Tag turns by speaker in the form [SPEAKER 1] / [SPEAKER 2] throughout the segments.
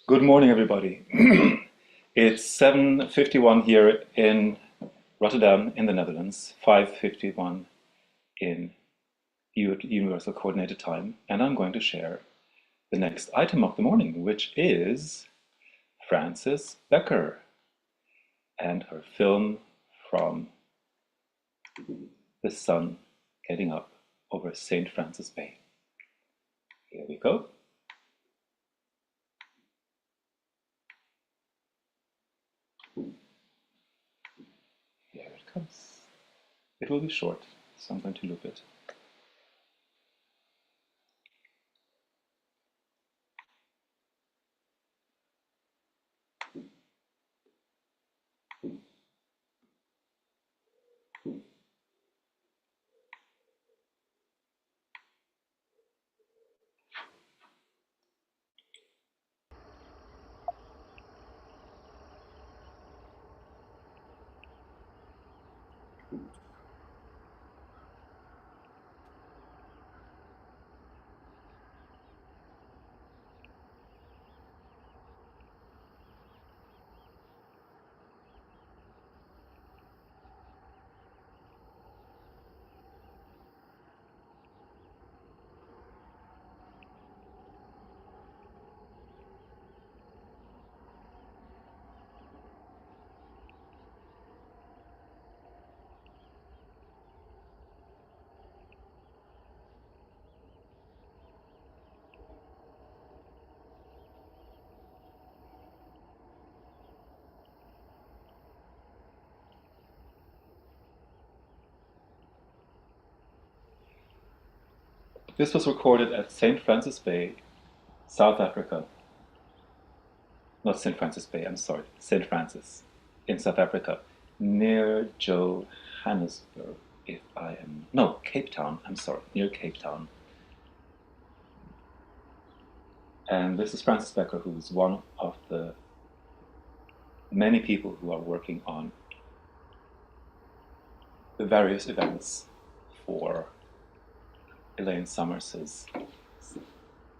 [SPEAKER 1] Good morning, everybody. It's 7:51 here in Rotterdam in the Netherlands, 5:51 in Universal Coordinated Time, and I'm going to share the next item of the morning, which is Frances Becker and her film from the sun getting up over St. Francis Bay. Here we go. Here it comes. It will be short, so I'm going to loop it. This was recorded at St. Francis Bay, South Africa. Not St. Francis Bay, I'm sorry, St. Francis in South Africa, near Johannesburg, no, Cape Town, I'm sorry, near Cape Town. And this is Frances Becker, who is one of the many people who are working on the various events for Elaine Summers's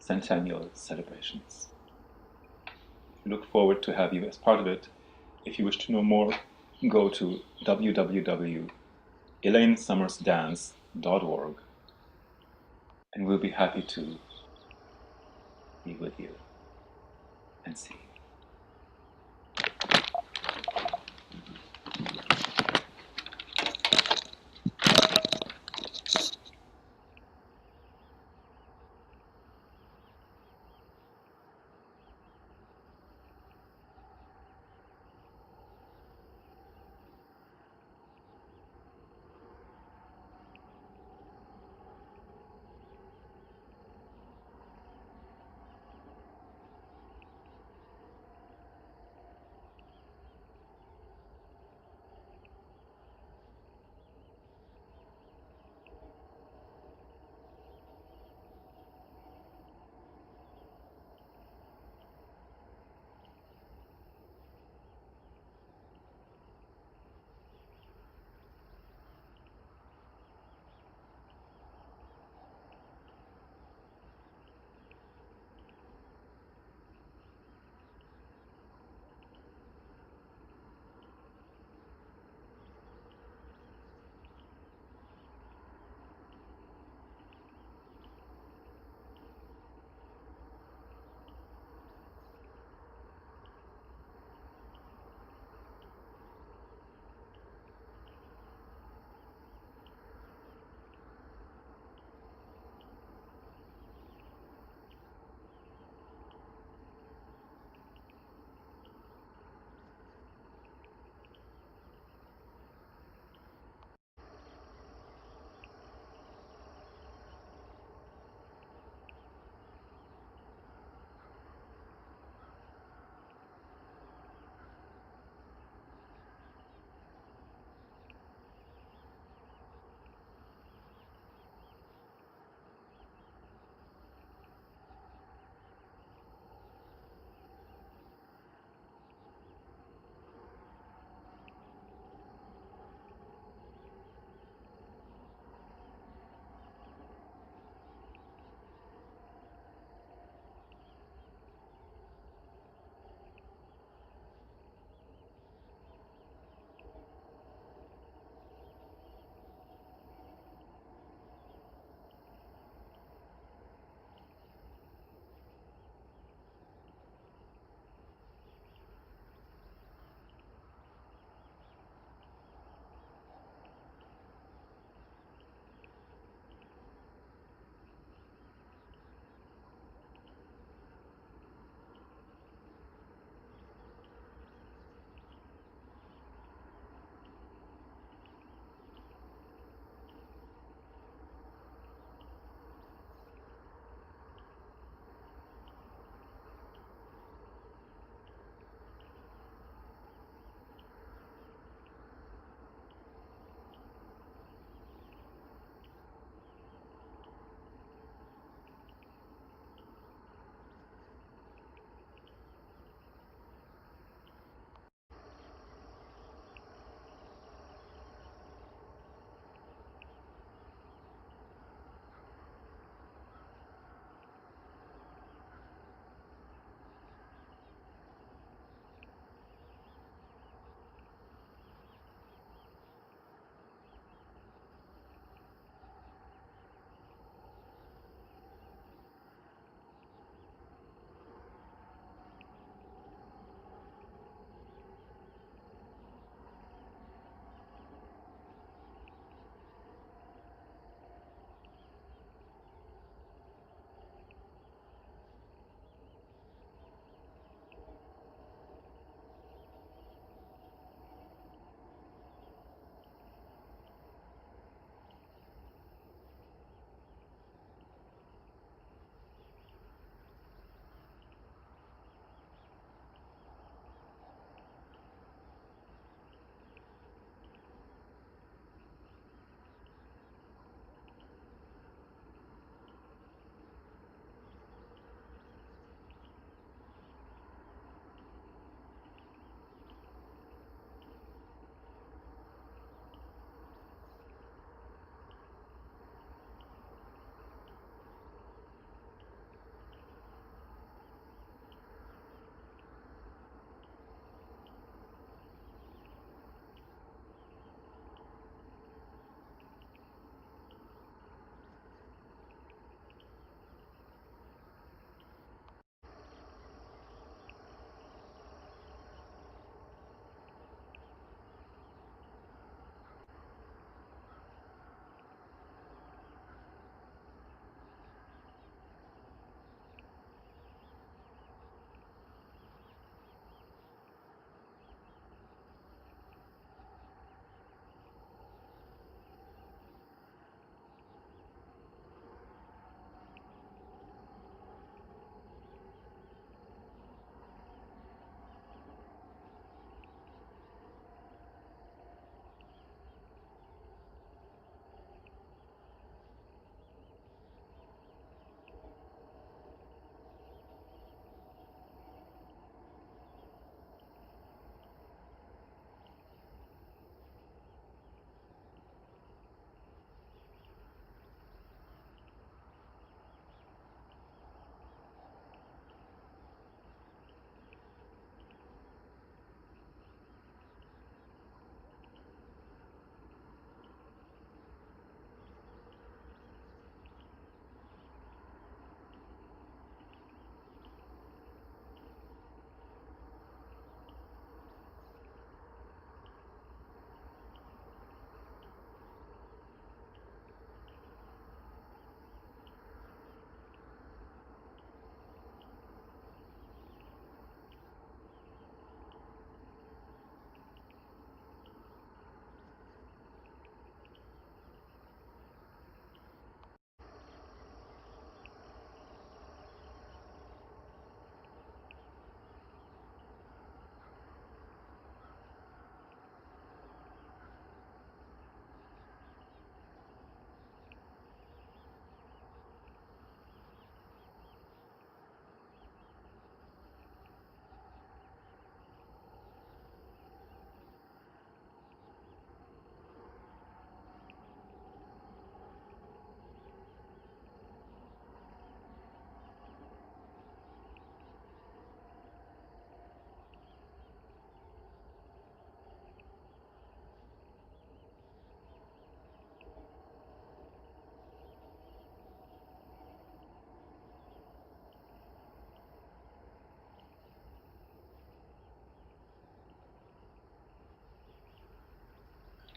[SPEAKER 1] centennial celebrations. We look forward to have you as part of it. If you wish to know more, go to www.elainesummersdance.org and we'll be happy to be with you and see you.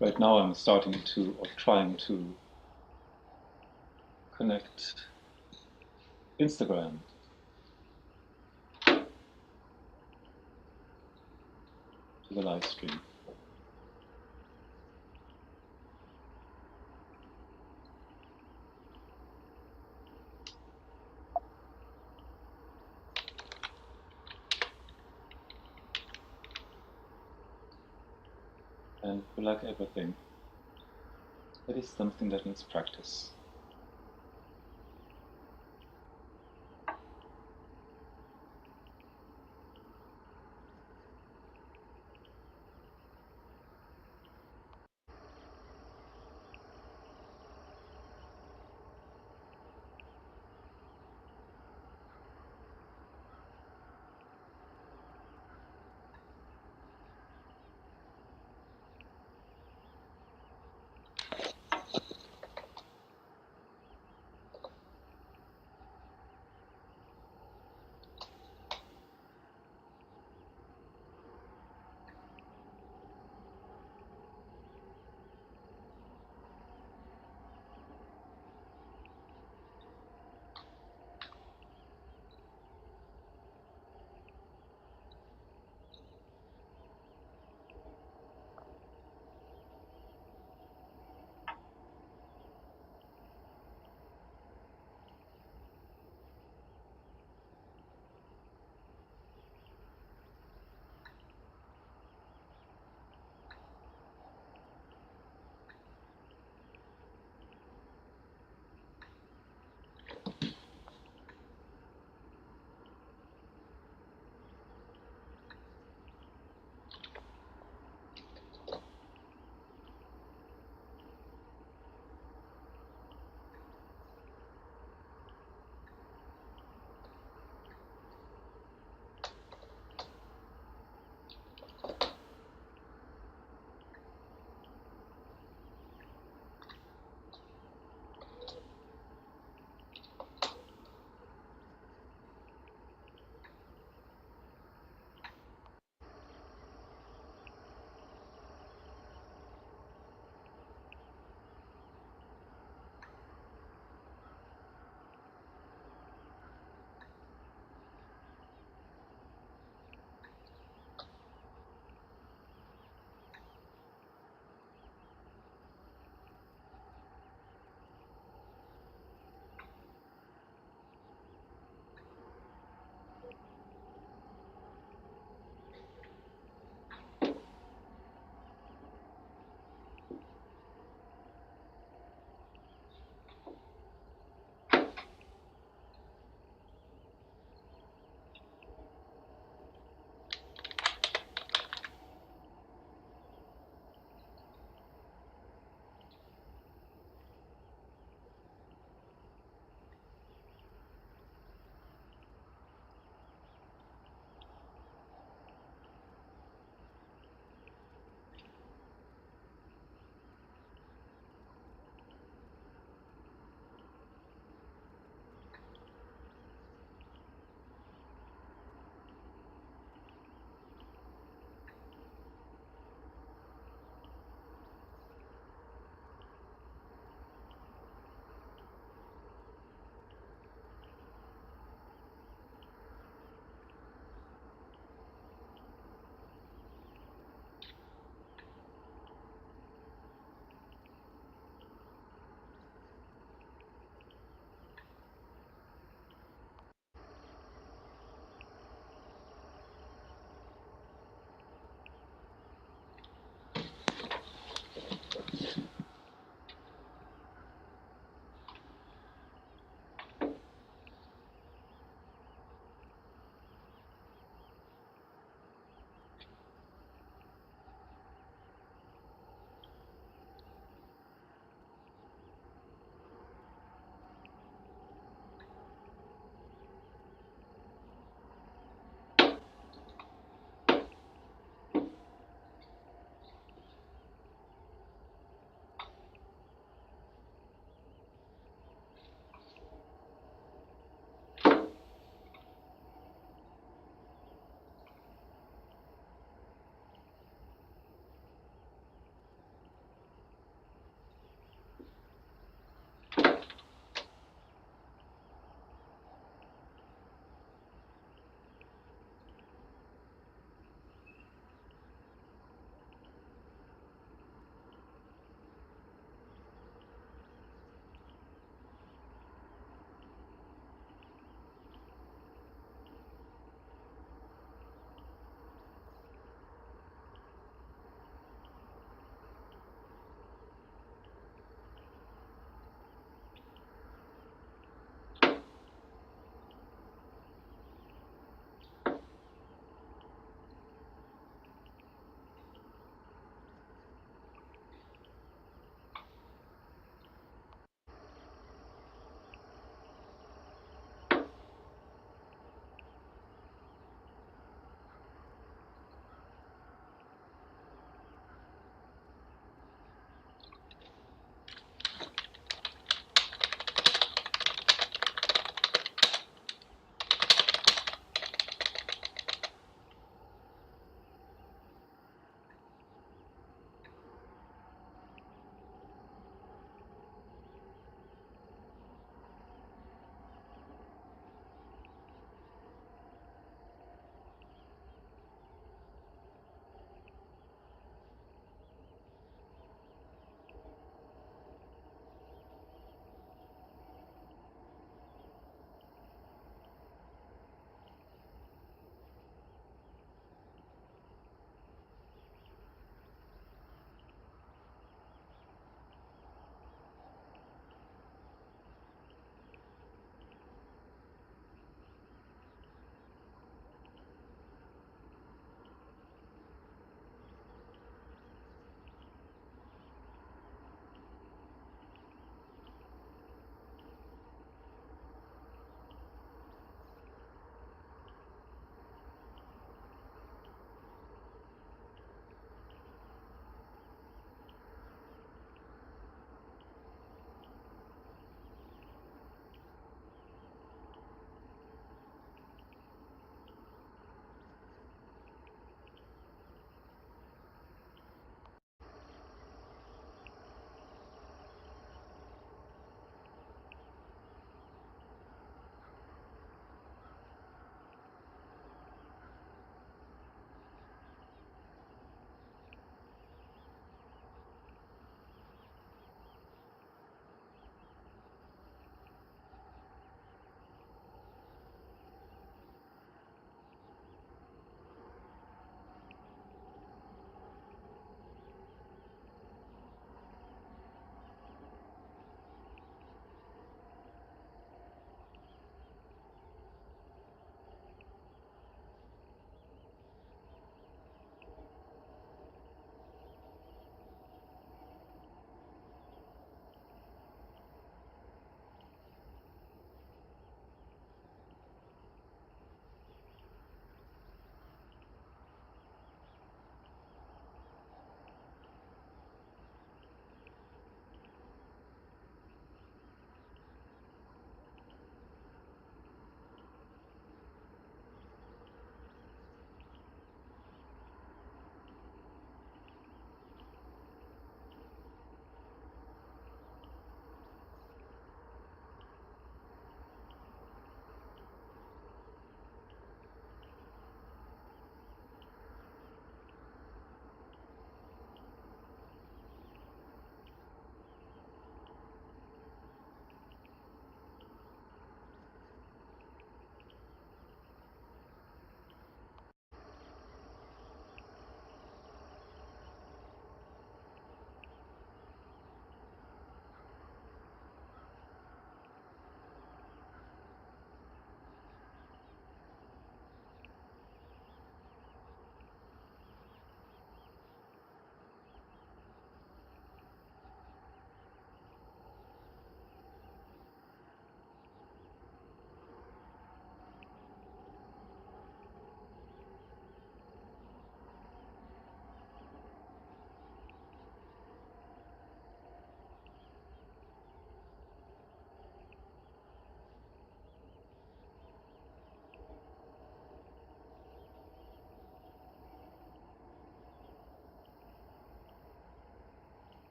[SPEAKER 1] Right now I'm starting to, or trying to connect Instagram to the live stream. And like everything, it is something that needs practice.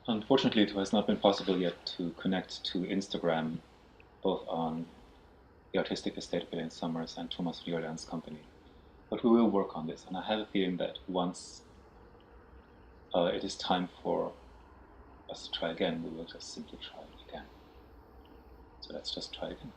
[SPEAKER 1] Unfortunately, it has not been possible yet to connect to Instagram, both on the Artistic Estate of Elaine Summers and Thomas Riolan's company. But we will work on this, and I have a feeling that once it is time for us to try again, we will just simply try it again. So let's just try again.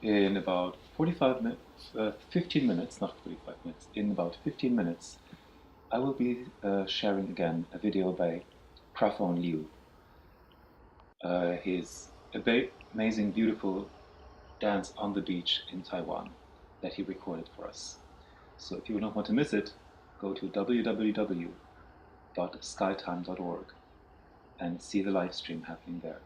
[SPEAKER 1] in about 45 minutes, 15 minutes, not 45 minutes, in about 15 minutes, I will be sharing again a video by Craphone Liu. His amazing, beautiful dance on the beach in Taiwan that he recorded for us. So if you don't want to miss it, go to www.skytime.org and see the live stream happening there.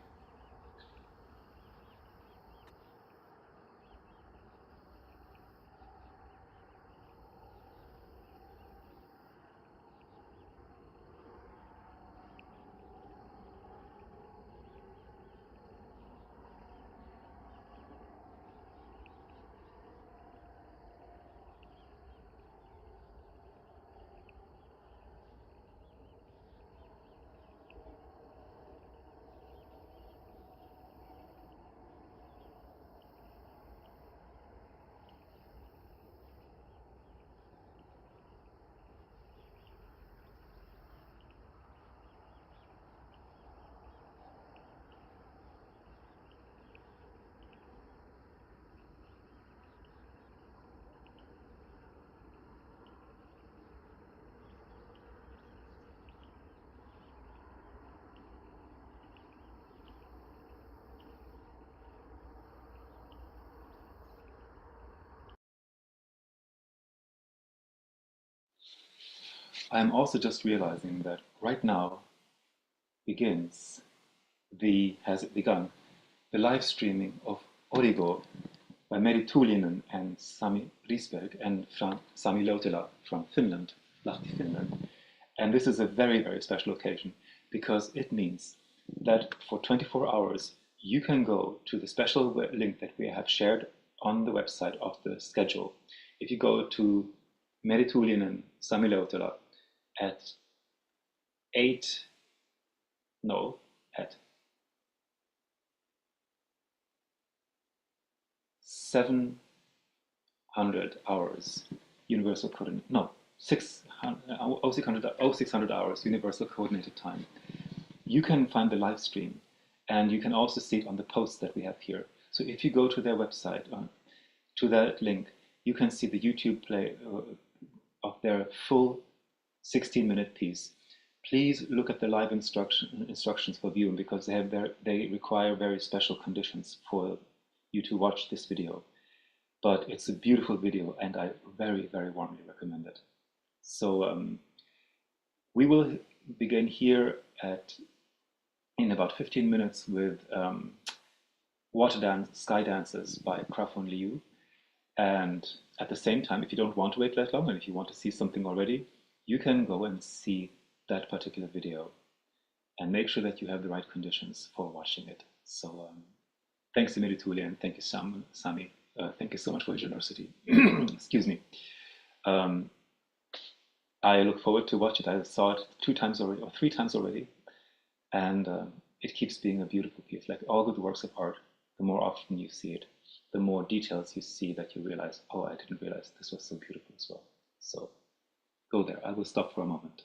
[SPEAKER 1] I'm also just realizing that right now has begun the live streaming of Origo by Meri Tuulinen and Sami Risberg and Sami Lautila from Finland, Lahti, Finland. And this is a very, very special occasion because it means that for 24 hours you can go to the special link that we have shared on the website of the schedule. If you go to Meri Tuulinen, Sami Lautila at 700 hours universal coordinate, no, 600 hours universal coordinated time. You can find the live stream and you can also see it on the posts that we have here. So if you go to their website, to that link, you can see the YouTube play of their full 16-minute piece. Please look at the live instructions for viewing because they require very special conditions for you to watch this video. But it's a beautiful video and I very, very warmly recommend it. So we will begin here in about 15 minutes with water dance, sky dances by Craphone Liu. And at the same time, if you don't want to wait that long and if you want to see something already, you can go and see that particular video and make sure that you have the right conditions for watching it. So thanks to Meri Tuuli and thank you, Sami. Thank you so much for your generosity. Excuse me. I look forward to watch it. I saw it 2 times already, or 3 times already, and it keeps being a beautiful piece. Like all good works of art, the more often you see it, the more details you see that you realize, oh, I didn't realize this was so beautiful as well. So go there. I will stop for a moment.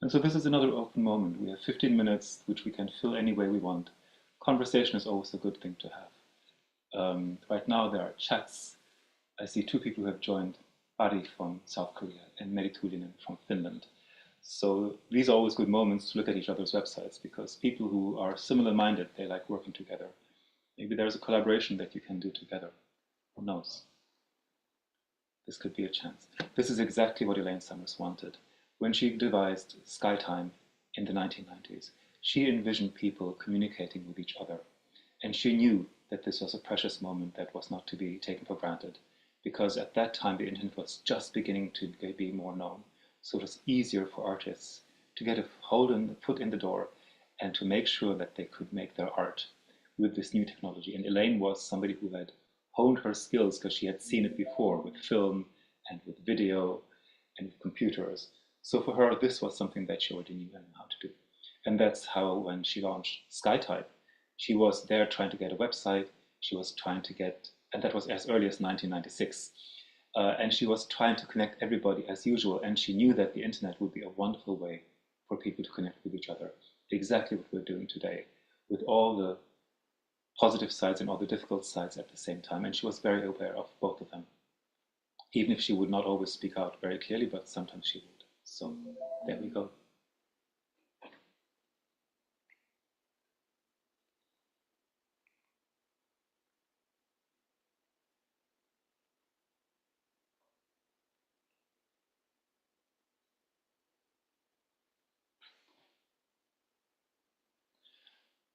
[SPEAKER 1] And so this is another open moment. We have 15 minutes, which we can fill any way we want. Conversation is always a good thing to have. Right now there are chats. I see two people who have joined, Bari from South Korea and Meritulinen from Finland. So these are always good moments to look at each other's websites, because people who are similar-minded, they like working together. Maybe there's a collaboration that you can do together. Who knows? This could be a chance. This is exactly what Elaine Summers wanted. When she devised Skytime in the 1990s, she envisioned people communicating with each other. And she knew that this was a precious moment that was not to be taken for granted, because at that time the internet was just beginning to be more known. So it was easier for artists to get a foot in the door and to make sure that they could make their art with this new technology. And Elaine was somebody who had honed her skills because she had seen it before with film and with video and with computers. So for her, this was something that she already knew how to do. And that's how, when she launched Skytime, she was there trying to get a website. She was trying to get, and that was as early as 1996. And she was trying to connect everybody as usual. And she knew that the internet would be a wonderful way for people to connect with each other. Exactly what we're doing today, with all the positive sides and all the difficult sides at the same time. And she was very aware of both of them, even if she would not always speak out very clearly, but sometimes she would. So there we go.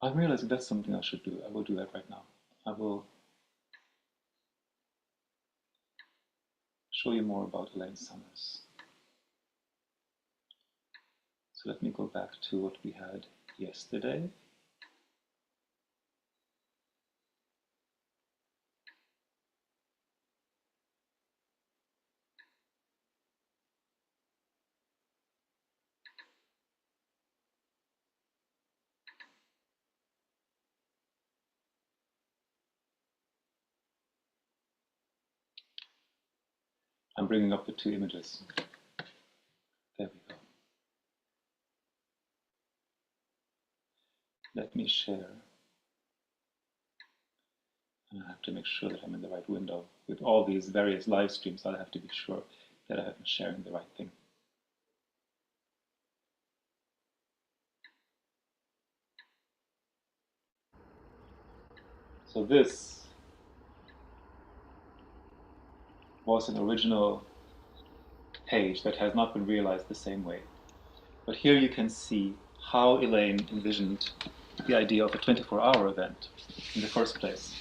[SPEAKER 1] I'm realizing that's something I should do. I will do that right now. I will show you more about Elaine Summers. So let me go back to what we had yesterday. I'm bringing up the two images. There we go. Let me share. And I have to make sure that I'm in the right window. With all these various live streams, I'll have to be sure that I am sharing the right thing. So this was an original page that has not been realized the same way. But here you can see how Elaine envisioned the idea of a 24-hour event in the first place.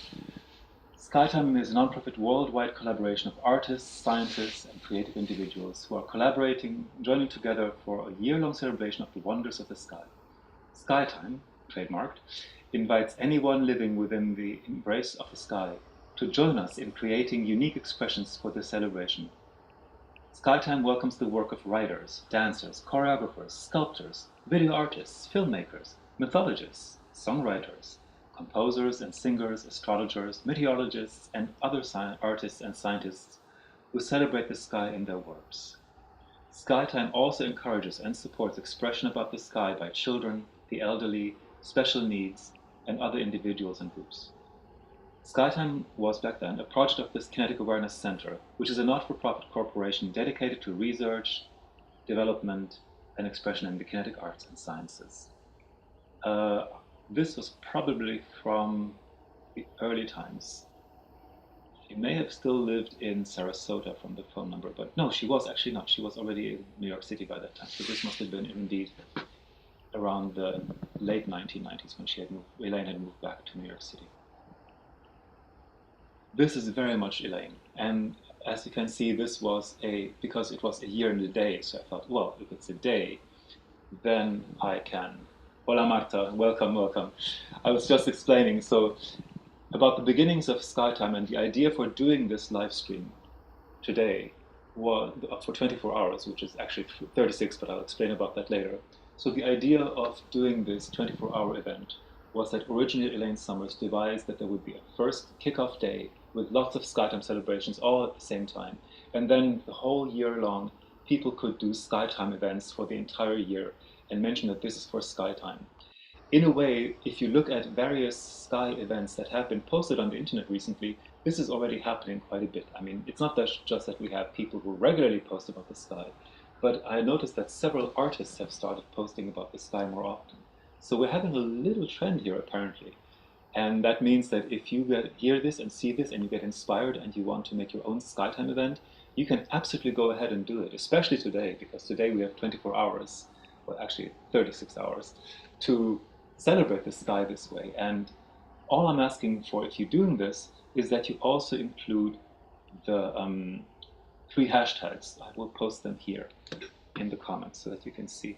[SPEAKER 1] Skytime is a non-profit worldwide collaboration of artists, scientists, and creative individuals who are collaborating, joining together for a year-long celebration of the wonders of the sky. Skytime, trademarked, invites anyone living within the embrace of the sky to join us in creating unique expressions for the celebration. Skytime welcomes the work of writers, dancers, choreographers, sculptors, video artists, filmmakers, mythologists, songwriters, composers and singers, astrologers, meteorologists, and other artists and scientists who celebrate the sky in their works. Skytime also encourages and supports expression about the sky by children, the elderly, special needs, and other individuals and groups. Skytime was back then a project of this Kinetic Awareness Center, which is a not-for-profit corporation dedicated to research, development, and expression in the kinetic arts and sciences. This was probably from the early times. She may have still lived in Sarasota from the phone number, but no, she was actually not. She was already in New York City by that time. So this must have been indeed around the late 1990s when Elaine had moved back to New York City. This is very much Elaine, and as you can see, this was because it was a year and a day, so I thought, well, if it's a day, then I can. Hola Marta, welcome, welcome. I was just explaining, so about the beginnings of Skytime and the idea for doing this live stream today was for 24 hours, which is actually 36, but I'll explain about that later. So the idea of doing this 24-hour event was that originally Elaine Summers devised that there would be a first kickoff day with lots of Skytime celebrations all at the same time, and then the whole year long people could do Skytime events for the entire year and mention that this is for Skytime. In a way, if you look at various Sky events that have been posted on the internet recently, this is already happening quite a bit. I mean, it's not just that we have people who regularly post about the sky, but I noticed that several artists have started posting about the sky more often. So we're having a little trend here, apparently. And that means that if you hear this and see this and you get inspired and you want to make your own Skytime event, you can absolutely go ahead and do it, especially today, because today we have 24 hours, well, actually 36 hours, to celebrate the sky this way. And all I'm asking for, if you're doing this, is that you also include the 3 hashtags. I will post them here in the comments so that you can see.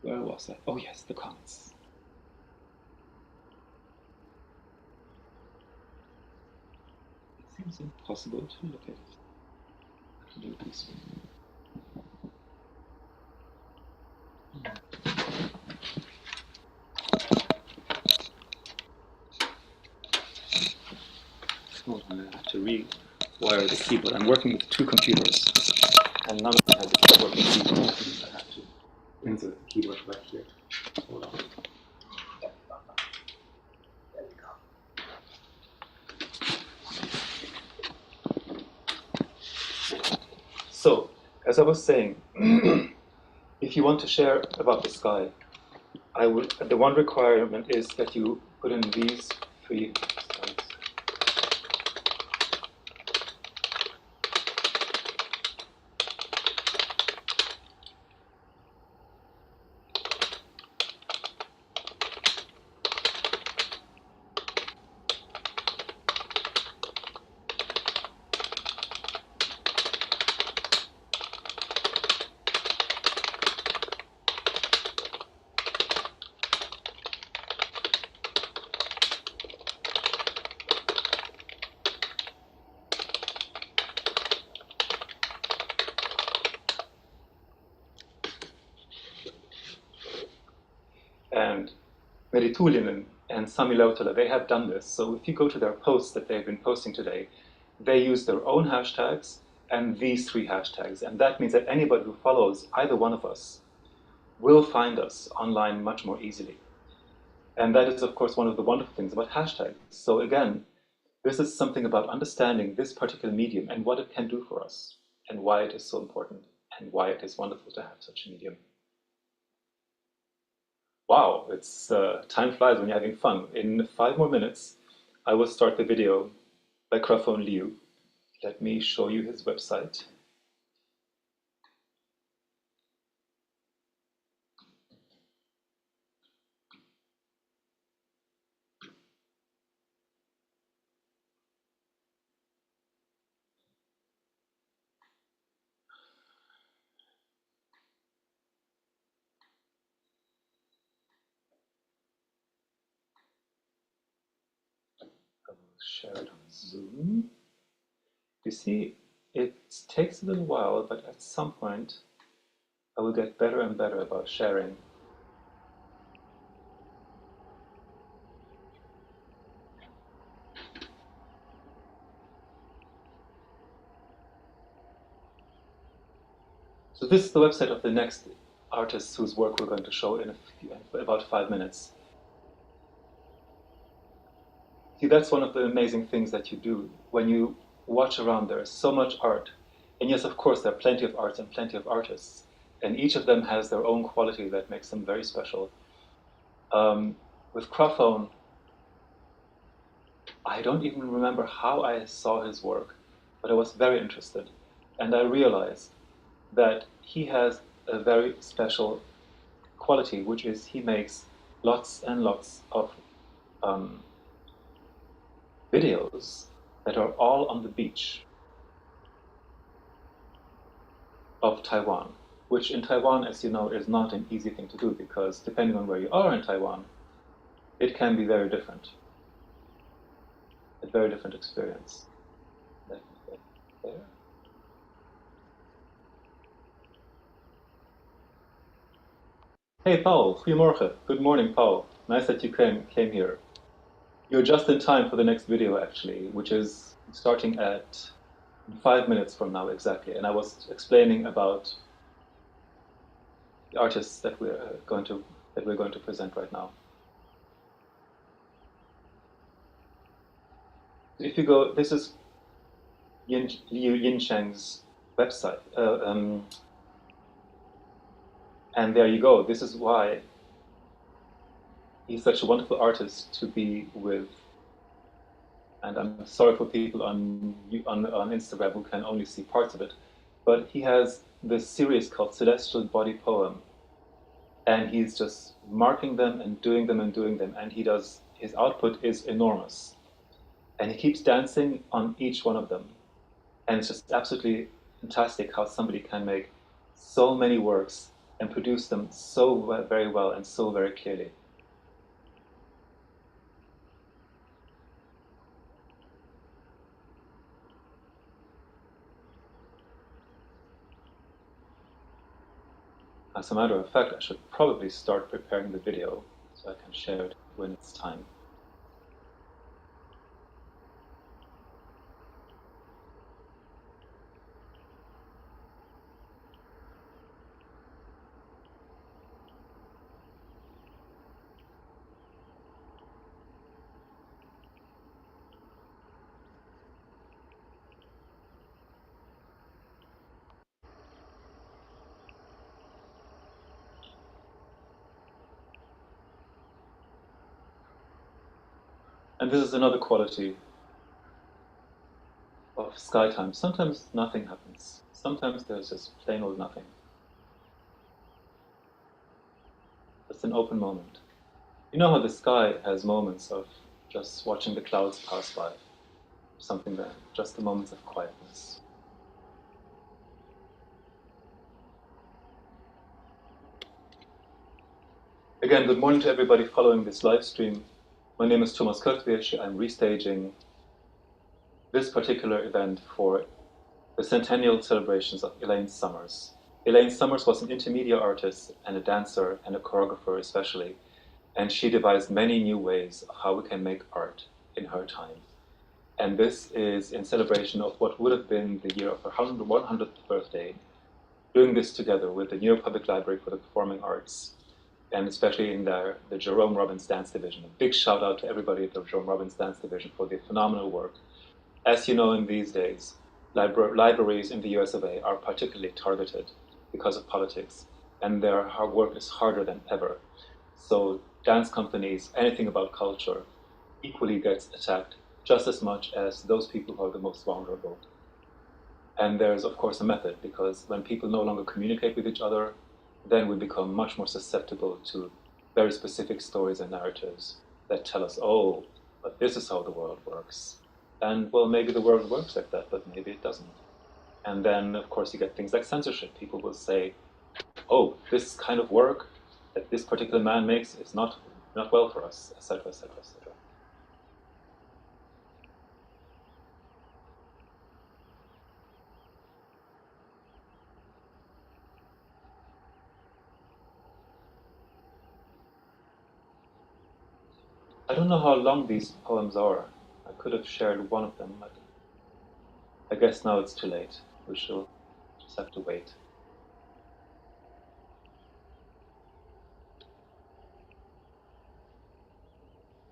[SPEAKER 1] Where was that? Oh yes, the comments. It seems impossible to look at it. I have to do it this way. Hold on, I have to rewire the keyboard. I'm working with 2 computers, and none of them have the working keyboard. I have to insert the keyboard right here. Hold on. There we go. So, as I was saying, if you want to share about the sky, the one requirement is that you put in these 3 slides. And Meri Tuulinen and Sami Lautala, they have done this. So if you go to their posts that they've been posting today, they use their own hashtags and these 3 hashtags. And that means that anybody who follows either one of us will find us online much more easily. And that is, of course, one of the wonderful things about hashtags. So again, this is something about understanding this particular medium and what it can do for us, and why it is so important, and why it is wonderful to have such a medium. Wow, it's time flies when you're having fun. In 5 more minutes, I will start the video by Craphone Liu. Let me show you his website. I will share it on Zoom. You see, it takes a little while, but at some point, I will get better and better about sharing. So this is the website of the next artist whose work we're going to show in about 5 minutes. See, that's one of the amazing things that you do. When you watch around, there is so much art. And yes, of course, there are plenty of arts and plenty of artists. And each of them has their own quality that makes them very special. With Craphone, I don't even remember how I saw his work, but I was very interested. And I realized that he has a very special quality, which is he makes lots and lots of videos that are all on the beach of Taiwan, which in Taiwan, as you know, is not an easy thing to do, because depending on where you are in Taiwan, it can be very different. a very different experience. There. Hey Paul, goedemorgen. Good morning, Paul. Nice that you came here. You're just in time for the next video, actually, which is starting at 5 minutes from now exactly. And I was explaining about the artists that we're going to present right now. If you go, this is Liu Yincheng's website, and there you go. This is why he's such a wonderful artist to be with. And I'm sorry for people on Instagram who can only see parts of it, but he has this series called Celestial Body Poem, and he's just marking them and doing them and doing them, and his output is enormous, and he keeps dancing on each one of them, and it's just absolutely fantastic how somebody can make so many works and produce them so very well and so very clearly. As a matter of fact, I should probably start preparing the video so I can share it when it's time. And this is another quality of Skytime. Sometimes nothing happens. Sometimes there's just plain old nothing. It's an open moment. You know how the sky has moments of just watching the clouds pass by. Something there, just the moments of quietness. Again, good morning to everybody following this live stream. My name is Körtvélyessy. I'm restaging this particular event for the centennial celebrations of Elaine Summers. Elaine Summers was an intermedia artist and a dancer and a choreographer especially, and she devised many new ways of how we can make art in her time. And this is in celebration of what would have been the year of her 100th birthday, doing this together with the New York Public Library for the Performing Arts, and especially in the Jerome Robbins Dance Division. A big shout out to everybody at the Jerome Robbins Dance Division for the phenomenal work. As you know, in these days, libraries in the US of A are particularly targeted because of politics, and their hard work is harder than ever. So dance companies, anything about culture, equally gets attacked just as much as those people who are the most vulnerable. And there's, of course, a method, because when people no longer communicate with each other, then we become much more susceptible to very specific stories and narratives that tell us, oh, but this is how the world works. And, well, maybe the world works like that, but maybe it doesn't. And then, of course, you get things like censorship. People will say, oh, this kind of work that this particular man makes is not well for us, etc., etc., etc. I don't know how long these poems are. I could have shared one of them, but I guess now it's too late. We shall just have to wait.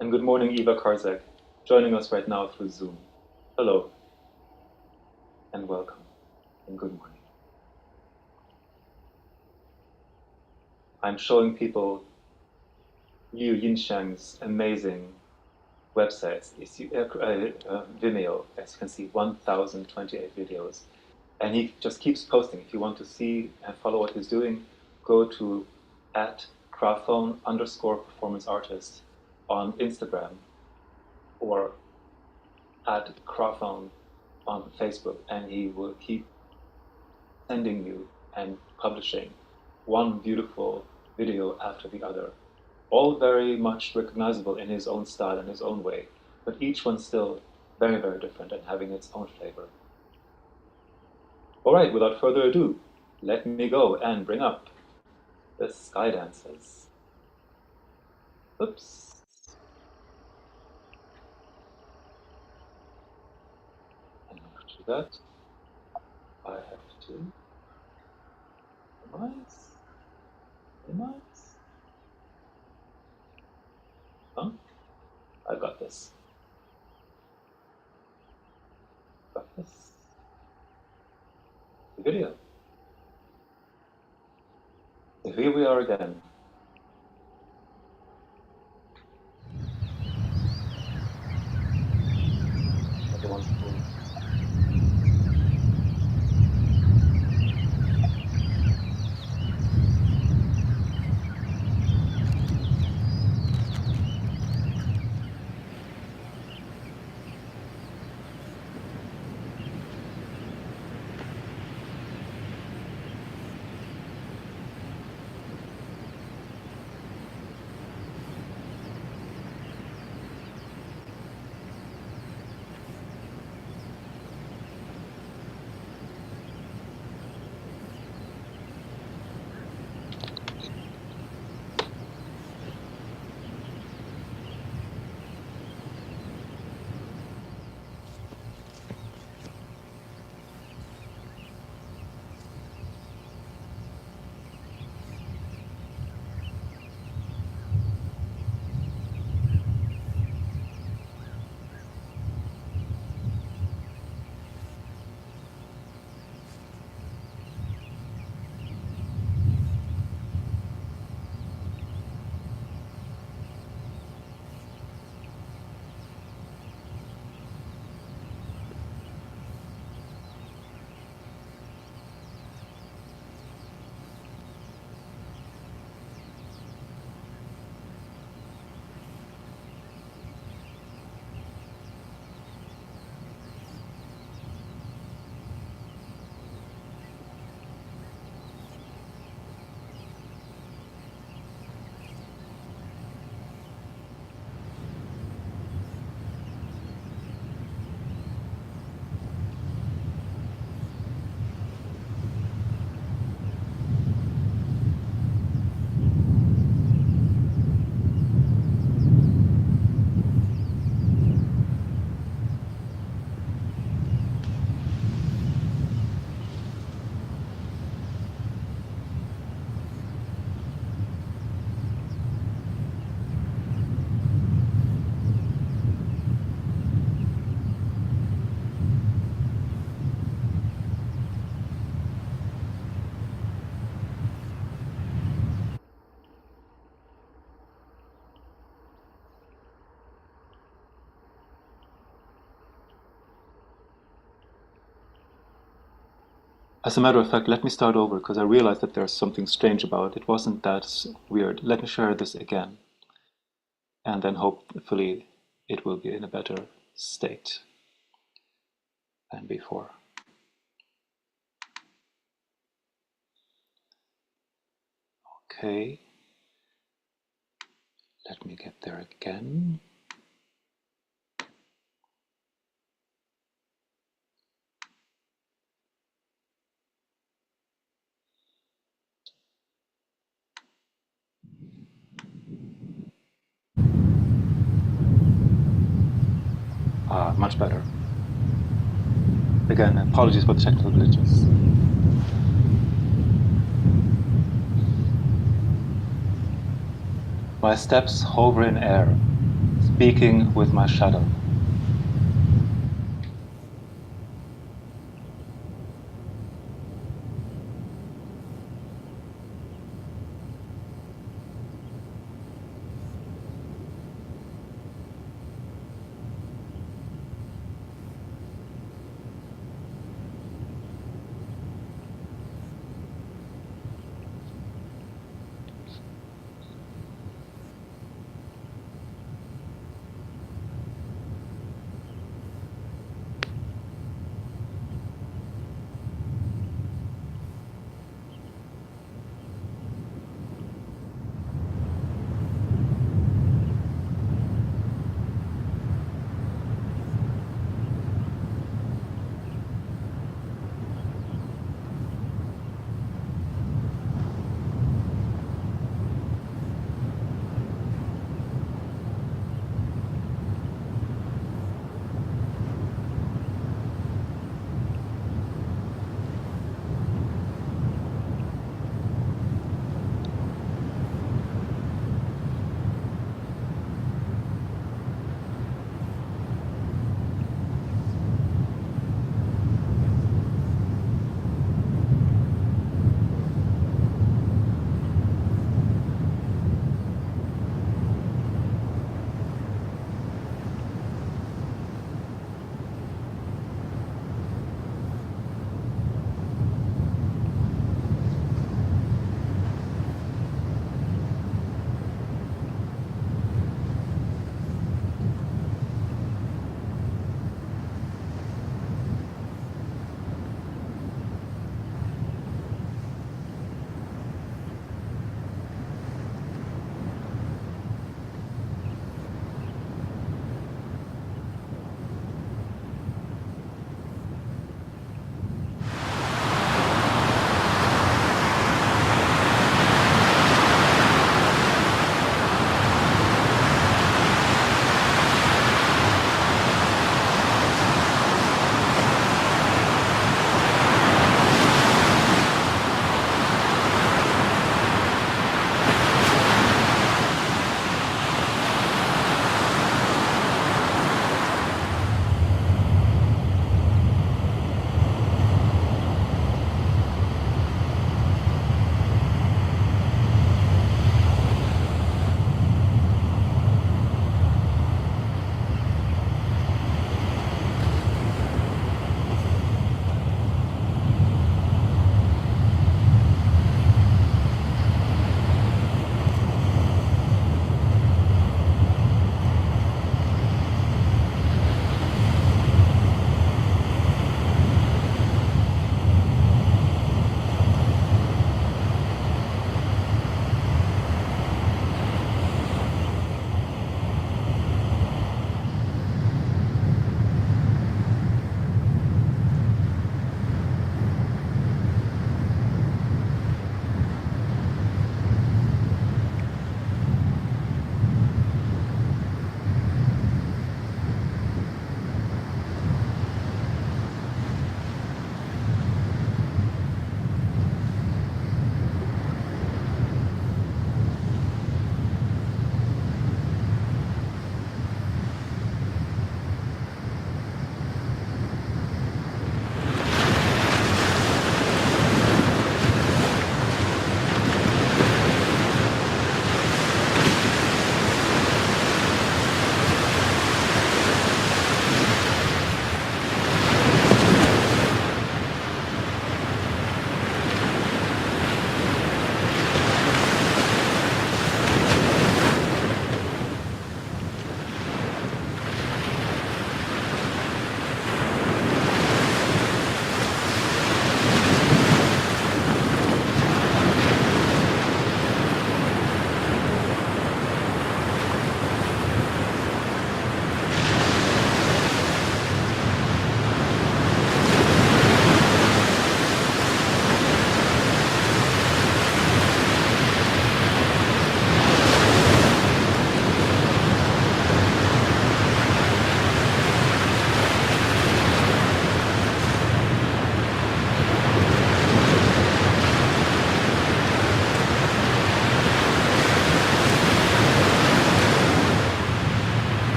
[SPEAKER 1] And good morning, Eva Karczag, joining us right now through Zoom. Hello, and welcome, and good morning. I'm showing people Liu Yincheng's amazing websites, Vimeo, as you can see, 1,028 videos. And he just keeps posting. If you want to see and follow what he's doing, go to @Craphone_performance_artist on Instagram or @Craphone on Facebook, and he will keep sending you and publishing one beautiful video after the other, all very much recognizable in his own style and his own way, but each one still very, very different and having its own flavor. All right, without further ado, let me go and bring up the Sky Dancers. Oops. And to that, I have to minimize. Huh? I got this. Got this. The video. So here we are again. Everyone's cool. As a matter of fact, let me start over because I realized that there's something strange about it. It wasn't that weird. Let me share this again. And then hopefully it will be in a better state than before. Okay. Let me get there again. Much better. Again, apologies for the technical glitches. My steps hover in air, speaking with my shadow.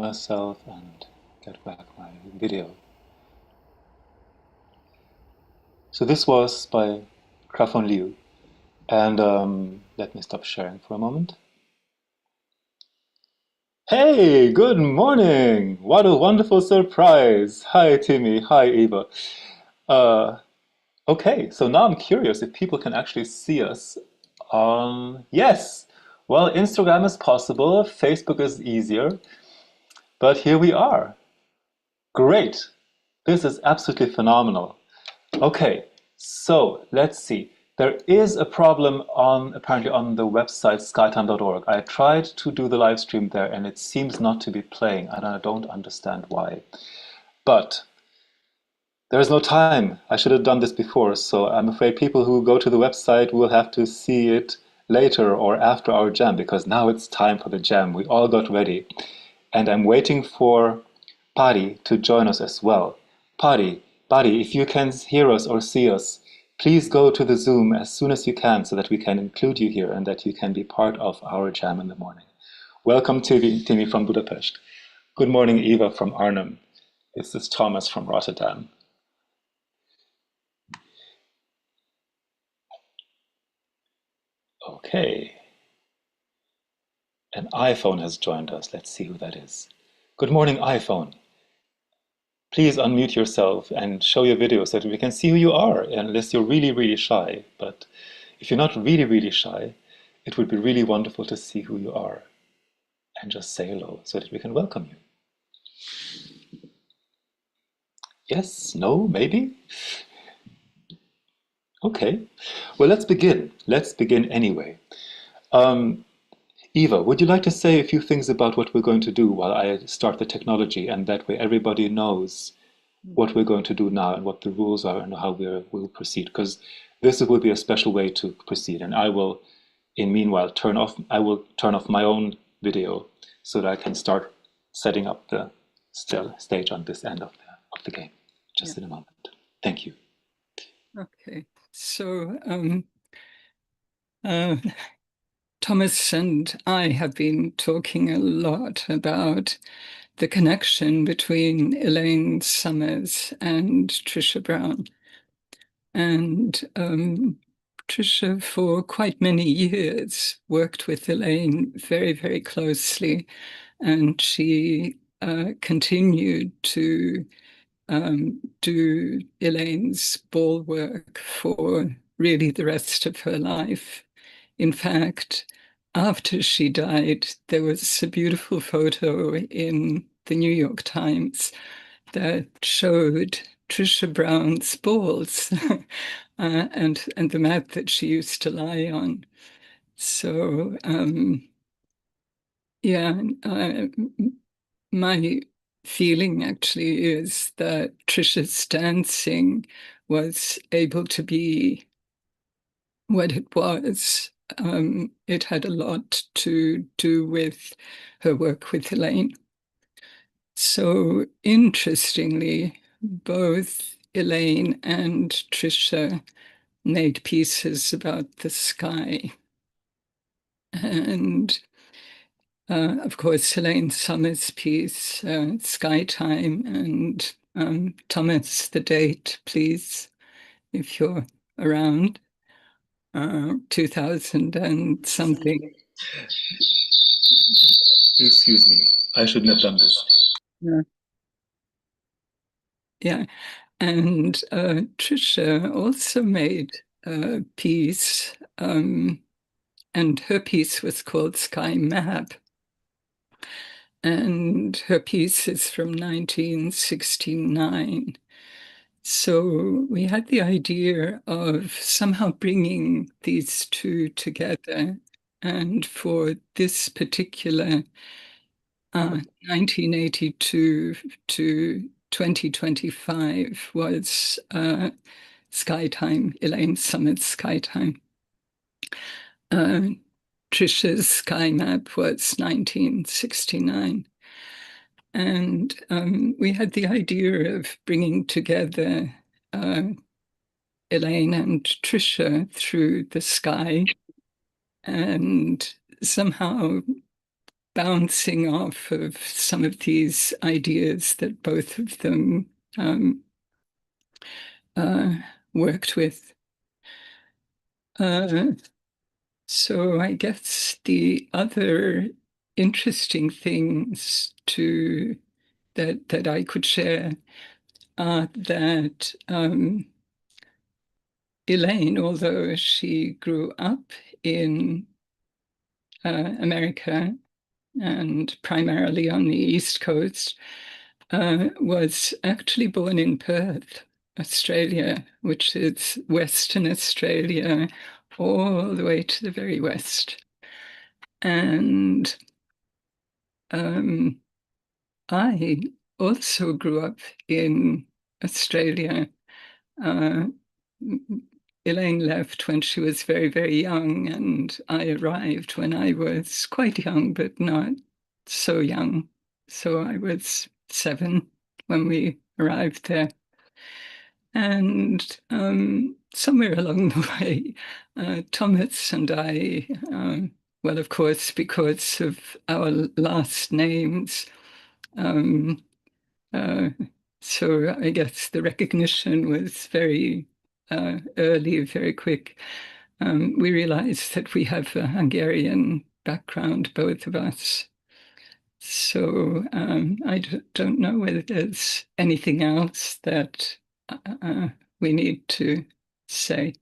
[SPEAKER 1] myself and get back my video. So this was by Craphone Liu. And let me stop sharing for a moment. Hey, good morning! What a wonderful surprise! Hi, Timmy. Hi, Eva. Okay, so now I'm curious if people can actually see us on. Yes! Well, Instagram is possible, Facebook is easier, but here we are. Great! This is absolutely phenomenal. Okay, so let's see. There is a problem apparently on the website skytime.org. I tried to do the live stream there and it seems not to be playing, and I don't understand why. But there's no time. I should have done this before, so I'm afraid people who go to the website will have to see it later or after our jam, because now it's time for the jam. We all got ready. And I'm waiting for Bari to join us as well. Bari, if you can hear us or see us, please go to the Zoom as soon as you can so that we can include you here and that you can be part of our jam in the morning. Welcome, Timmy from Budapest. Good morning, Eva from Arnhem. This is Thomas from Rotterdam. Okay. An iPhone has joined us. Let's see who that is. Good morning, iPhone. Please unmute yourself and show your video so that we can see who you are, unless you're really, really shy. But if you're not really, really shy, it would be really wonderful to see who you are and just say hello so that we can welcome you. Yes? No? Maybe? Okay. Well, let's begin. Let's begin anyway. Eva, would you like to say a few things about what we're going to do while I start the technology, and that way everybody knows what we're going to do now and what the rules are and how we'll proceed? Because this will be a special way to proceed, and I will, in meanwhile, turn off my own video so that I can start setting up the stage on this end of the game. Just in a moment. Thank you.
[SPEAKER 2] Okay, so Thomas and I have been talking a lot about the connection between Elaine Summers and Trisha Brown. And Trisha, for quite many years, worked with Elaine very, very closely. And she continued to do Elaine's ball work for really the rest of her life. In fact, after she died, there was a beautiful photo in the New York Times that showed Trisha Brown's balls and the mat that she used to lie on. So, my feeling actually is that Trisha's dancing was able to be what it was. It had a lot to do with her work with Elaine. So interestingly, both Elaine and Trisha made pieces about the sky. And of course, Elaine Summers' piece, Skytime, and Thomas, the date, please, if you're around, 2000 and something.
[SPEAKER 1] Excuse me, I shouldn't have done this.
[SPEAKER 2] Yeah, and Trisha also made a piece, and her piece was called SkyMap. And her piece is from 1969. So we had the idea of somehow bringing these two together. And for this particular 1982 to 2025 was Skytime, Elaine Summit's Skytime. Trisha's SkyMap was 1969. And we had the idea of bringing together Elaine and Trisha through the sky and somehow bouncing off of some of these ideas that both of them worked with. So I guess the other interesting things that I could share are that Elaine, although she grew up in America and primarily on the East Coast, was actually born in Perth, Australia, which is Western Australia, all the way to the very west. And I also grew up in Australia. Elaine left when she was very, very young, and I arrived when I was quite young, but not so young. So I was 7 when we arrived there. And somewhere along the way, Thomas and I, well, of course, because of our last names, so I guess the recognition was very early, very quick. We realized that we have a Hungarian background, both of us. So I don't know whether there's anything else that we need to say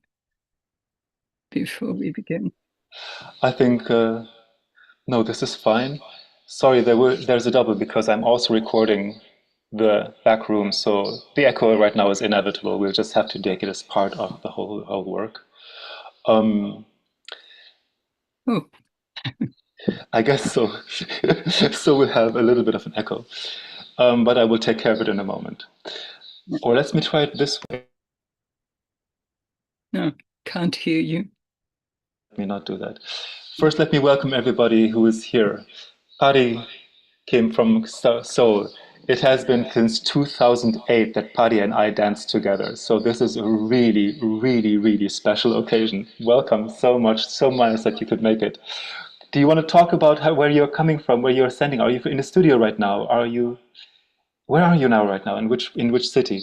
[SPEAKER 2] before we begin.
[SPEAKER 1] I think, no, this is fine. Sorry, there's a double because I'm also recording the back room, so the echo right now is inevitable. We'll just have to take it as part of the whole work.
[SPEAKER 2] Oh,
[SPEAKER 1] I guess so. So we'll have a little bit of an echo, but I will take care of it in a moment. Or let me try it this way.
[SPEAKER 2] no, can't hear you.
[SPEAKER 1] Let me not do that. First, let me welcome everybody who is here. Bari came from Seoul. It has been since 2008 that Bari and I danced together. So this is a really, really, really special occasion. Welcome so much, so nice that you could make it. Do you want to talk about where you're coming from, where you're standing? Are you in the studio right now? Where are you now right now? In which city?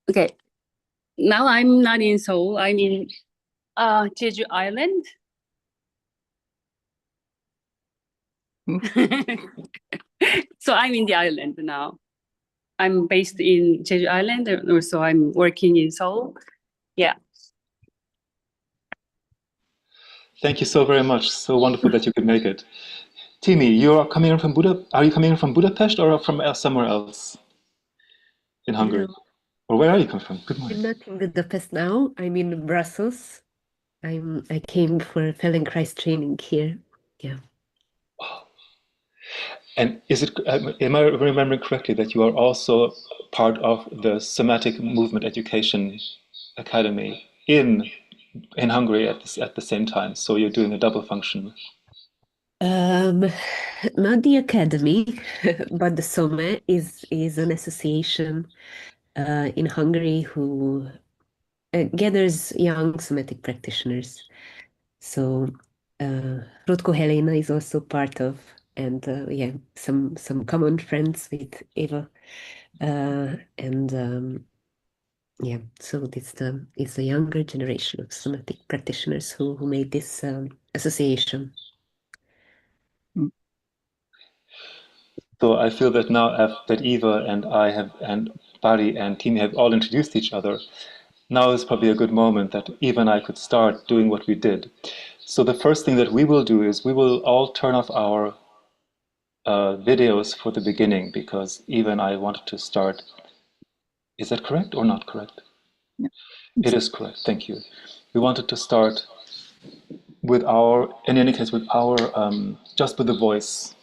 [SPEAKER 3] Okay, now I'm not in Seoul. I'm in Jeju Island. So I'm in the island now. I'm based in Jeju Island, and also I'm working in Seoul. Yeah.
[SPEAKER 1] Thank you so very much. So wonderful that you could make it. Timi, are you coming in from Budapest or from somewhere else in Hungary?
[SPEAKER 4] No,
[SPEAKER 1] Or where are you coming from? Good
[SPEAKER 4] I'm
[SPEAKER 1] morning.
[SPEAKER 4] not in Budapest now. I'm in Brussels. I came for Feldenkrais training here. Yeah.
[SPEAKER 1] And am I remembering correctly that you are also part of the Somatic Movement Education Academy in Hungary at the same time? So you're doing a double function.
[SPEAKER 4] Not the academy, but the SOME is an association in Hungary who gathers young somatic practitioners. So Rotko Helena is also part of, and yeah, some common friends with Eva, and yeah, so it's the younger generation of somatic practitioners who made this association.
[SPEAKER 1] So I feel that now that Eva and I and Bari and Timi have all introduced each other, now is probably a good moment that Eva and I could start doing what we did. So the first thing that we will do is we will all turn off our videos for the beginning because Eva and I wanted to start. Is that correct or not correct?
[SPEAKER 2] Yeah.
[SPEAKER 1] It is correct, thank you. We wanted to start in any case, just with the voice.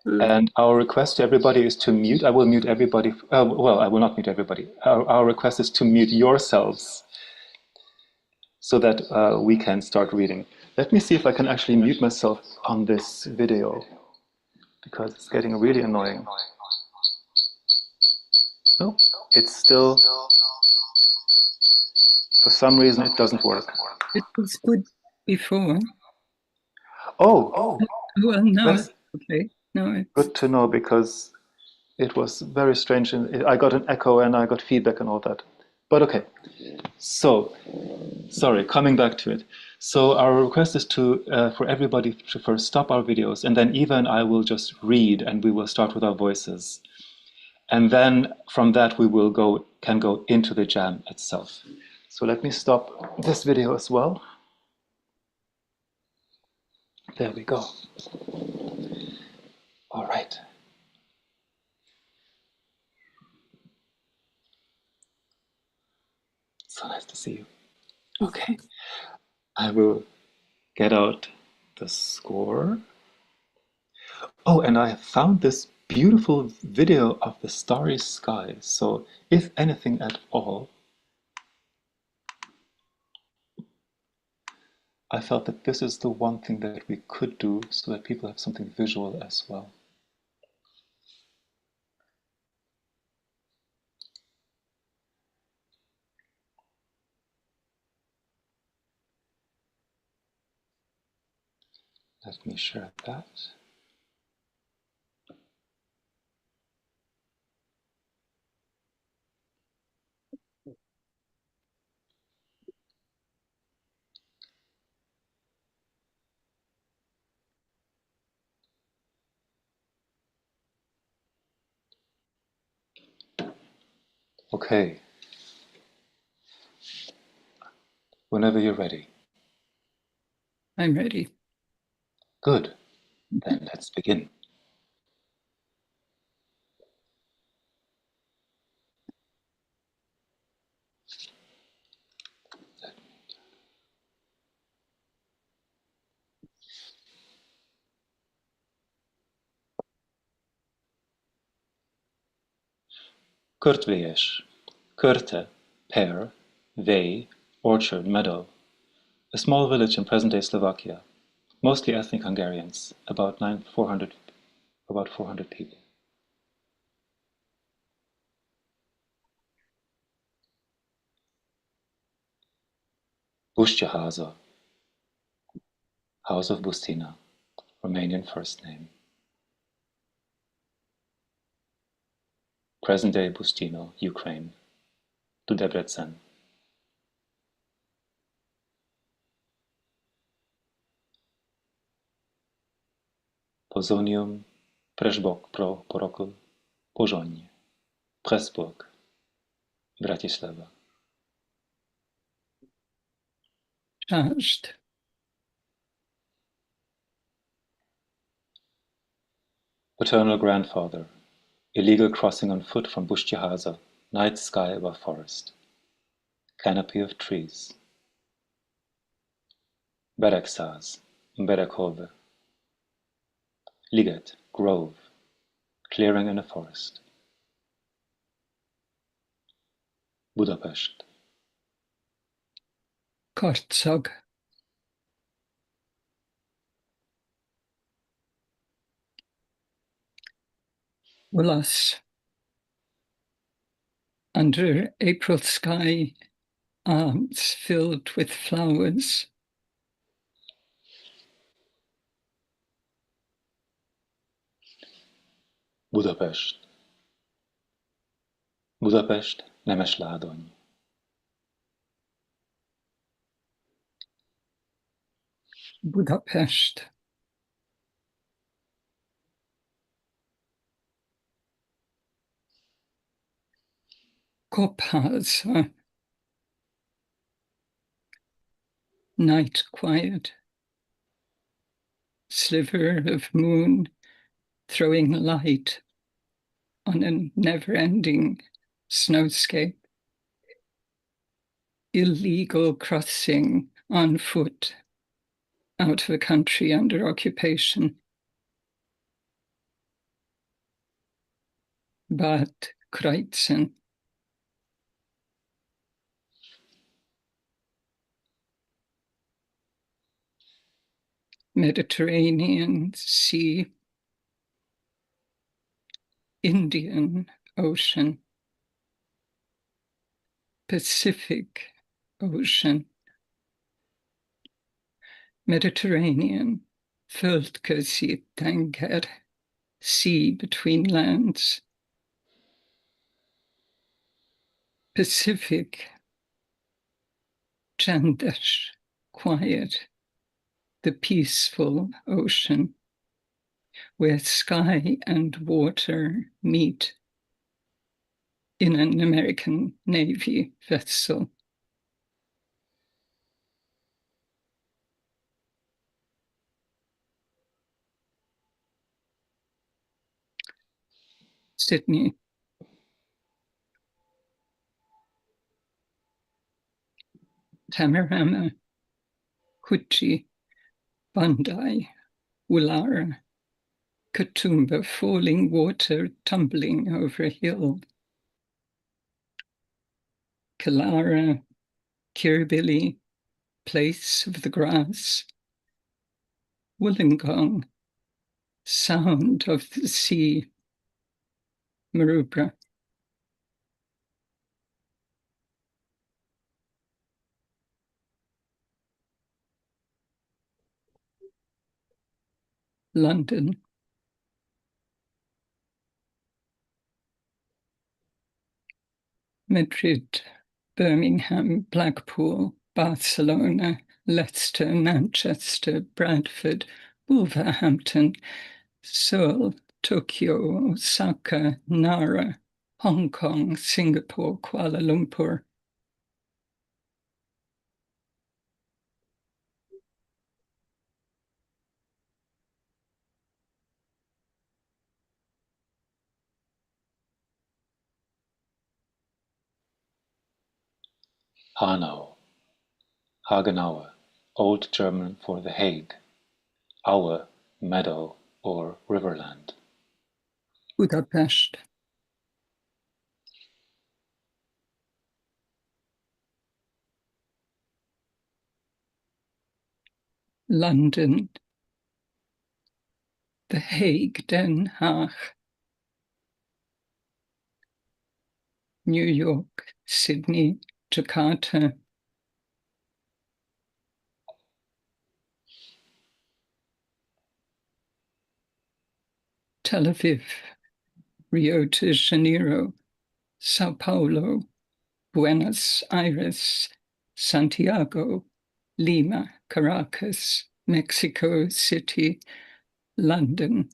[SPEAKER 1] And our request to everybody is to mute. I will mute everybody. Well, I will not mute everybody. Our request is to mute yourselves so that we can start reading. Let me see if I can actually mute myself on this video because it's getting really annoying. No, it's still, for some reason it doesn't work.
[SPEAKER 2] It was good before.
[SPEAKER 1] Oh,
[SPEAKER 2] Well, no,
[SPEAKER 1] that's
[SPEAKER 2] okay. No, it's
[SPEAKER 1] good to know, because it was very strange. I got an echo and I got feedback and all that. But okay, so, sorry, coming back to it. So our request is for everybody to first stop our videos, and then Eva and I will just read, and we will start with our voices. And then from that we will can go into the jam itself. So let me stop this video as well. There we go. All right. So nice to see you. Okay. I will get out the score. Oh, and I found this beautiful video of the starry sky. So if anything at all, I felt that this is the one thing that we could do so that people have something visual as well. Let me share that. Okay. Whenever you're ready.
[SPEAKER 2] I'm ready.
[SPEAKER 1] Good. Then let's begin. Körtvélyessy. Körte, pear, vej, orchard, meadow. A small village in present-day Slovakia, mostly ethnic Hungarians, about 400 people. Bustyaháza, House of Bustina, Romanian first name. Present-day Bustino, Ukraine, to Debrecen. Pozonium, Pressburg pro Porokl, Pozsony, Pressburg, Bratislava.
[SPEAKER 2] Charged.
[SPEAKER 1] Paternal grandfather, illegal crossing on foot from Bustyaháza, night sky above forest. Canopy of trees. Beregszáz, Bereghove. Liget, grove, clearing in a forest. Budapest.
[SPEAKER 2] Karczag. Ulas. Under April sky, arms filled with flowers.
[SPEAKER 1] Budapest. Budapest, Nemesládony.
[SPEAKER 2] Budapest. Kopháza. Night quiet. Sliver of moon throwing light on a never-ending snowscape. Illegal crossing on foot out of a country under occupation. Bad Kreuzen. Mediterranean Sea. Indian Ocean, Pacific Ocean, Mediterranean, Földközi tenger, sea between lands, Pacific, Csendes, quiet, the peaceful ocean, where sky and water meet in an American Navy vessel. Sydney, Tamarama, Huchi, Bandai, Ulara, Katoomba, falling water tumbling over a hill, Kalara, Kirribilli, place of the grass, Wollongong, sound of the sea, Maroubra. London, Madrid, Birmingham, Blackpool, Barcelona, Leicester, Manchester, Bradford, Wolverhampton, Seoul, Tokyo, Osaka, Nara, Hong Kong, Singapore, Kuala Lumpur.
[SPEAKER 1] Hanau, Hagenauer, Old German for The Hague, Aue, meadow or riverland.
[SPEAKER 2] Budapest, London, The Hague, Den Haag, New York, Sydney, Jakarta, Tel Aviv, Rio de Janeiro, Sao Paulo, Buenos Aires, Santiago, Lima, Caracas, Mexico City, London.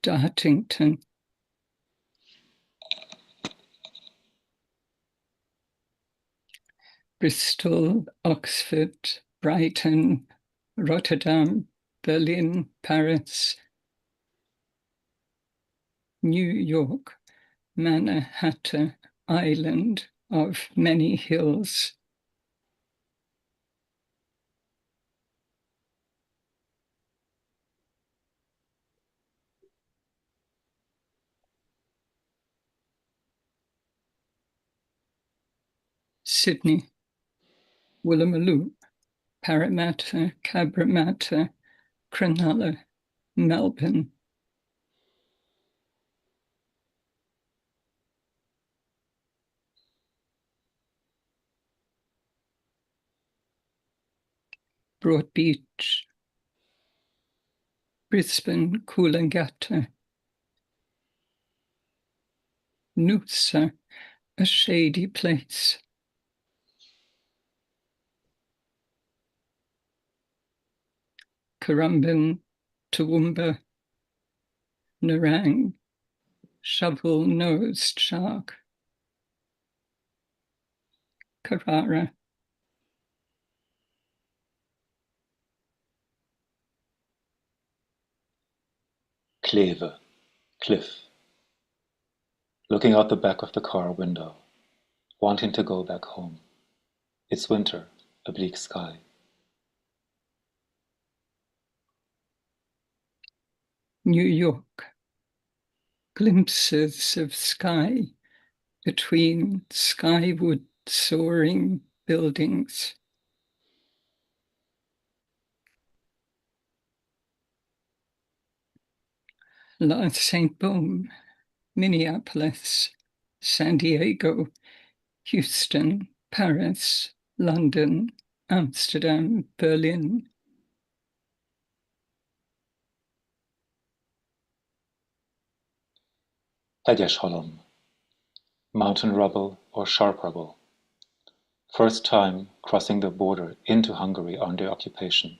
[SPEAKER 2] Dartington, Bristol, Oxford, Brighton, Rotterdam, Berlin, Paris, New York, Manhattan, island of many hills. Sydney, Woolloomooloo, Parramatta, Cabramatta, Cronulla, Melbourne. Broadbeach, Brisbane, Coolangatta, Noosa, a shady place. Currumbin, Toowoomba, Nerang, shovel-nosed shark. Carrara,
[SPEAKER 1] Kleve, cliff. Looking out the back of the car window, wanting to go back home. It's winter, a bleak sky.
[SPEAKER 2] New York, glimpses of sky between skyward soaring buildings. St. Bome, Minneapolis, San Diego, Houston, Paris, London, Amsterdam, Berlin.
[SPEAKER 1] Hegyes halom, mountain rubble or sharp rubble. First time crossing the border into Hungary under occupation.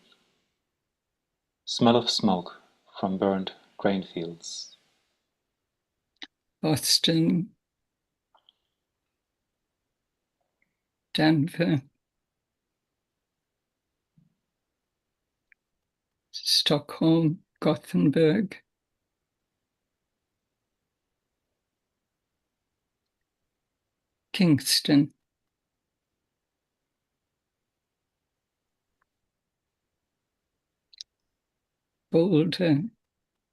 [SPEAKER 1] Smell of smoke from burned grain fields.
[SPEAKER 2] Boston, Denver, Stockholm, Gothenburg, Kingston, Boulder,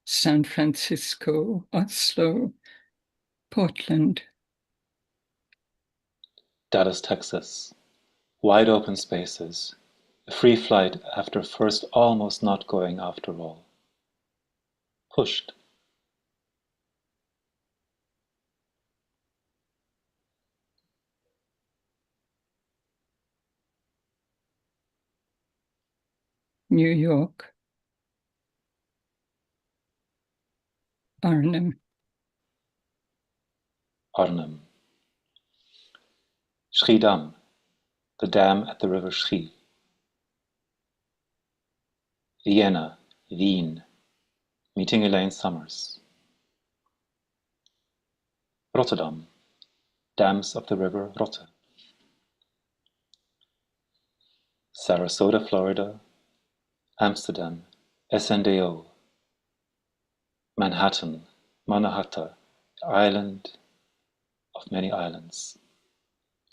[SPEAKER 2] San Francisco, Oslo, Portland,
[SPEAKER 1] Dallas, Texas. Wide open spaces. A free flight after first almost not going after all. Pushed.
[SPEAKER 2] New York, Arnhem,
[SPEAKER 1] Arnhem. Schiedam, the dam at the river Schie. Vienna, Wien, meeting Elaine Summers. Rotterdam, dams of the river Rocha. Sarasota, Florida. Amsterdam, SNDO. Manhattan, Mannahatta, island of many islands.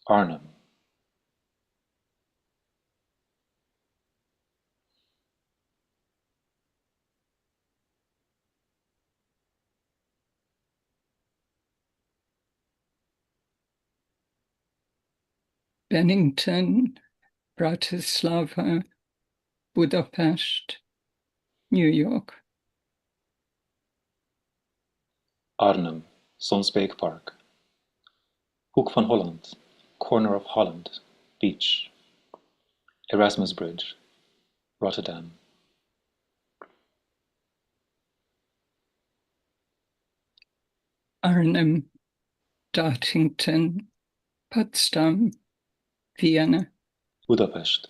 [SPEAKER 1] Arnhem.
[SPEAKER 2] Bennington, Bratislava, Budapest, New York,
[SPEAKER 1] Arnhem, Sonsbeek Park. Hoek van Holland, corner of Holland, beach. Erasmus Bridge, Rotterdam.
[SPEAKER 2] Arnhem, Dartington, Potsdam, Vienna,
[SPEAKER 1] Budapest.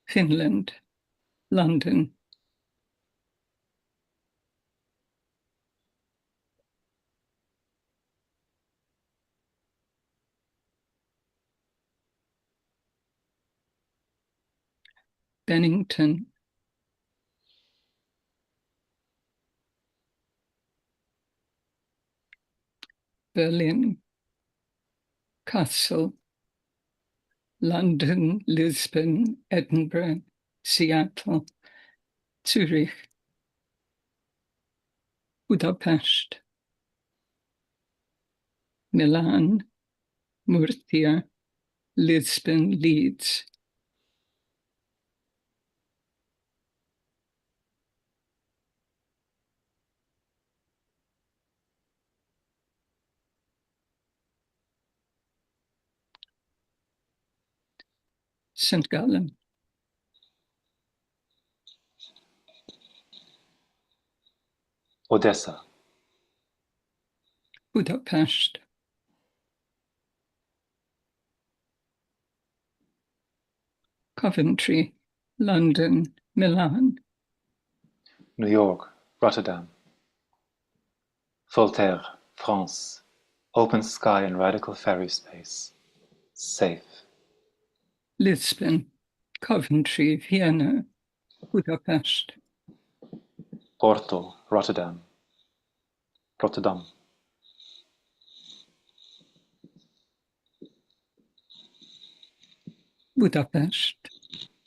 [SPEAKER 2] Finland, London, Bennington, Berlin, Kassel, London, Lisbon, Edinburgh, Seattle, Zurich, Budapest, Milan, Murcia, Lisbon, Leeds, St. Gallen,
[SPEAKER 1] Odessa.
[SPEAKER 2] Budapest, Coventry, London, Milan,
[SPEAKER 1] New York, Rotterdam. Voltaire, France. Open sky and radical ferry space. Safe.
[SPEAKER 2] Lisbon, Coventry, Vienna, Budapest,
[SPEAKER 1] Porto, Rotterdam. Rotterdam.
[SPEAKER 2] Budapest,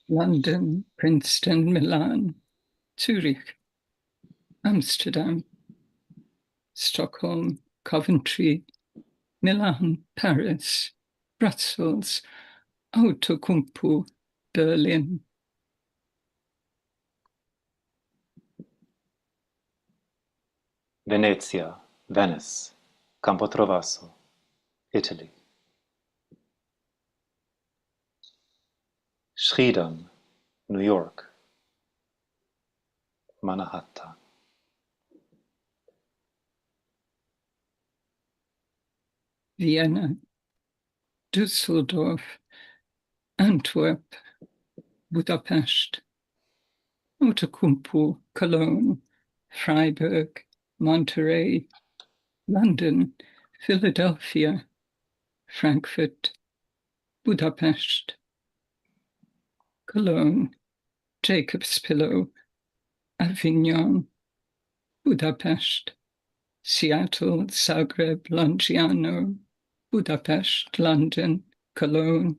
[SPEAKER 2] London, Princeton, Milan, Zurich, Amsterdam, Stockholm, Coventry, Milan, Paris, Brussels, Outokumpu, Berlin,
[SPEAKER 1] Venezia, Venice, Campo Trovaso, Italy. Schiedam, New York. Manhattan.
[SPEAKER 2] Vienna, Düsseldorf, Antwerp, Budapest, Outokumpu, Cologne, Freiburg, Monterey, London, Philadelphia, Frankfurt, Budapest, Cologne, Jacob's Pillow, Avignon, Budapest, Seattle, Zagreb, Lanciano, Budapest, London, Cologne.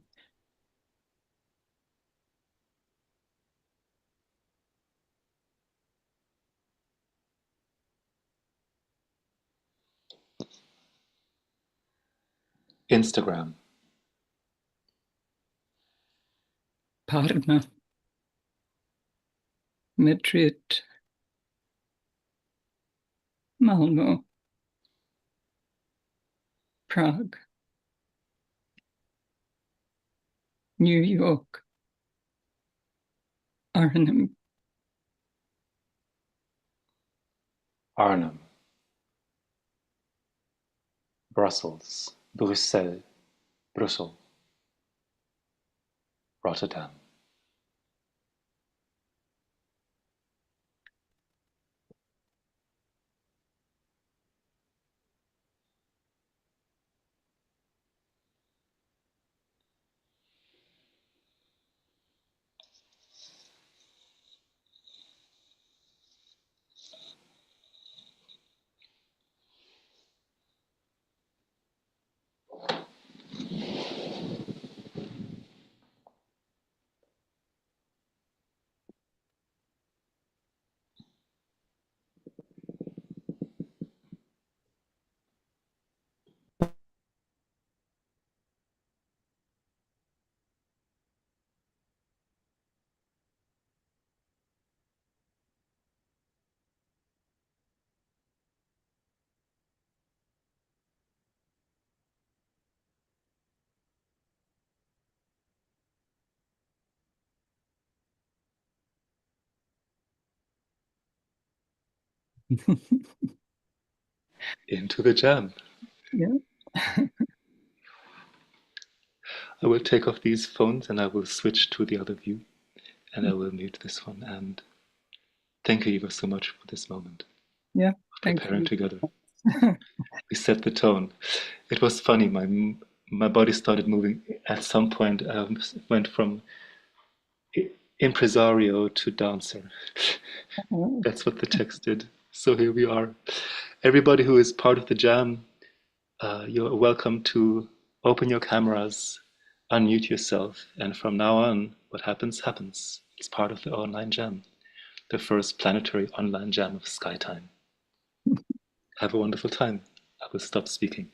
[SPEAKER 1] Instagram.
[SPEAKER 2] Parma, Madrid, Malmo, Prague, New York, Arnhem,
[SPEAKER 1] Arnhem. Brussels, Bruxelles, Brussels. Rotterdam. Into the jam.
[SPEAKER 2] Yeah.
[SPEAKER 1] I will take off these phones and I will switch to the other view and I will mute this one. And thank you, Eva, so much for this moment.
[SPEAKER 2] Yeah,
[SPEAKER 1] Preparing together. We set the tone. It was funny. My body started moving at some point. I went from impresario to dancer. That's what the text did. So here we are. Everybody who is part of the jam, you're welcome to open your cameras, unmute yourself, and from now on, what happens, happens. It's part of the online jam, the first planetary online jam of Skytime. Have a wonderful time. I will stop speaking.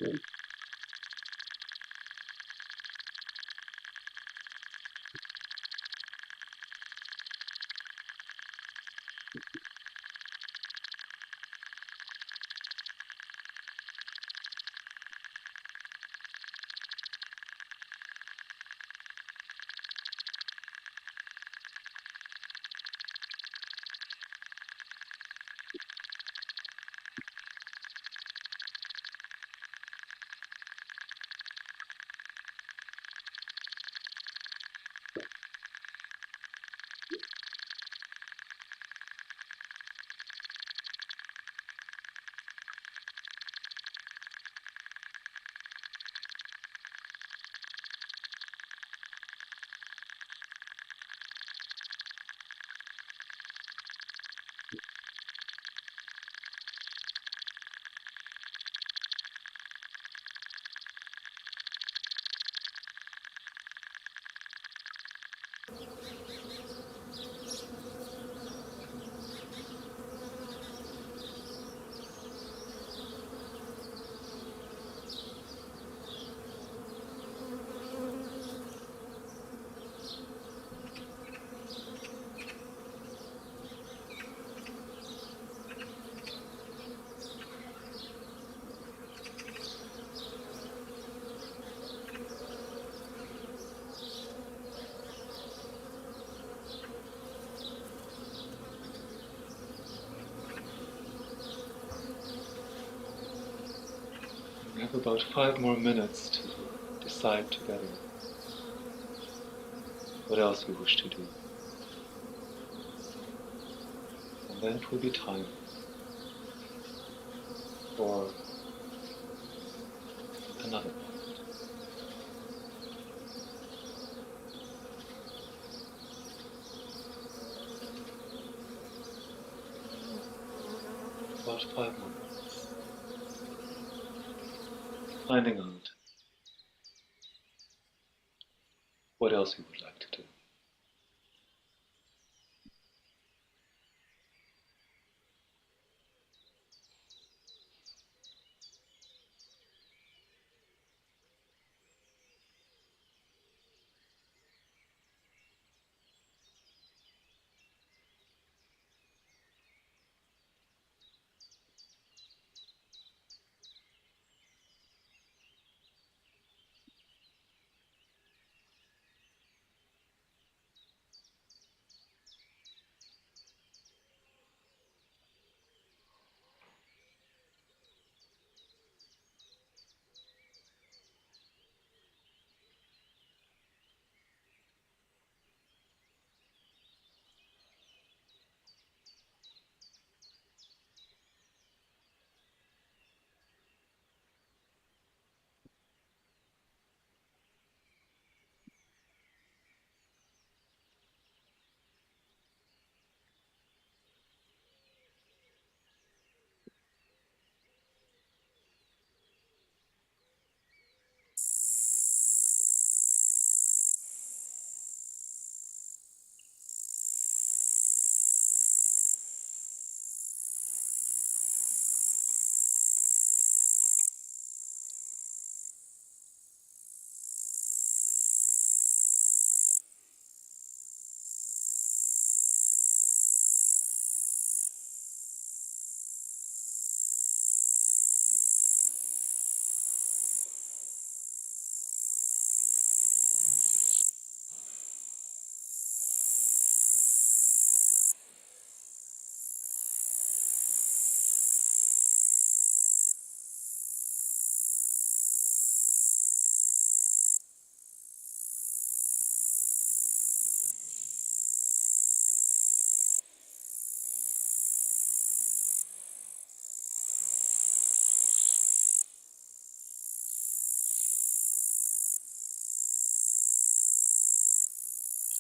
[SPEAKER 1] We have about 5 more minutes to decide together what else we wish to do. And then it will be time for another moment. About 5 more minutes. Finding out what else we would like to do.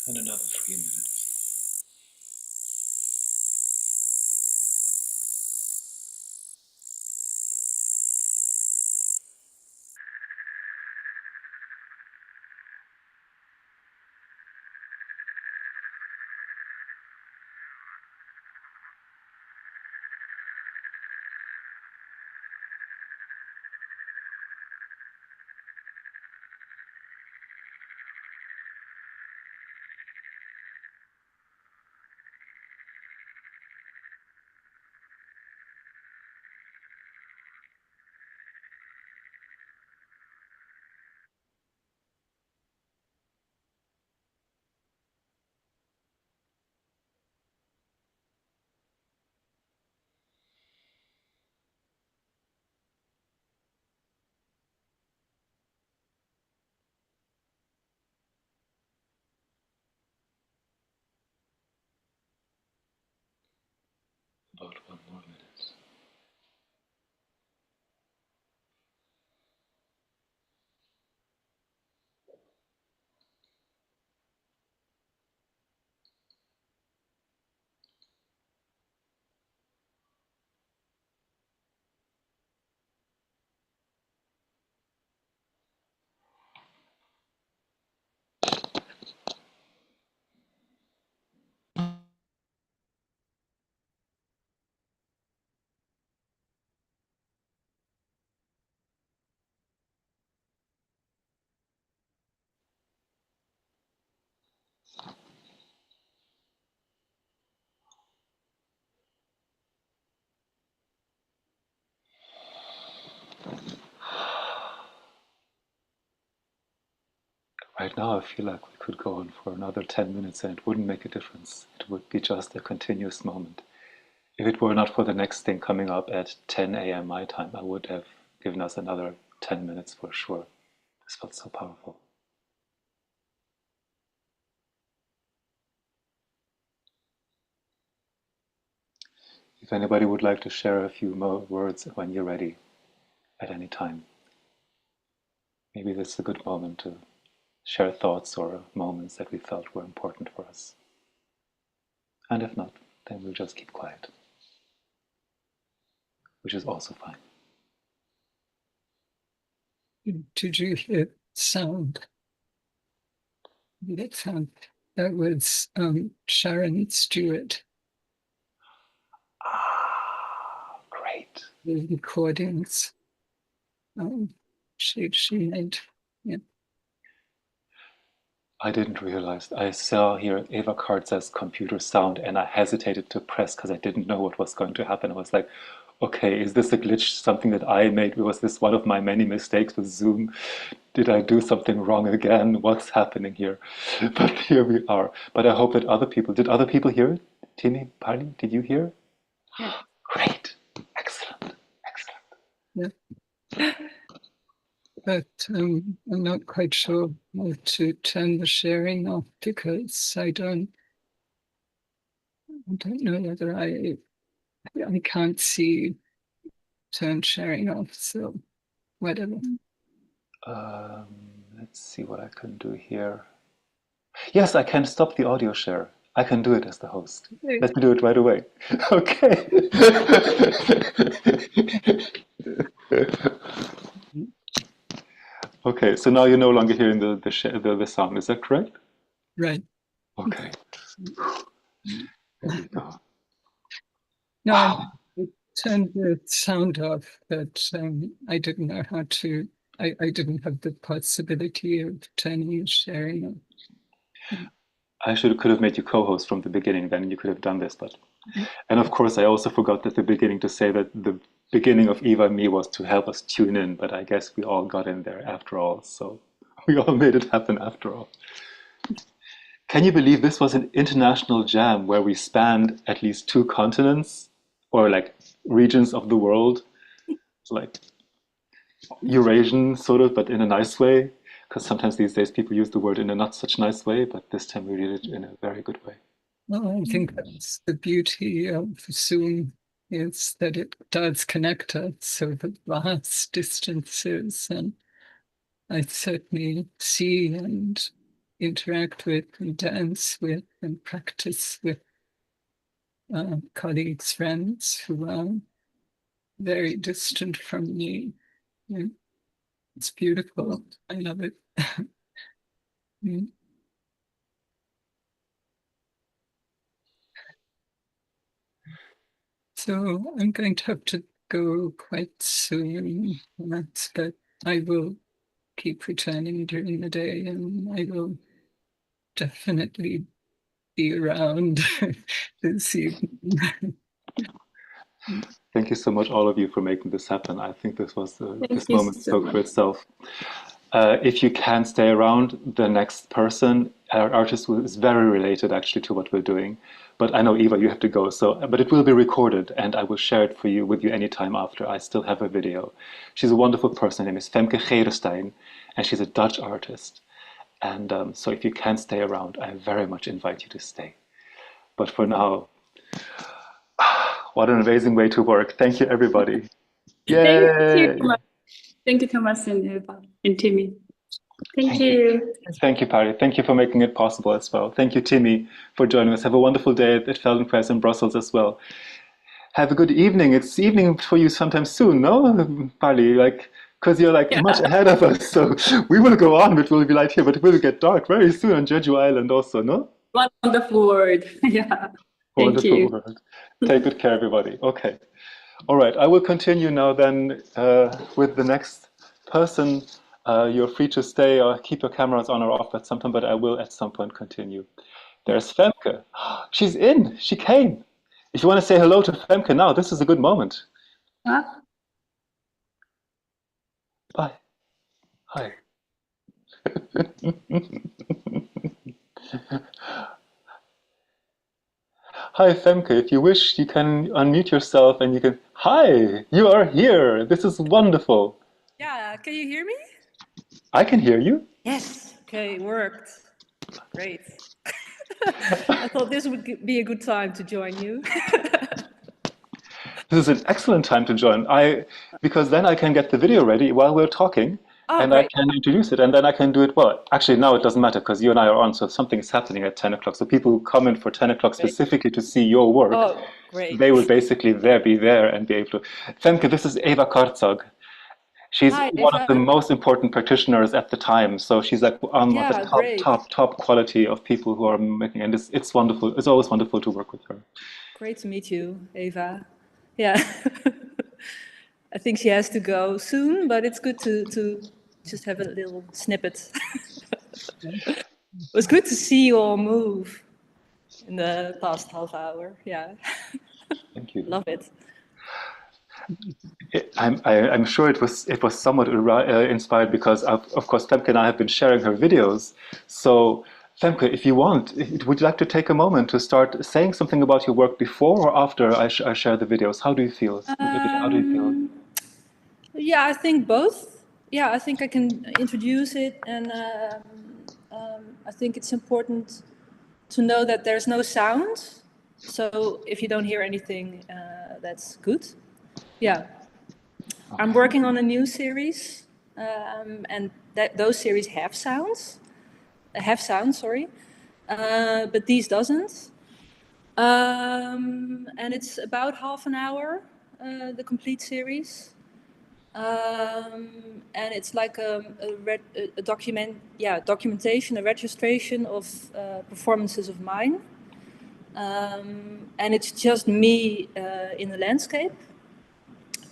[SPEAKER 1] And another 3 minutes. right now I feel like we could go on for another 10 minutes and it wouldn't make a difference. It would be just a continuous moment. If it were not for the next thing coming up at 10 a.m. my time, I would have given us another 10 minutes for sure. This felt so powerful. If anybody would like to share a few more words when you're ready, at any time, maybe this is a good moment to share thoughts or moments that we felt were important for us. And if not, then we'll just keep quiet, which is also fine.
[SPEAKER 2] Did you hear sound? That sound, that was Sharon Stewart.
[SPEAKER 1] Ah, great.
[SPEAKER 2] The recordings she made. Yeah.
[SPEAKER 1] I didn't realize. I saw here Eva Karczag's computer sound and I hesitated to press because I didn't know what was going to happen. I was like, okay, is this a glitch, something that I made? Was this one of my many mistakes with Zoom? Did I do something wrong again? What's happening here? But here we are. But I hope that did other people hear it? Timmy, Bari, did you hear?
[SPEAKER 3] Yeah.
[SPEAKER 1] Great. Excellent. Excellent.
[SPEAKER 2] Yeah. But I'm not quite sure how to turn the sharing off because I don't know whether I can't see turn sharing off, so whatever.
[SPEAKER 1] Let's see what I can do here. Yes, I can stop the audio share. I can do it as the host.
[SPEAKER 2] Okay.
[SPEAKER 1] Let me do it right away. Okay. Okay, so now you're no longer hearing the sound. Is that correct?
[SPEAKER 2] Right.
[SPEAKER 1] Okay. There we go.
[SPEAKER 2] No,
[SPEAKER 1] Wow.
[SPEAKER 2] I turned the sound off, but I didn't know how to. I didn't have the possibility of turning the sharing off.
[SPEAKER 1] I could have made you co-host from the beginning, then you could have done this. But and of course, I also forgot at the beginning to say that the beginning of Eva and me was to help us tune in, but I guess we all got in there after all, so we all made it happen after all. Can you believe this was an international jam where we spanned at least 2 continents or like regions of the world, like Eurasian sort of, but in a nice way? Because sometimes these days people use the word in a not such nice way, but this time we did it in a very good way.
[SPEAKER 2] Well, I think that's the beauty of Zoom, is that it does connect us over vast distances, and I certainly see and interact with and dance with and practice with colleagues, friends who are very distant from me. Yeah. It's beautiful. I love it. Mm. So I'm going to have to go quite soon, but I will keep returning during the day, and I will definitely be around this evening.
[SPEAKER 1] Thank you so much, all of you, for making this happen. I think this was this
[SPEAKER 3] you
[SPEAKER 1] moment
[SPEAKER 3] so
[SPEAKER 1] spoke for
[SPEAKER 3] much.
[SPEAKER 1] itself. If you can stay around, the next person, our artist, is very related actually to what we're doing. But I know, Eva, you have to go. But it will be recorded, and I will share it with you anytime after. I still have a video. She's a wonderful person. Her name is Femke Gerestein, and she's a Dutch artist. And so if you can stay around, I very much invite you to stay. But for now, what an amazing way to work. Thank you, everybody. Yay!
[SPEAKER 3] Thank you, Thomas and Eva and Timmy. Thank you.
[SPEAKER 1] Thank you, Bari. Thank you for making it possible as well. Thank you, Timmy, for joining us. Have a wonderful day at Feldenkrais in Brussels as well. Have a good evening. It's evening for you sometime soon, no, Bari? Because you're much ahead of us. So we will go on. It will be light here, but it will get dark very soon on Jeju Island also, no?
[SPEAKER 3] Wonderful word. Yeah. Thank
[SPEAKER 1] Wonderful
[SPEAKER 3] you.
[SPEAKER 1] word. Take good care, everybody. Okay. All right. I will continue now then with the next person. You're free to stay or keep your cameras on or off at some time, but I will at some point continue. There's Femke. She's in. She came. If you want to say hello to Femke now, this is a good moment.
[SPEAKER 3] Huh?
[SPEAKER 1] Bye. Hi. Hi, Femke. If you wish, you can unmute yourself and you can. Hi, you are here. This is wonderful.
[SPEAKER 5] Yeah, can you hear me?
[SPEAKER 1] I can hear you.
[SPEAKER 5] Yes. Okay, worked. Great. I thought this would be a good time to join you.
[SPEAKER 1] This is an excellent time to join. Because then I can get the video ready while we're talking,
[SPEAKER 5] Oh,
[SPEAKER 1] and I
[SPEAKER 5] great.
[SPEAKER 1] can introduce it, and then I can do it well. Actually, now it doesn't matter because you and I are on, so something is happening at 10 o'clock. So people who come in for 10 o'clock
[SPEAKER 5] Great.
[SPEAKER 1] specifically to see your work,
[SPEAKER 5] Oh, great.
[SPEAKER 1] they would basically be there and be able to. Femke, this is Eva Karczag. She's
[SPEAKER 5] Hi,
[SPEAKER 1] one of the
[SPEAKER 5] Eva.
[SPEAKER 1] most important practitioners at the time. So she's like on the
[SPEAKER 5] Yeah, great.
[SPEAKER 1] top quality of people who are making, and it's wonderful. It's always wonderful to work with her.
[SPEAKER 5] Great to meet you, Eva. Yeah. I think she has to go soon, but it's good to just have a little snippet. It was good to see you all move in the past half hour. Yeah.
[SPEAKER 1] Thank you.
[SPEAKER 5] Love it.
[SPEAKER 1] I'm sure it was somewhat inspired because of course Femke and I have been sharing her videos. So Femke, if you want, would you like to take a moment to start saying something about your work before or after I share the videos? How do you feel? How do you feel?
[SPEAKER 5] Yeah, I think both. Yeah, I think I can introduce it, and I think it's important to know that there's no sound. So if you don't hear anything, that's good. Yeah, I'm working on a new series, and those series have sounds. But these doesn't. And it's about half an hour, the complete series. And it's like a documentation, a registration of performances of mine. And it's just me in the landscape.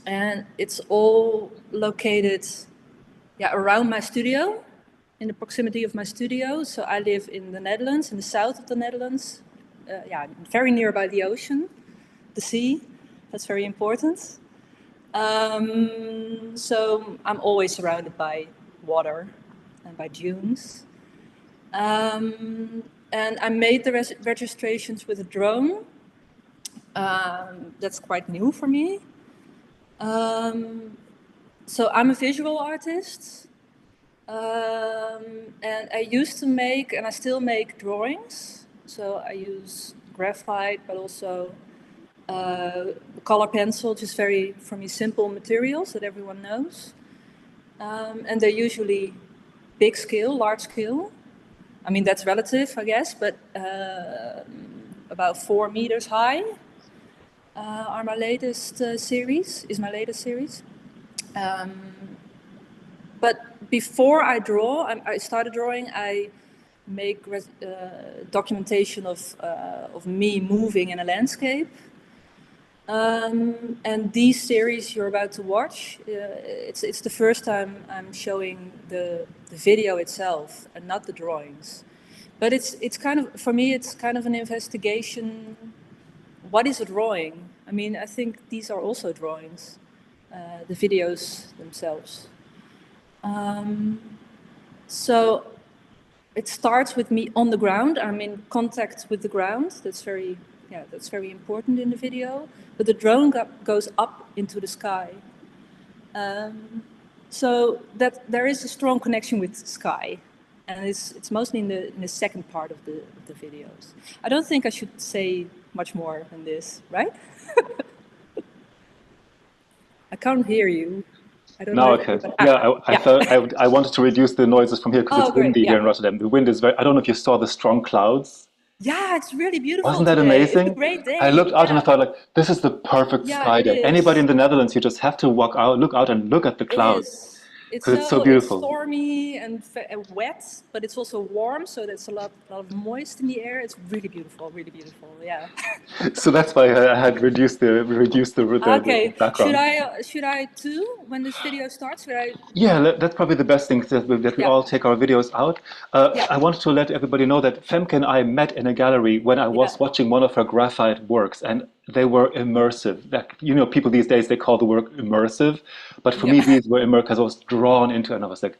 [SPEAKER 5] And it's all located around my studio, in the proximity of my studio. So I live in the Netherlands, in the south of the Netherlands. Very nearby the ocean, the sea. That's very important. So I'm always surrounded by water and by dunes. And I made the registrations with a drone. That's quite new for me. So I'm a visual artist. And I used to make, and I still make, drawings. So I use graphite, but also color pencil, just very, for me, simple materials that everyone knows. And they're usually big scale, large scale. I mean, that's relative, I guess, but about 4 meters high is my latest series. But before I draw, I started drawing, I make documentation of me moving in a landscape. And these series you're about to watch, it's the first time I'm showing the video itself and not the drawings. But it's kind of, for me, it's kind of an investigation. What is a drawing? I mean, I think these are also drawings, the videos themselves. So it starts with me on the ground. I'm in contact with the ground. That's very important in the video. But the drone goes up into the sky. So that there is a strong connection with the sky. And it's mostly in the second part of the videos. I don't think I should say much more than this, right? I can't hear you. I don't know.
[SPEAKER 1] Okay. I thought I wanted to reduce the noises from here because it's windy here in Rotterdam. The wind is very, I don't know if you saw the strong clouds.
[SPEAKER 5] Yeah, it's really beautiful.
[SPEAKER 1] Wasn't that
[SPEAKER 5] today.
[SPEAKER 1] amazing?
[SPEAKER 5] It's a great day.
[SPEAKER 1] I looked out and I thought, like, this is the perfect sky day. Anybody in the Netherlands, you just have to look out and look at the clouds. It's so beautiful.
[SPEAKER 5] It's stormy and wet, but it's also warm, so there's a lot of moist in the air. It's really beautiful, yeah.
[SPEAKER 1] So that's why I had reduced the background.
[SPEAKER 5] Should I too, when this video starts?
[SPEAKER 1] Yeah, that's probably the best thing, that we all take our videos out. I wanted to let everybody know that Femke and I met in a gallery when I was watching one of her graphite works, and they were immersive. Like, people these days, they call the work immersive, but for me, these were immersive because I was drawn into it, and I was like,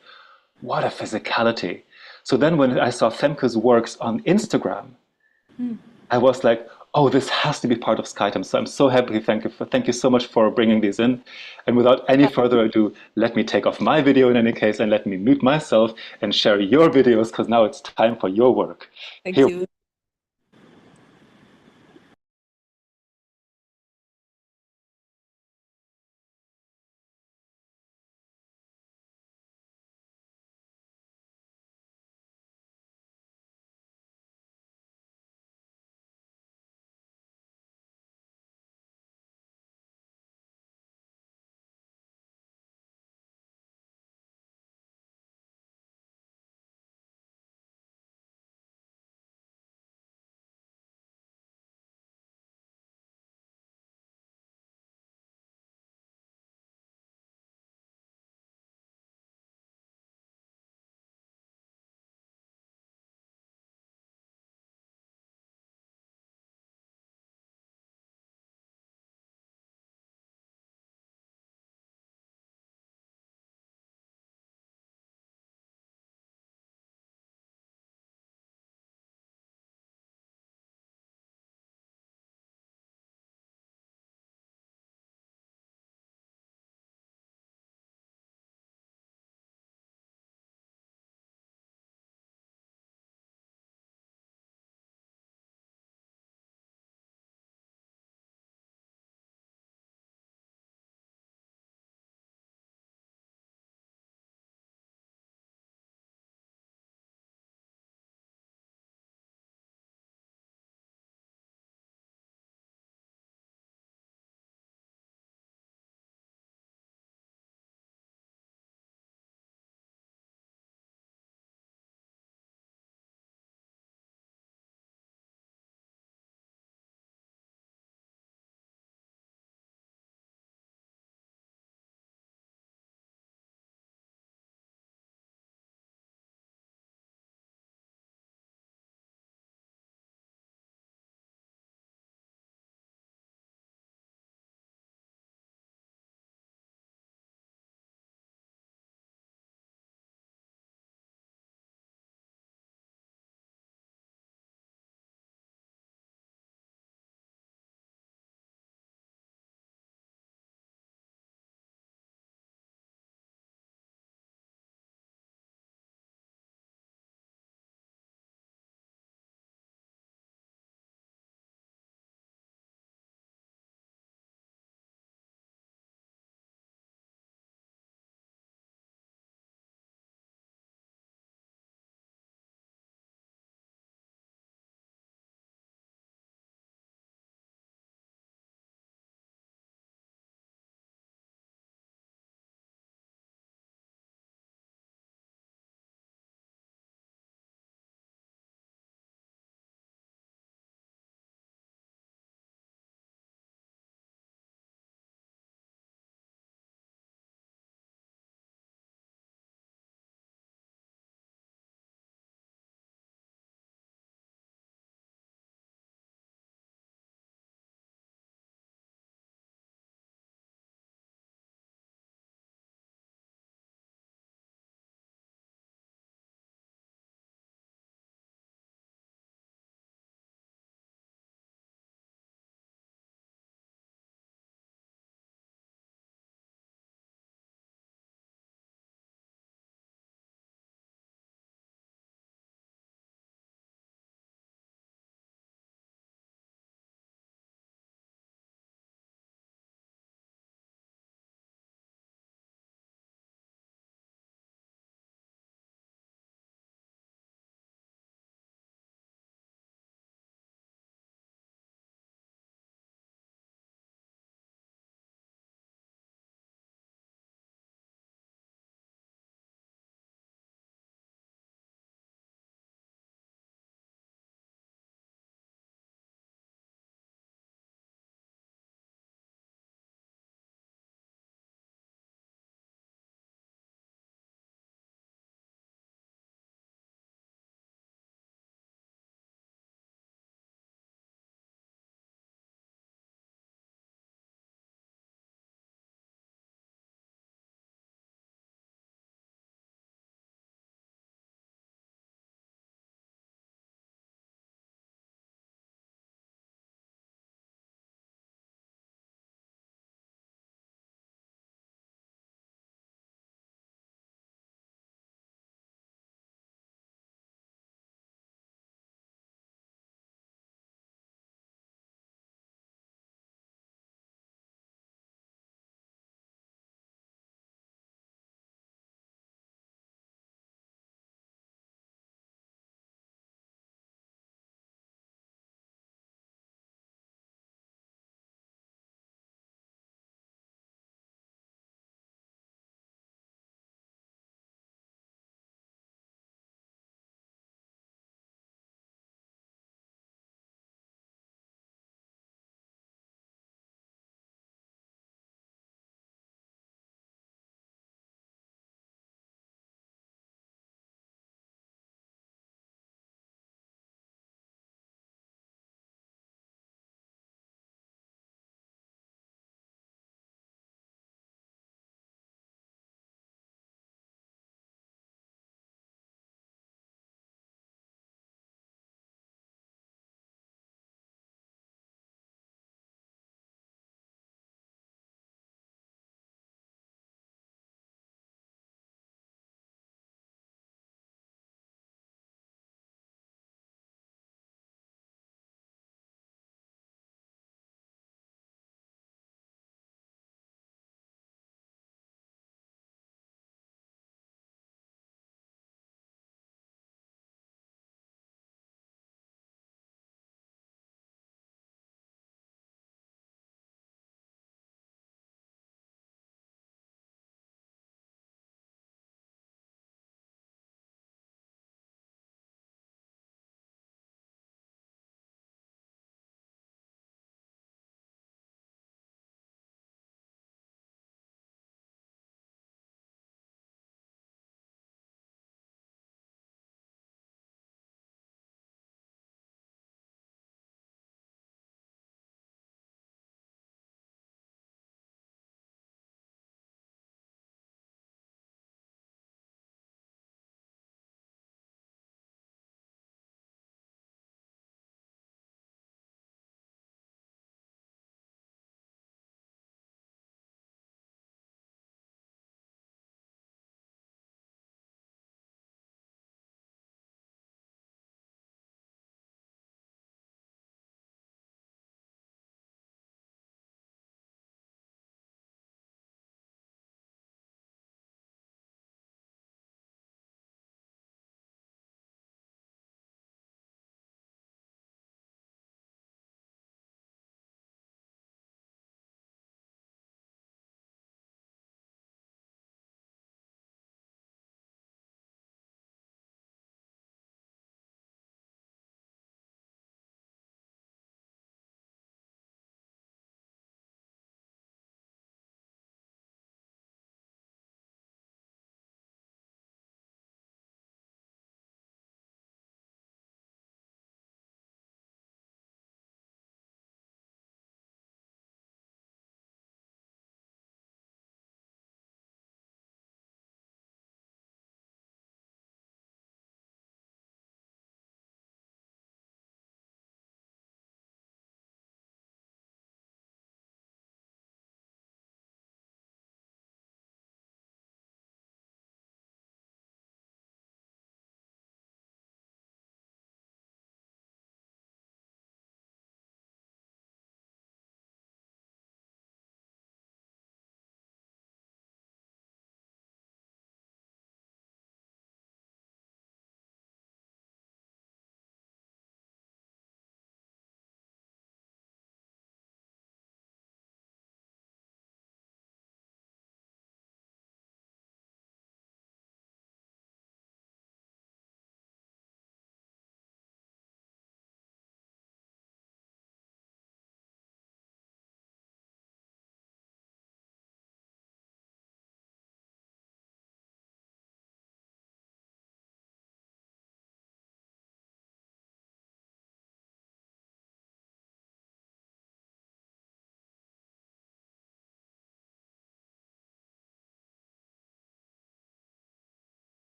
[SPEAKER 1] what a physicality. So then when I saw Femke's works on Instagram, I was like, oh, this has to be part of Skytime. So I'm so happy. Thank you so much for bringing these in. And without any further ado, let me take off my video in any case, and let me mute myself and share your videos, because now it's time for your work.
[SPEAKER 5] Thank you.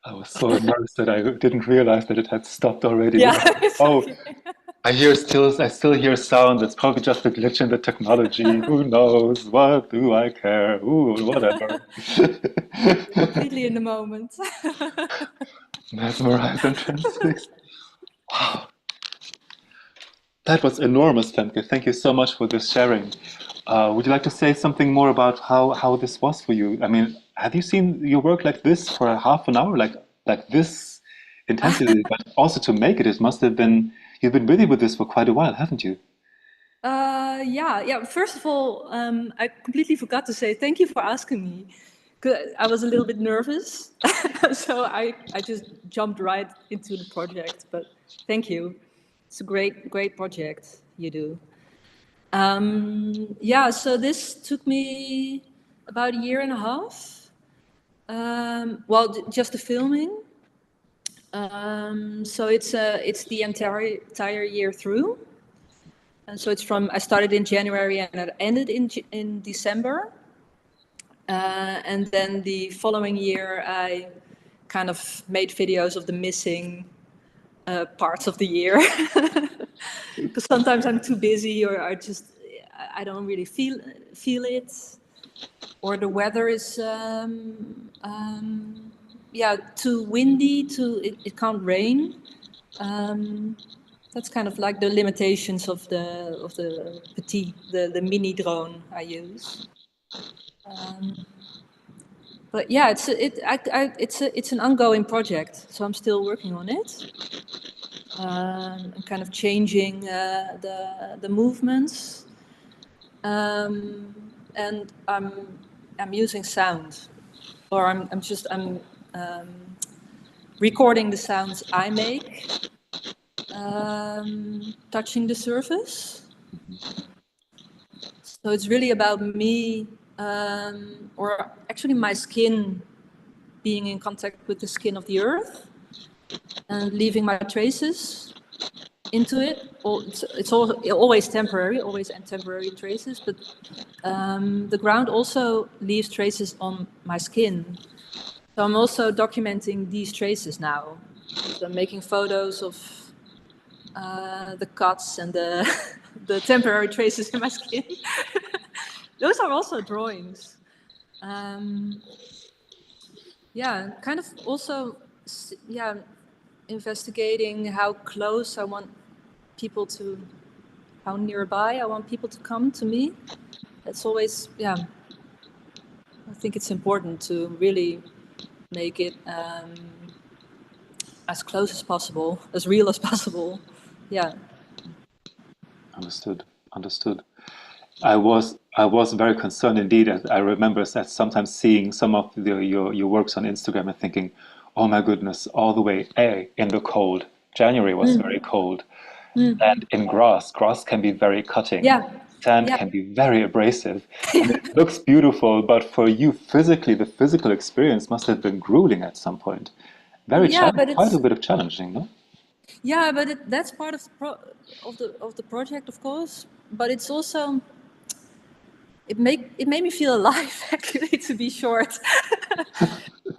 [SPEAKER 1] I was so immersed that I didn't realize that it had stopped already.
[SPEAKER 5] Yeah.
[SPEAKER 1] Oh, I still hear sound. It's probably just a glitch in the technology. Who knows? What do I care? Ooh, whatever.
[SPEAKER 5] Completely in the moment.
[SPEAKER 1] Mesmerized and transfixed. Wow. That was enormous, Femke. Thank you so much for this sharing. Would you like to say something more about how this was for you? I mean, have you seen your work like this for half an hour, like this intensity? But also to make it, it must have been, you've been busy with this for quite a while, haven't you?
[SPEAKER 5] Yeah. First of all, I completely forgot to say thank you for asking me. 'Cause I was a little bit nervous, so I just jumped right into the project. But thank you. It's a great project you do. Yeah, so this took me about a year and a half. Well, just the filming. So it's the entire year through. And so I started in January and it ended in December. And then the following year, I kind of made videos of the missing parts of the year. Because sometimes I'm too busy, or I don't really feel it, or the weather is too windy. It can't rain. That's kind of like the limitations of the petite, the mini drone I use. But yeah, it's an ongoing project, so I'm still working on it. I'm kind of changing the movements, and I'm using sound, or I'm recording the sounds I make, touching the surface. So it's really about me, or actually my skin, being in contact with the skin of the earth and leaving my traces into it. It's always temporary, always temporary traces, but the ground also leaves traces on my skin. So I'm also documenting these traces now. So I'm making photos of the cuts and the temporary traces in my skin. Those are also drawings. Yeah, kind of also, yeah, investigating how close I want people to, how nearby I want people to come to me. It's always, yeah, I think it's important to really make it as close as possible, as real as possible. Yeah.
[SPEAKER 1] Understood. I was very concerned indeed. I remember that sometimes seeing some of your works on Instagram and thinking, oh my goodness, all the way in the cold. January was very cold. And in grass can be very cutting.
[SPEAKER 5] Yeah.
[SPEAKER 1] Sand can be very abrasive. And it looks beautiful, but for you physically, the physical experience must have been grueling at some point. Quite a bit of challenging, no?
[SPEAKER 5] Yeah, but that's part of the project, of course. But it's also it made me feel alive, actually, to be short.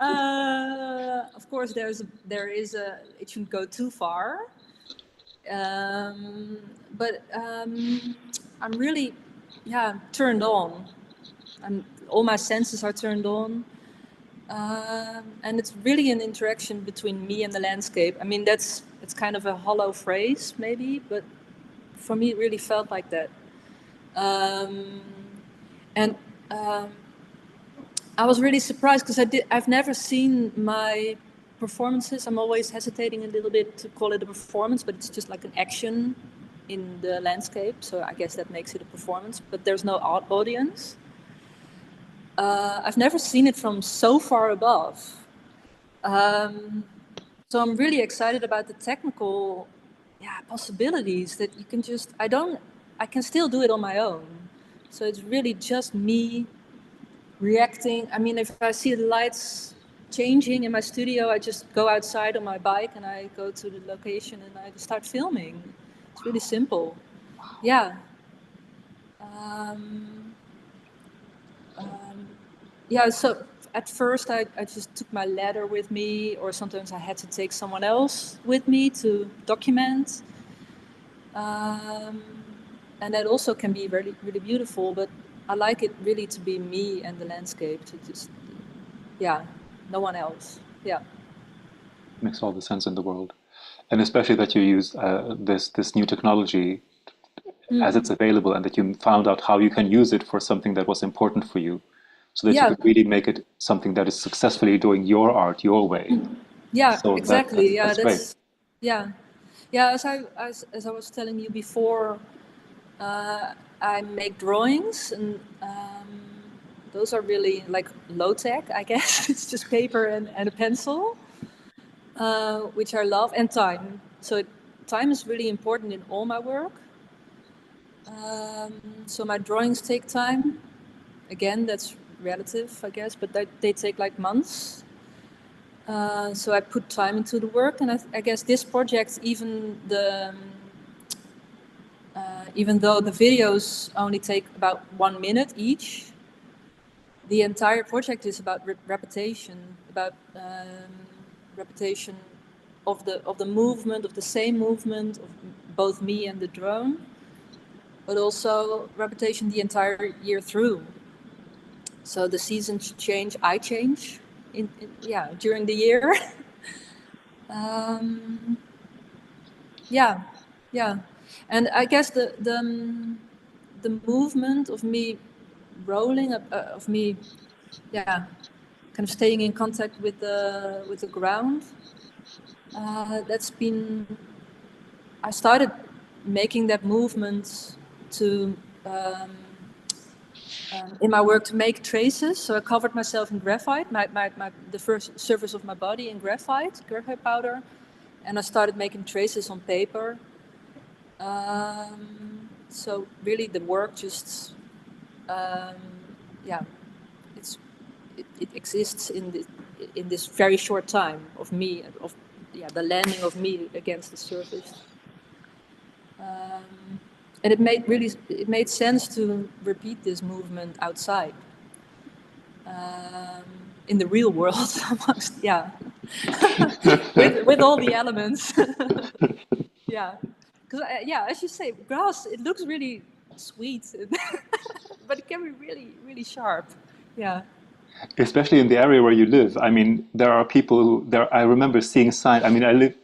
[SPEAKER 5] Of course, it shouldn't go too far. But I'm really, turned on. All my senses are turned on. And it's really an interaction between me and the landscape. I mean, it's kind of a hollow phrase, maybe, but for me, it really felt like that. I was really surprised because I've never seen my performances. I'm always hesitating a little bit to call it a performance, but it's just like an action in the landscape. So I guess that makes it a performance, but there's no audience. I've never seen it from so far above. So I'm really excited about the technical possibilities that you can just, I can still do it on my own. So it's really just me reacting. I mean, if I see the lights changing in my studio, I just go outside on my bike and I go to the location and I start filming. It's really simple. Yeah. So at first I just took my ladder with me, or sometimes I had to take someone else with me to document. And that also can be really, really beautiful, but I like it really to be me and the landscape, to just, no one else. Yeah.
[SPEAKER 1] Makes all the sense in the world. And especially that you use this new technology as it's available, and that you found out how you can use it for something that was important for you, so that you could really make it something that is successfully doing your art your way.
[SPEAKER 5] Yeah,
[SPEAKER 1] so
[SPEAKER 5] exactly.
[SPEAKER 1] That's great.
[SPEAKER 5] Yeah. As I was telling you before, I make drawings, and those are really like low tech, I guess. It's just paper and a pencil, which I love, and time. So time is really important in all my work. So my drawings take time. Again, that's relative, I guess, but they take like months. So I put time into the work, and I guess this project, even though the videos only take about 1 minute each, the entire project is about repetition, about repetition of the movement, of the same movement of both me and the drone, but also repetition the entire year through. So the seasons change, I change, during the year. And I guess the movement of me rolling, of me, kind of staying in contact with the ground. That's been. I started making that movement to in my work to make traces. So I covered myself in graphite, the first surface of my body in graphite powder, and I started making traces on paper. So really, the work just, it exists in this very short time of me, the landing of me against the surface. And it made sense to repeat this movement outside, in the real world, almost, with all the elements. Because as you say, grass, it looks really sweet, but it can be really, really sharp.
[SPEAKER 1] Especially in the area where you live. I mean, there are people who I remember seeing signs. I mean, I live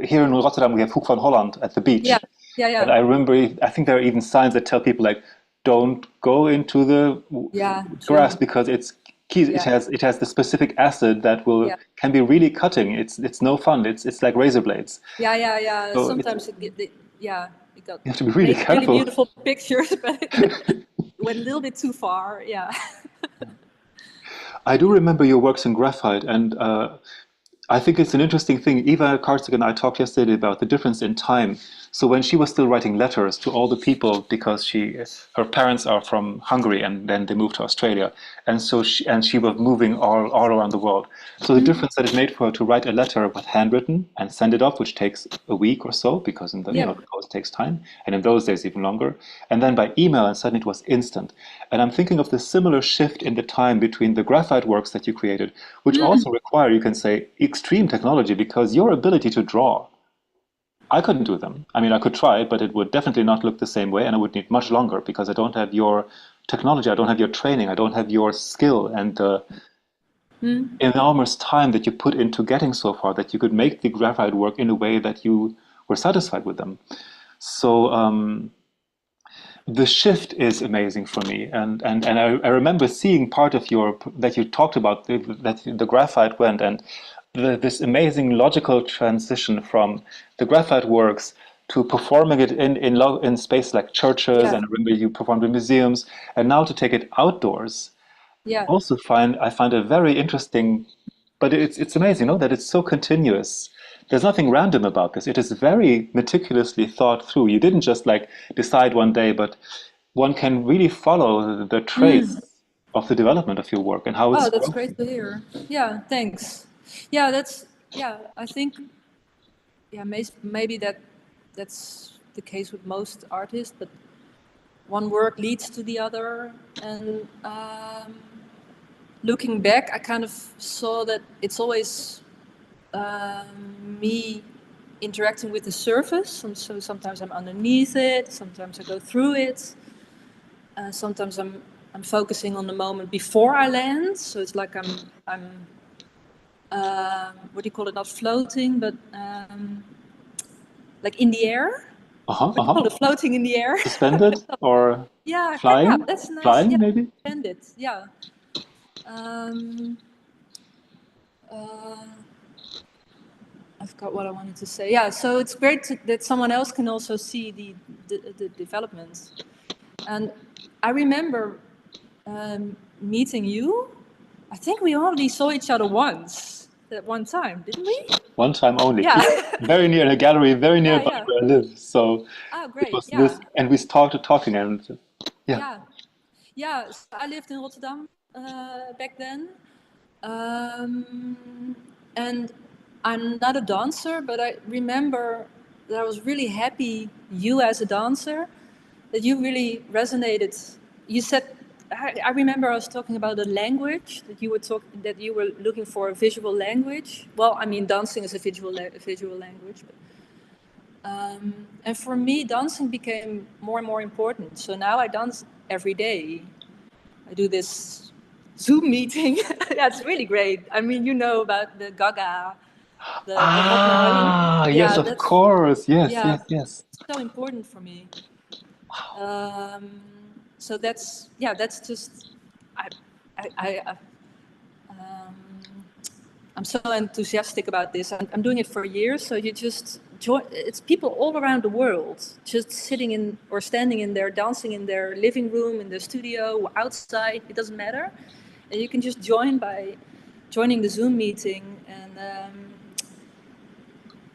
[SPEAKER 1] here in Rotterdam. We have Hoek van Holland at the beach. And I remember, I think there are even signs that tell people like, don't go into the grass because it has the specific acid that can be really cutting. It's no fun. It's like razor blades.
[SPEAKER 5] So sometimes you
[SPEAKER 1] have to be really careful.
[SPEAKER 5] Really beautiful pictures, but it went a little bit too far.
[SPEAKER 1] I do remember your works in graphite, and I think it's an interesting thing. Eva Karczag and I talked yesterday about the difference in time. So when she was still writing letters to all the people, because her parents are from Hungary and then they moved to Australia, and so she was moving all around the world. So the difference that it made for her to write a letter with handwritten and send it off, which takes a week or so, because in the it takes time, and in those days even longer, and then by email, and suddenly it was instant. And I'm thinking of the similar shift in the time between the graphite works that you created, which also require, you can say, extreme technology, because your ability to draw, I couldn't do them. I mean, I could try, but it would definitely not look the same way, and I would need much longer, because I don't have your technology, I don't have your training, I don't have your skill, and enormous time that you put into getting so far that you could make the graphite work in a way that you were satisfied with them. So the shift is amazing for me, and I remember seeing part of that you talked about, that the graphite went, and this amazing logical transition from the graphite works to performing it in space like churches, and I remember you performed in museums, and now to take it outdoors. Also I find it very interesting, but it's amazing, that it's so continuous. There's nothing random about this. It is very meticulously thought through. You didn't just like decide one day, but one can really follow the trace of the development of your work and how it's.
[SPEAKER 5] Oh, that's great to hear. Yeah, thanks. I think, maybe that's the case with most artists, but one work leads to the other, and looking back, I kind of saw that it's always me interacting with the surface, and so sometimes I'm underneath it, sometimes I go through it, sometimes I'm focusing on the moment before I land, so it's like I'm what do you call it, not floating, but like in the air. What do you call it, floating in the air?
[SPEAKER 1] Suspended or
[SPEAKER 5] yeah,
[SPEAKER 1] flying?
[SPEAKER 5] Yeah, that's nice.
[SPEAKER 1] Flying,
[SPEAKER 5] yeah,
[SPEAKER 1] maybe?
[SPEAKER 5] Suspended, yeah. I forgot what I wanted to say. Yeah, so it's great that someone else can also see the developments. And I remember meeting you. I think we only saw each other once, at one time, didn't we?
[SPEAKER 1] One time only.
[SPEAKER 5] Yeah.
[SPEAKER 1] Very near in a gallery, very nearby where I live. So
[SPEAKER 5] great.
[SPEAKER 1] it was this, and we started talking, and
[SPEAKER 5] Yeah, so I lived in Rotterdam back then. And I'm not a dancer, but I remember that I was really happy, you as a dancer, that you really resonated. You said, I remember I was talking about the language, that you were looking for a visual language. Well, I mean, dancing is a visual language. But, and for me, dancing became more and more important. So now I dance every day. I do this Zoom meeting. That's really great. I mean, you know about the Gaga.
[SPEAKER 1] Yes, of course. Yes.
[SPEAKER 5] So important for me. So that's just, I'm so enthusiastic about this. I'm doing it for years. So you just join, it's people all around the world, just sitting in or standing in there, dancing in their living room, in their studio, outside, it doesn't matter. And you can just join by joining the Zoom meeting. And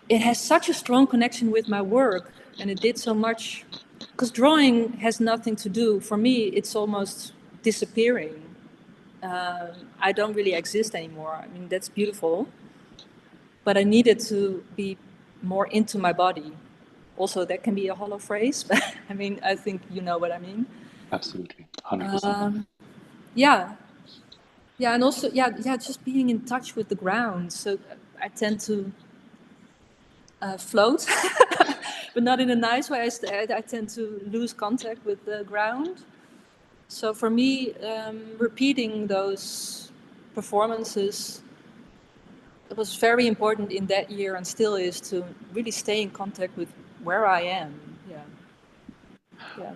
[SPEAKER 5] it has such a strong connection with my work. And it did so much, because drawing has nothing to do, for me, it's almost disappearing. I don't really exist anymore. I mean, that's beautiful. But I needed to be more into my body. Also, that can be a hollow phrase, but I mean, I think you know what I mean.
[SPEAKER 1] Absolutely, 100%.
[SPEAKER 5] Yeah, and also, just being in touch with the ground. So I tend to float, but not in a nice way. I tend to lose contact with the ground. So for me, repeating those performances, it was very important in that year, and still is, to really stay in contact with where I am. Yeah.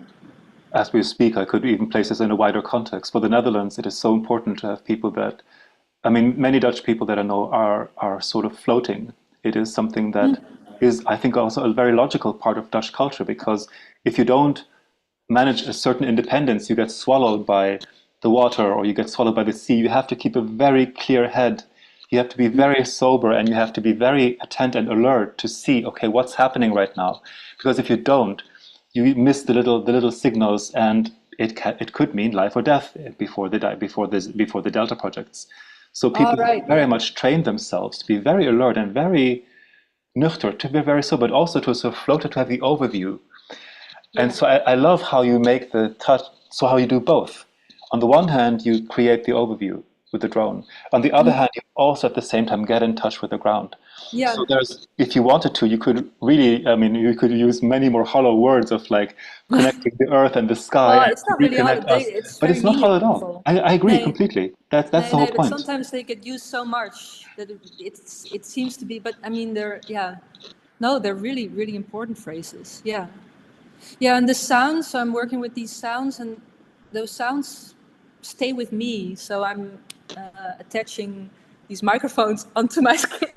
[SPEAKER 1] As we speak, I could even place this in a wider context. For the Netherlands, it is so important to have people that, I mean, many Dutch people that I know are sort of floating. It is something that is, I think, also a very logical part of Dutch culture, because if you don't manage a certain independence, you get swallowed by the water or you get swallowed by the sea. You have to keep a very clear head. You have to be very sober, and you have to be very attentive and alert to see, okay, what's happening right now? Because if you don't, you miss the little signals, and it could mean life or death before the Delta projects. So people very much train themselves to be very alert and very nuchter, to be very sober, but also to sort of float, to have the overview. And so I love how you make the touch, so how you do both. On the one hand, you create the overview with the drone. On the other hand, you also at the same time get in touch with the ground.
[SPEAKER 5] Yeah.
[SPEAKER 1] So there's, if you wanted to, you could really, I mean, you could use many more hollow words of like connecting the earth and the sky.
[SPEAKER 5] Well, it's not really hollow,
[SPEAKER 1] but it's not hollow at all. I agree completely. That's the whole point.
[SPEAKER 5] But sometimes they get used so much that it seems to be, but I mean, they're really, really important phrases. Yeah. Yeah, and the sounds, so I'm working with these sounds, and those sounds stay with me. So I'm attaching these microphones onto my skin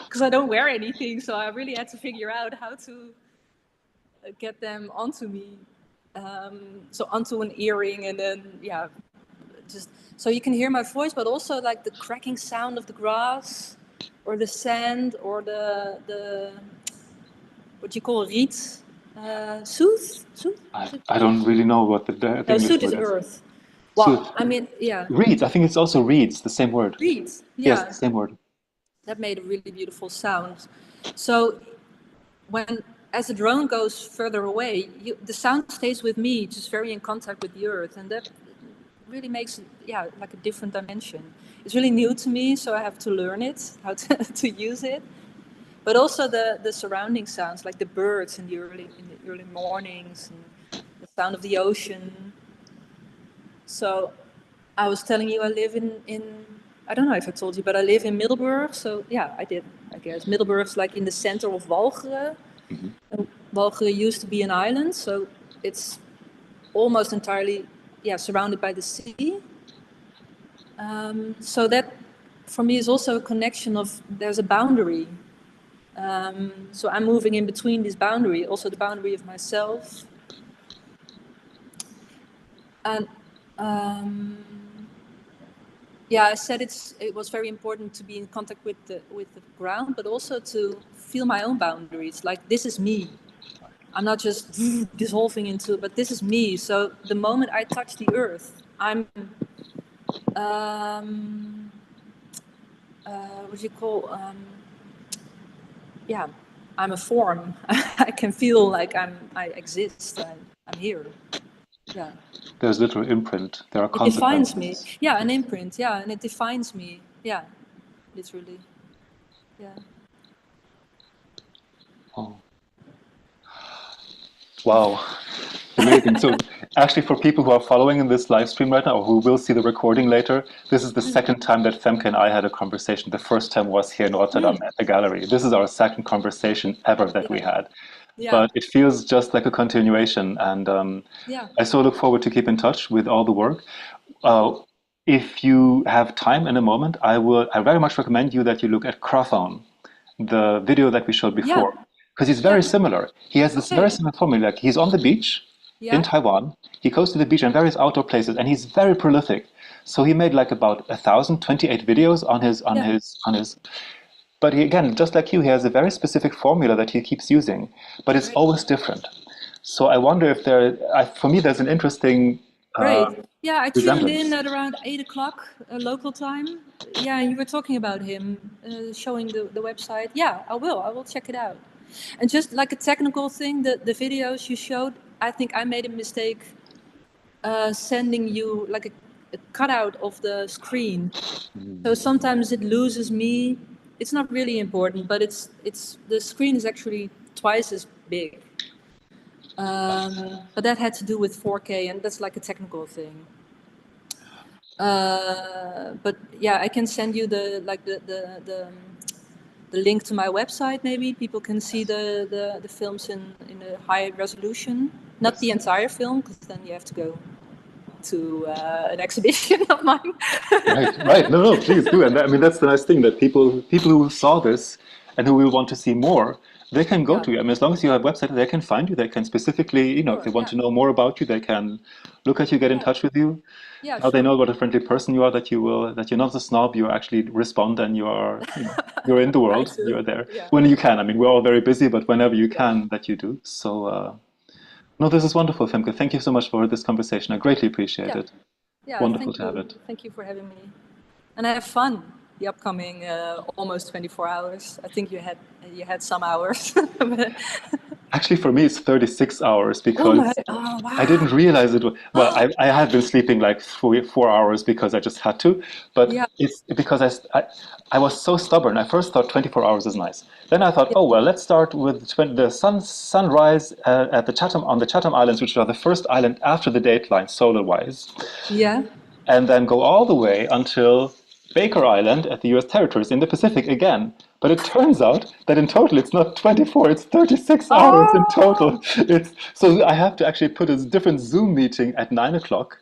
[SPEAKER 5] because I don't wear anything. So I really had to figure out how to get them onto me. So onto an earring, and then, just so you can hear my voice, but also like the cracking sound of the grass or the sand or the what you call riet. Sooth?
[SPEAKER 1] I don't really know what the English
[SPEAKER 5] sooth
[SPEAKER 1] word
[SPEAKER 5] is earth.
[SPEAKER 1] Well,
[SPEAKER 5] sooth. I mean, yeah.
[SPEAKER 1] Reeds. I think it's also reeds, the same word.
[SPEAKER 5] Reeds, yeah.
[SPEAKER 1] Yes, the same word.
[SPEAKER 5] That made a really beautiful sound. So as the drone goes further away, the sound stays with me, just very in contact with the earth, and really makes, like a different dimension. It's really new to me, so I have to learn it, how to use it. But also the surrounding sounds, like the birds in the early mornings, and the sound of the ocean. So I was telling you I live in I don't know if I told you, but I live in Middelburg. So yeah, I did, I guess. Middelburg's like in the center of Walcheren.
[SPEAKER 1] Mm-hmm.
[SPEAKER 5] And Walcheren used to be an island, so it's almost entirely surrounded by the sea. So that for me is also a connection of, there's a boundary. So I'm moving in between this boundary, also the boundary of myself. And I said it was very important to be in contact with the ground, but also to feel my own boundaries. Like, this is me. I'm not just dissolving into it, but this is me. So the moment I touch the earth, I'm what do you call? I'm a form. I can feel like I exist. I'm here. Yeah.
[SPEAKER 1] There's literal imprint. There are
[SPEAKER 5] It defines
[SPEAKER 1] consequences.
[SPEAKER 5] me. Yeah, an imprint. Yeah, and it defines me. Yeah, literally. Yeah.
[SPEAKER 1] Oh. Wow. Amazing. So actually, for people who are following in this live stream right now, or who will see the recording later, this is the second time that Femke and I had a conversation. The first time was here in Rotterdam at the gallery. This is our second conversation ever that we had.
[SPEAKER 5] Yeah.
[SPEAKER 1] But it feels just like a continuation. And I so look forward to keep in touch with all the work. If you have time in a moment, I very much recommend you that you look at Craphone, the video that we showed before. Because he's very similar. He has this very similar formula. Like, he's on the beach in Taiwan. He goes to the beach and various outdoor places, and he's very prolific. So he made like about 1,028 videos on his. But he, again, just like you, he has a very specific formula that he keeps using, but it's always different. So I wonder if for me, there's an interesting.
[SPEAKER 5] Great. Yeah, I tuned in at around 8 o'clock local time. Yeah, you were talking about him, showing the website. Yeah, I will check it out. And just like a technical thing, the videos you showed, I think I made a mistake sending you like a cutout of the screen. So sometimes it loses me. It's not really important, but it's the screen is actually twice as big. But that had to do with 4K, and that's like a technical thing. But yeah, I can send you the link to my website. Maybe people can see the films in a high resolution. Not the entire film, because then you have to go to an exhibition of mine.
[SPEAKER 1] Right. No, please do. And I mean, that's the nice thing, that people who saw this and who will want to see more, they can go to you. I mean, as long as you have a website, they can find you. They can specifically, if they want to know more about you, they can look at you, get in touch with you.
[SPEAKER 5] Yeah,
[SPEAKER 1] Now they know what a friendly person you are, that you're not a snob, you actually respond, and you're in the world, you're there. When you can. I mean, we're all very busy, but whenever you can, that you do. So, no, this is wonderful, Femke. Thank you so much for this conversation. I greatly appreciate it.
[SPEAKER 5] Yeah,
[SPEAKER 1] wonderful to have it.
[SPEAKER 5] Thank you for having me. And I have fun the upcoming almost 24 hours. I think you had some hours.
[SPEAKER 1] Actually, for me, it's 36 hours because
[SPEAKER 5] wow.
[SPEAKER 1] I didn't realize it. Well, I had been sleeping like 4 hours because I just had to. But it's because I was so stubborn. I first thought 24 hours is nice. Then I thought, let's start with the sunrise on the Chatham Islands, which are the first island after the dateline solar-wise.
[SPEAKER 5] Yeah.
[SPEAKER 1] And then go all the way until Baker Island at the US territories in the Pacific again. But it turns out that in total it's not 24, it's 36 hours in total. So I have to actually put a different Zoom meeting at 9 o'clock.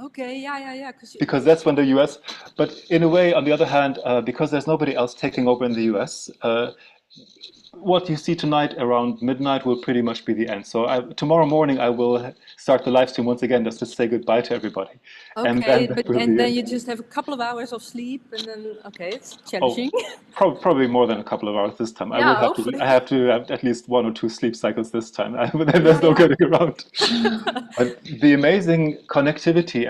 [SPEAKER 5] Okay, yeah.
[SPEAKER 1] Because that's when the US, but in a way, on the other hand, because there's nobody else taking over in the US, what you see tonight around midnight will pretty much be the end. So tomorrow morning I will start the live stream once again just to say goodbye to everybody.
[SPEAKER 5] Okay, and then you just have a couple of hours of sleep, and then it's challenging.
[SPEAKER 1] Probably more than a couple of hours this time. I have to have at least 1 or 2 sleep cycles this time. There's no getting around. But the amazing connectivity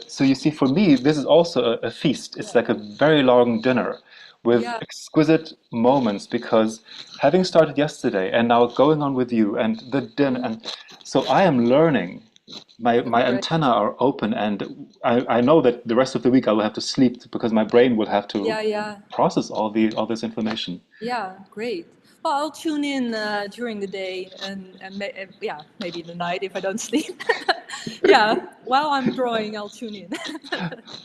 [SPEAKER 1] so you see, for me, this is also a feast. It's like a very long dinner with exquisite moments, because having started yesterday and now going on with you and the dinner, and so I am learning my antenna are open, and I know that the rest of the week I will have to sleep because my brain will have to process all this information.
[SPEAKER 5] Yeah, great. Well, I'll tune in during the day and maybe in the night if I don't sleep. Yeah, while I'm drawing, I'll tune in.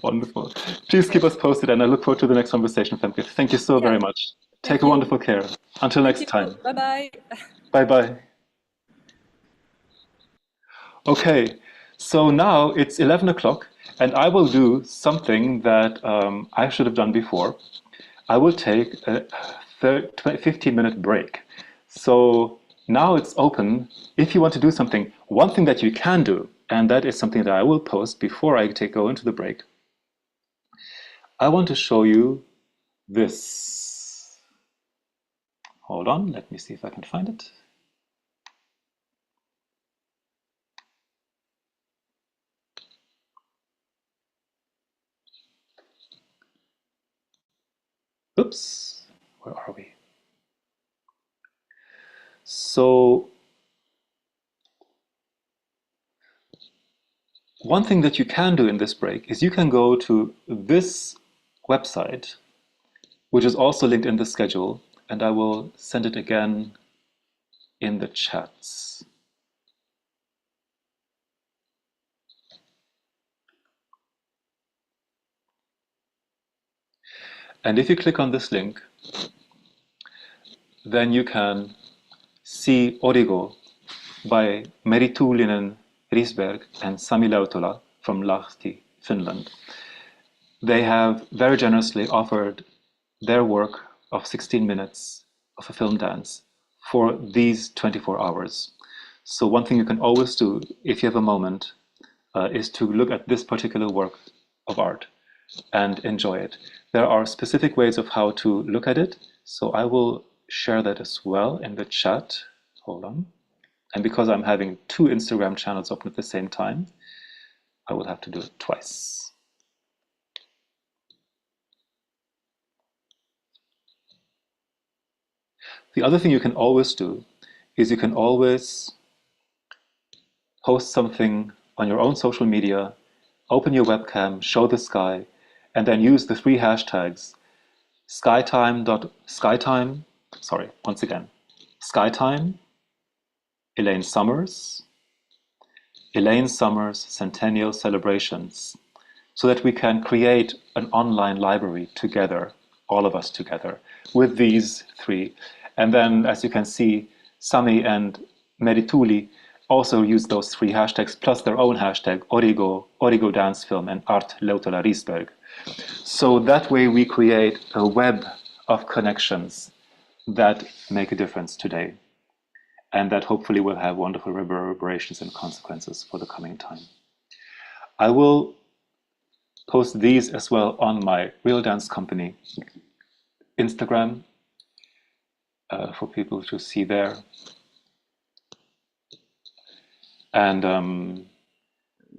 [SPEAKER 1] Wonderful. Please keep us posted, and I look forward to the next conversation, Femke. Thank you so very much. Take a wonderful care. Until next time.
[SPEAKER 5] Bye-bye.
[SPEAKER 1] Bye-bye. Okay, so now it's 11 o'clock, and I will do something that I should have done before. I will take a 15-minute break. So now it's open. If you want to do something, one thing that you can do, and that is something that I will post before I go into the break. I want to show you this. Hold on, let me see if I can find it. Oops, where are we? So one thing that you can do in this break is you can go to this website, which is also linked in the schedule, and I will send it again in the chats. And if you click on this link, then you can see Origo by Meri Tuulinen Risberg and Sami Lautola from Lahti, Finland. They have very generously offered their work of 16 minutes of a film dance for these 24 hours. So one thing you can always do, if you have a moment, is to look at this particular work of art and enjoy it. There are specific ways of how to look at it, so I will share that as well in the chat. Hold on. And because I'm having 2 Instagram channels open at the same time, I will have to do it twice. The other thing you can always do is you can always post something on your own social media, open your webcam, show the sky, and then use the 3 hashtags Skytime, Elaine Summers Centennial Celebrations, so that we can create an online library together, all of us together, with these 3. And then, as you can see, Sami and Merituli also use those 3 hashtags, plus their own hashtag, Origo Dance Film, and Art Lautola Risberg. So that way we create a web of connections that make a difference today, and that hopefully will have wonderful reverberations and consequences for the coming time. I will post these as well on my Real Dance Company Instagram for people to see there. And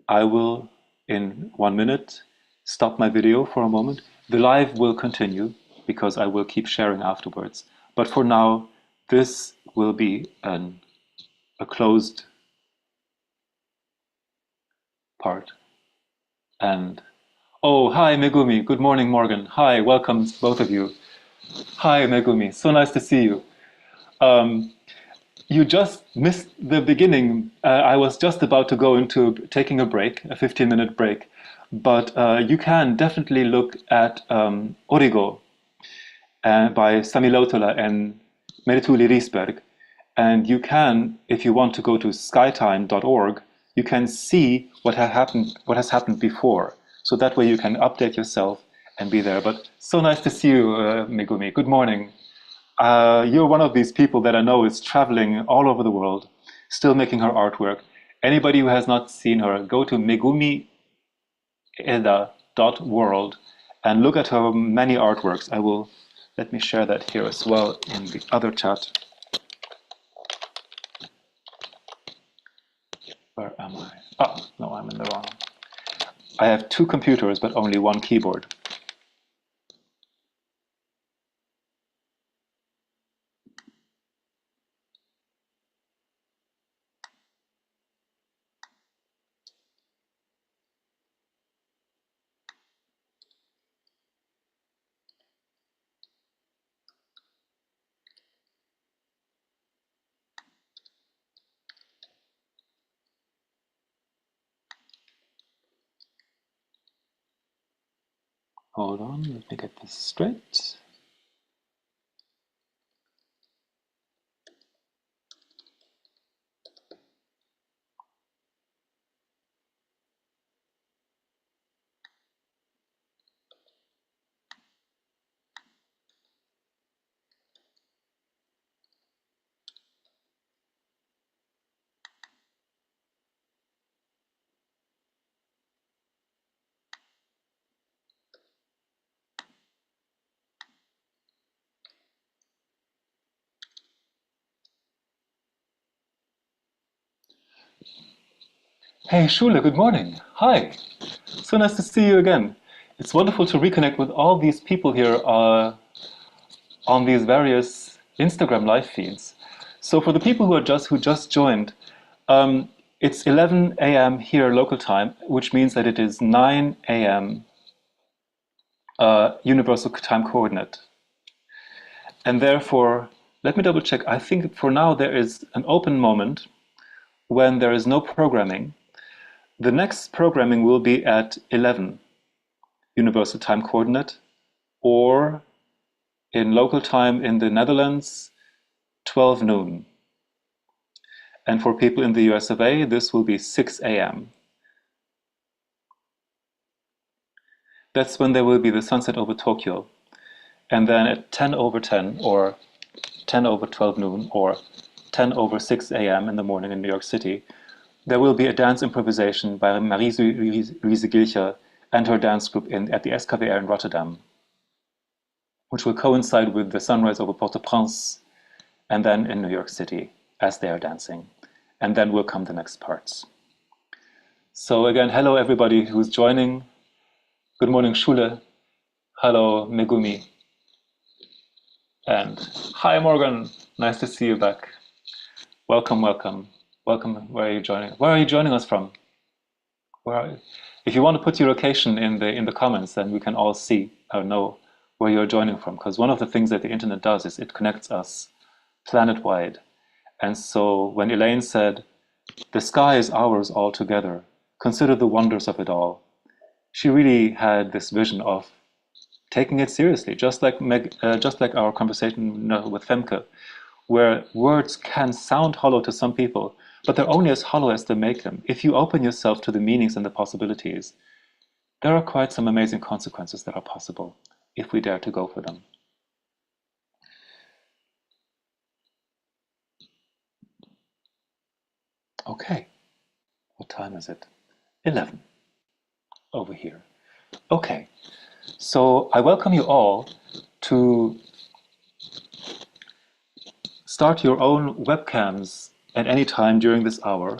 [SPEAKER 1] I will, in 1 minute, stop my video for a moment. The live will continue because I will keep sharing afterwards. But for now, this will be a closed part. And oh, hi Megumi. Good morning, Morgan. Hi, welcome both of you. Hi Megumi. So nice to see you. You just missed the beginning. I was just about to go into taking a break, a 15-minute break. But you can definitely look at Origo by Sami Lautola and Merituli Risberg. And you can, if you want to go to skytime.org, you can see what has happened before. So that way you can update yourself and be there. But so nice to see you, Megumi. Good morning. You're one of these people that I know is traveling all over the world, still making her artwork. Anybody who has not seen her, go to megumieda.world and look at her many artworks. Let me share that here as well in the other chat. Where am I? Oh, no, I'm in the wrong. I have 2 computers, but only 1 keyboard. Hold on, let me get this straight. Hey, Schule, good morning. Hi. So nice to see you again. It's wonderful to reconnect with all these people here on these various Instagram live feeds. So for the people who just joined, it's 11 a.m. here local time, which means that it is 9 a.m. Universal time coordinate. And therefore, let me double check. I think for now there is an open moment when there is no programming. The next programming will be at 11 Universal Time Coordinate, or in local time in the Netherlands, 12 noon. And for people in the US of A, this will be 6 a.m. That's when there will be the sunset over Tokyo. And then at 10 over 10, or 10 over 12 noon, or 10 over 6 a.m. in the morning in New York City, there will be a dance improvisation by Marie-Louise Gilcher and her dance group at the SKWR in Rotterdam, which will coincide with the sunrise over Port-au-Prince and then in New York City as they are dancing. And then will come the next parts. So again, hello everybody who's joining. Good morning, Schule. Hello, Megumi. And hi, Morgan. Nice to see you back. Welcome, welcome. Welcome. Where are you joining? Where are you joining us from? Where are you? If you want to put your location in the comments, then we can all see or know where you're joining from. Because one of the things that the internet does is it connects us planet-wide. And so when Elaine said, "The sky is ours altogether, consider the wonders of it all," she really had this vision of taking it seriously, just like our conversation with Femke, where words can sound hollow to some people, but they're only as hollow as they make them. If you open yourself to the meanings and the possibilities, there are quite some amazing consequences that are possible if we dare to go for them. Okay, what time is it? 11 over here. Okay, so I welcome you all to start your own webcams at any time during this hour.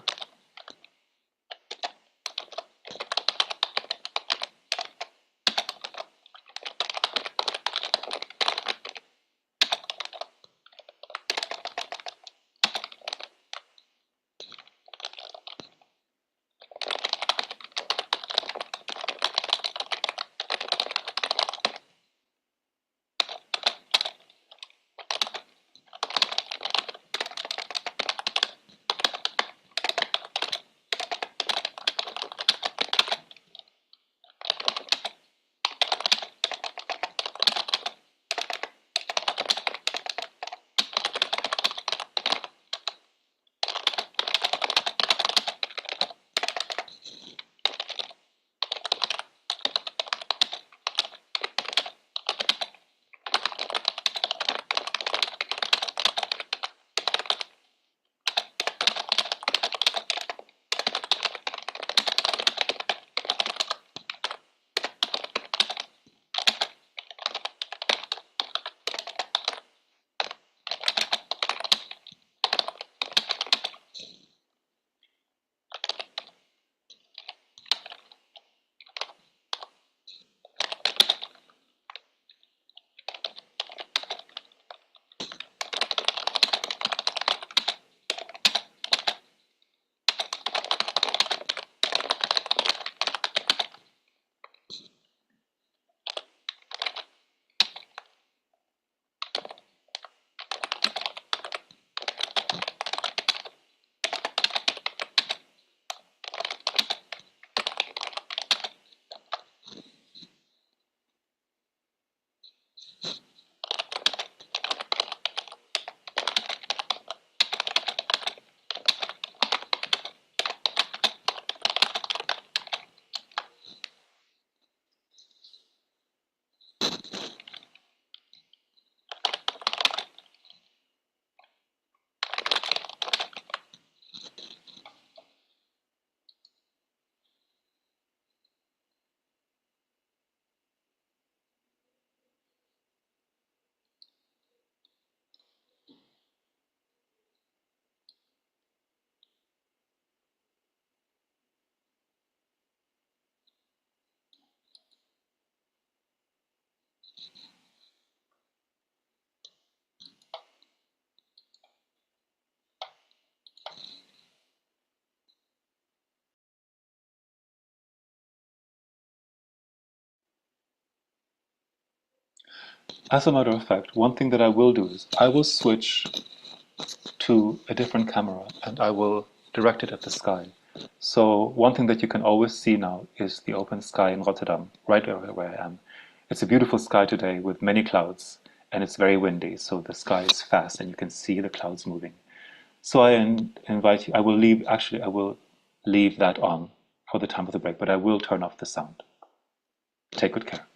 [SPEAKER 1] As a matter of fact, one thing that I will do is I will switch to a different camera and I will direct it at the sky. So one thing that you can always see now is the open sky in Rotterdam, right where I am. It's a beautiful sky today with many clouds, and it's very windy, so the sky is fast and you can see the clouds moving. So I invite you, I will leave that on for the time of the break, but I will turn off the sound. Take good care.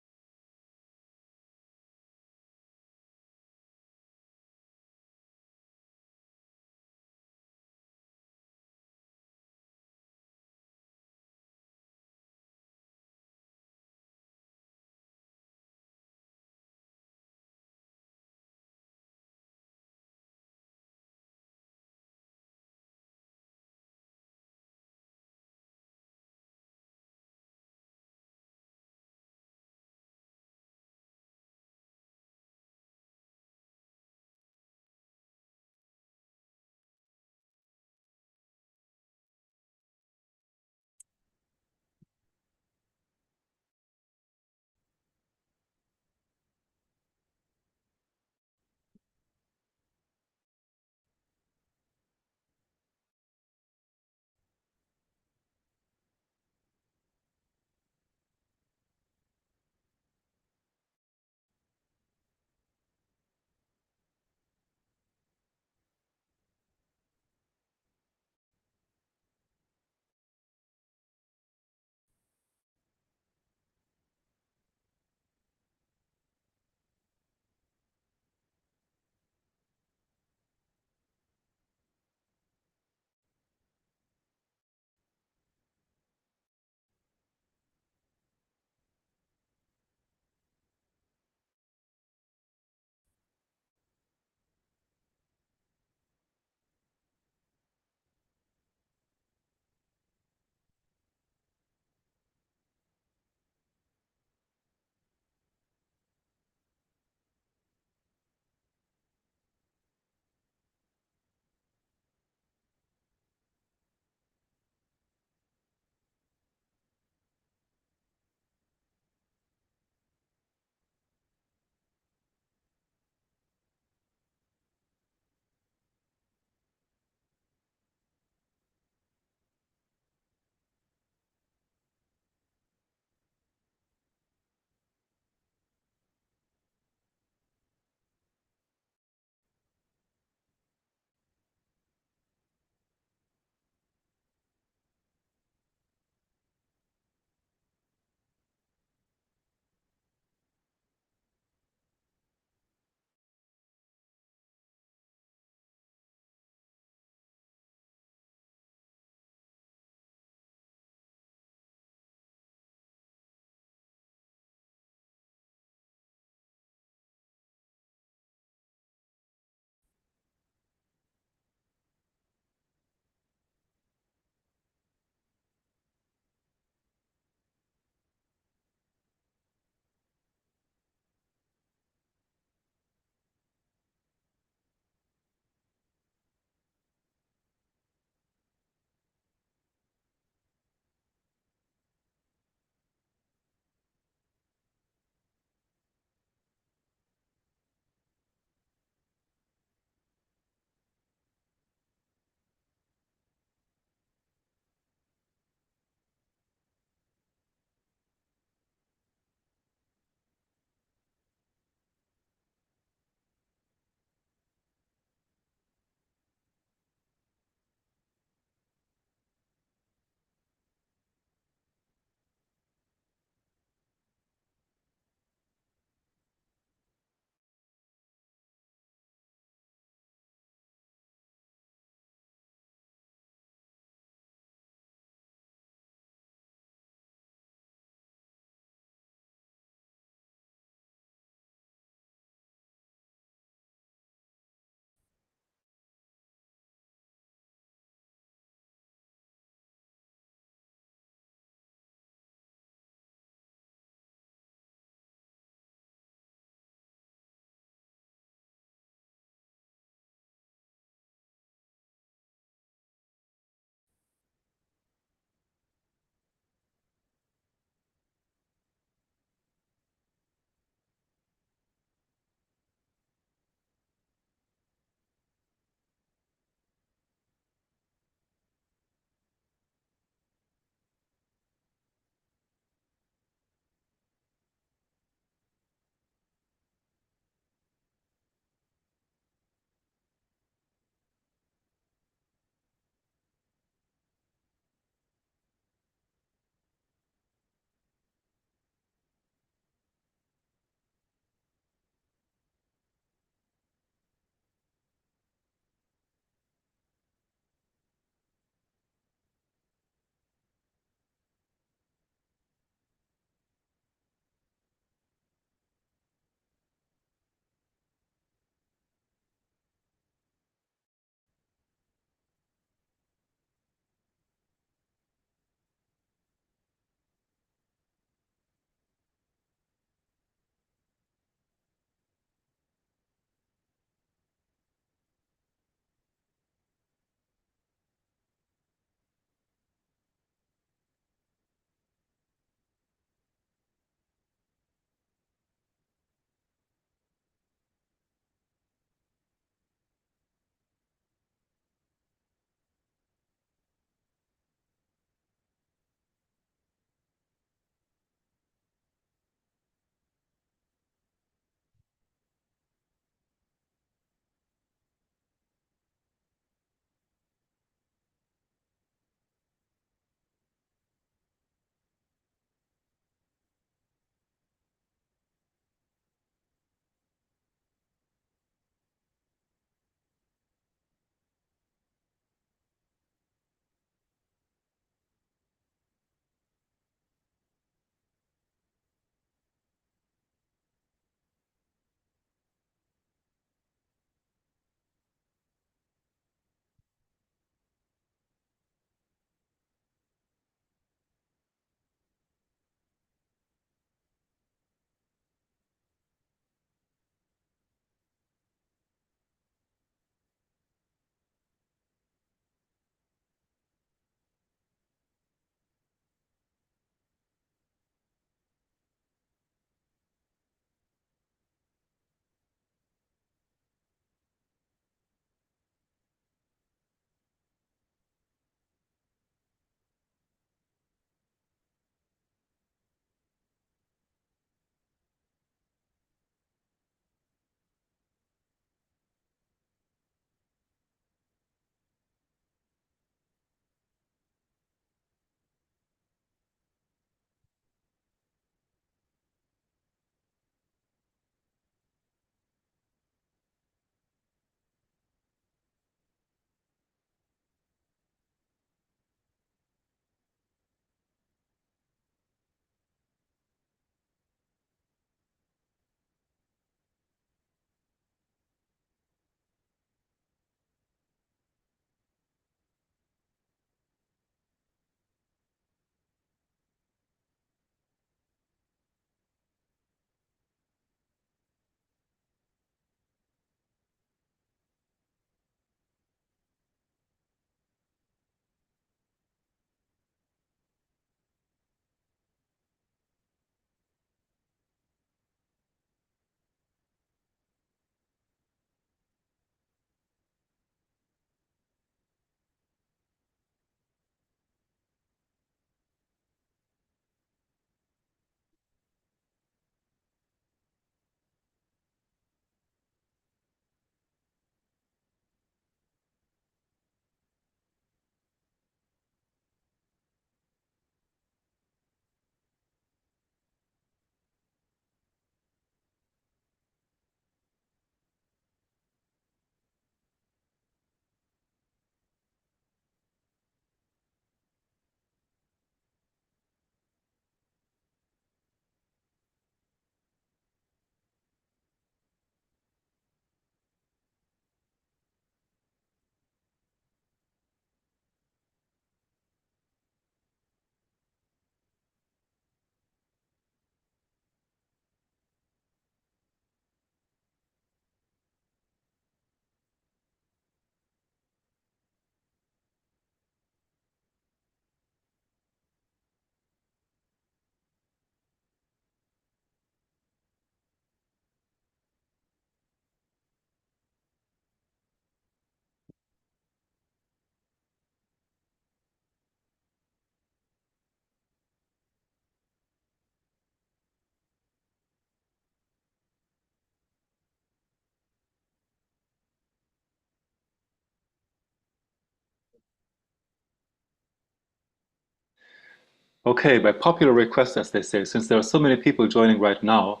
[SPEAKER 1] Okay, by popular request, as they say, since there are so many people joining right now,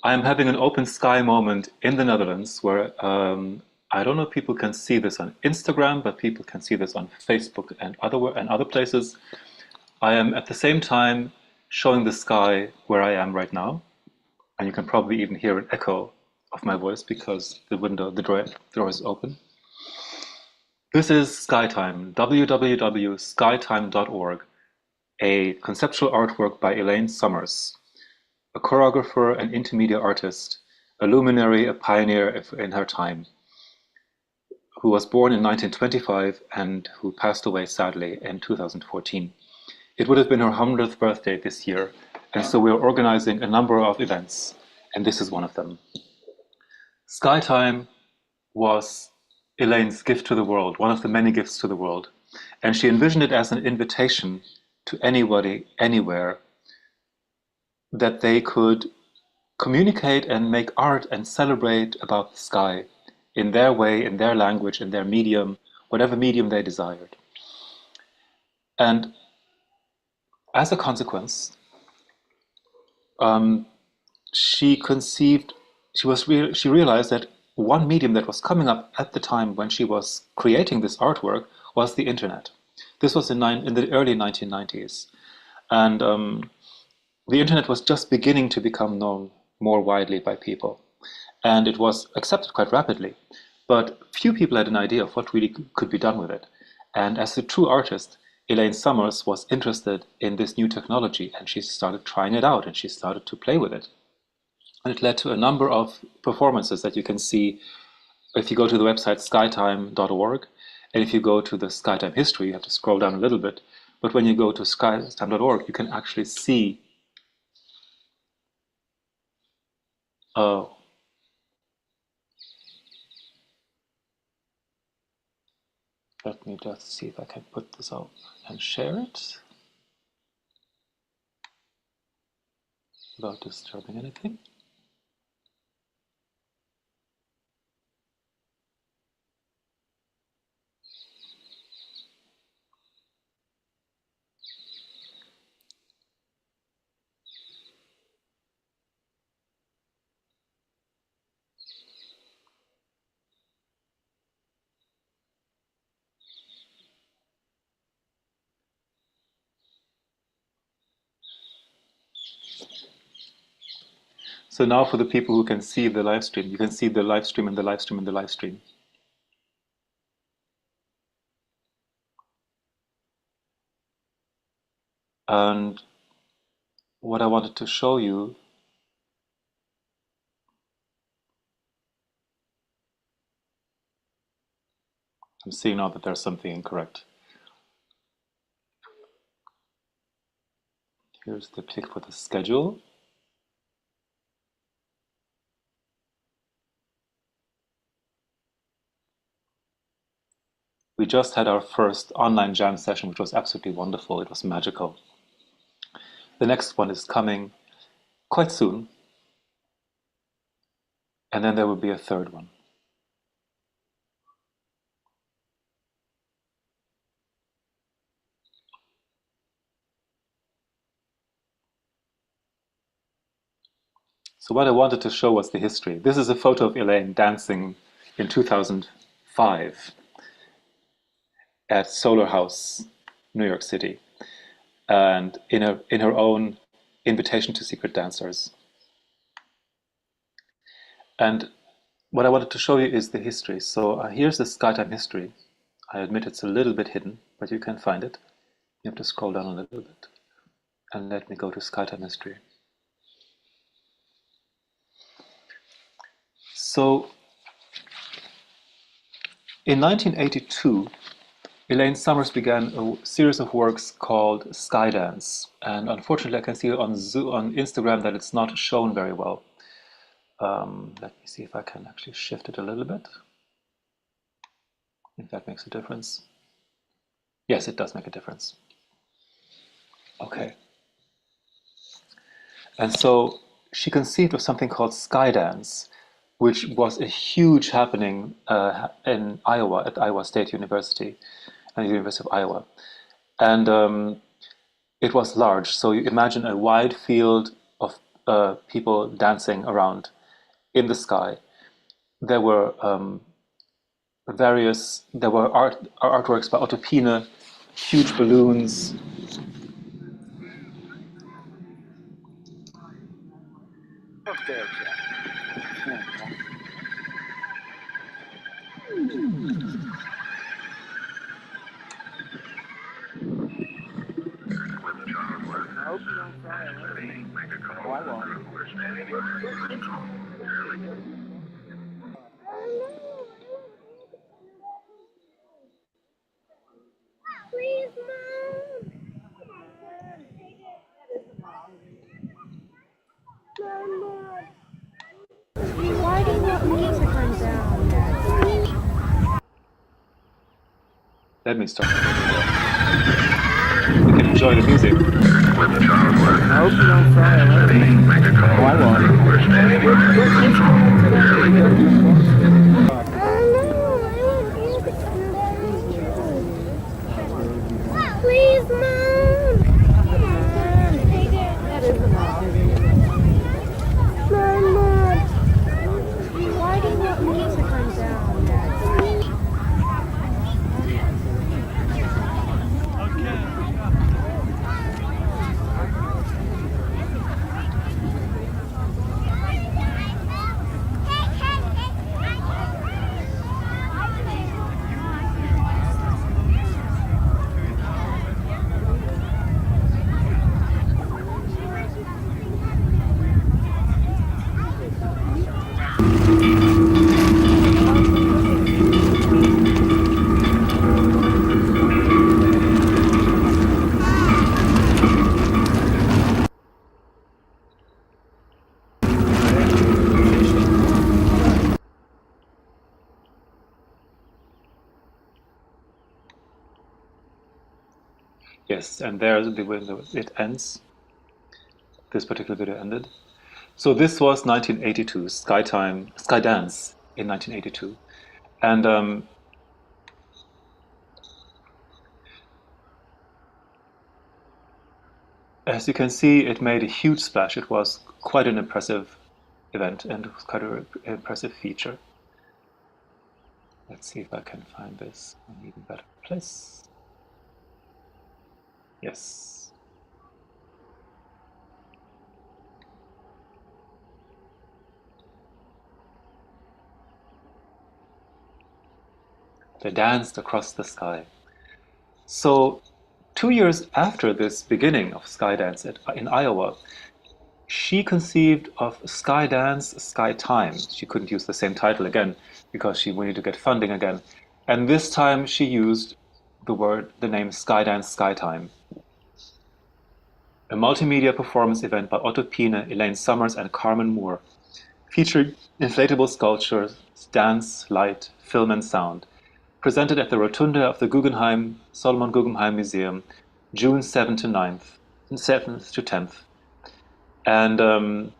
[SPEAKER 1] I'm having an open sky moment in the Netherlands where I don't know if people can see this on Instagram, but people can see this on Facebook and other places. I am at the same time showing the sky where I am right now, and you can probably even hear an echo of my voice because the door is open. This is Skytime, www.skytime.org, a conceptual artwork by Elaine Summers, a choreographer, an intermedia artist, a luminary, a pioneer in her time, who was born in 1925 and who passed away sadly in 2014. It would have been her 100th birthday this year, and so we're organizing a number of events, and this is one of them. Skytime was Elaine's gift to the world, one of the many gifts to the world, and she envisioned it as an invitation to anybody, anywhere, that they could communicate and make art and celebrate about the sky in their way, in their language, in their medium, whatever medium they desired. And as a consequence, she realized that one medium that was coming up at the time when she was creating this artwork was the internet. This was in the early 1990s. And the internet was just beginning to become known more widely by people. And it was accepted quite rapidly. But few people had an idea of what really could be done with it. And as a true artist, Elaine Summers was interested in this new technology, and she started trying it out, and she started to play with it. And it led to a number of performances that you can see if you go to the website skytime.org, and if you go to the Skytime history, you have to scroll down a little bit, but when you go to skytime.org, you can actually see let me just see if I can put this up and share it without disturbing anything. So now for the people who can see the live stream, you can see the live stream and the live stream and the live stream. And what I wanted to show you I'm seeing now that there's something incorrect. Here's the click for the schedule. We just had our first online jam session, which was absolutely wonderful. It was magical. The next one is coming quite soon. And then there will be a third one. So what I wanted to show was the history. This is a photo of Elaine dancing in 2005 at Solar House, New York City, and in her own invitation to secret dancers. And what I wanted to show you is the history. So here's the Skytime history. I admit it's a little bit hidden, but you can find it. You have to scroll down a little bit. And let me go to Skytime history. So in 1982, Elaine Summers began a series of works called Skydance. And unfortunately, I can see on Instagram that it's not shown very well. Let me see if I can actually shift it a little bit. If that makes a difference. Yes, it does make a difference. Okay. And so she conceived of something called Skydance, which was a huge happening in Iowa, at Iowa State University, and the University of Iowa. And it was large. So you imagine a wide field of people dancing around in the sky. There were artworks by Otto Pine, huge balloons.
[SPEAKER 6] Why do you want me to come down?
[SPEAKER 1] Let me stop. You can enjoy the music.
[SPEAKER 6] I hope you don't fly away. Oh, I won't. Please, Mom. That is Mom. Mom. Why do you want me to come down?
[SPEAKER 1] Yes, and there it ends. This particular video ended. So this was 1982, Skydance in 1982. And as you can see, it made a huge splash. It was quite an impressive event and it was quite an impressive feature. Let's see if I can find this in an even better place. Yes. They danced across the sky. So 2 years after this beginning of Skydance in Iowa, she conceived of Skydance, Skytime. She couldn't use the same title again because she wanted to get funding again. And this time she used the name Skydance, Skytime. A multimedia performance event by Otto Pine, Elaine Summers, and Carmen Moore, featuring inflatable sculptures, dance, light, film, and sound, presented at the Rotunda of the Solomon Guggenheim Museum, June 7th to 10th. And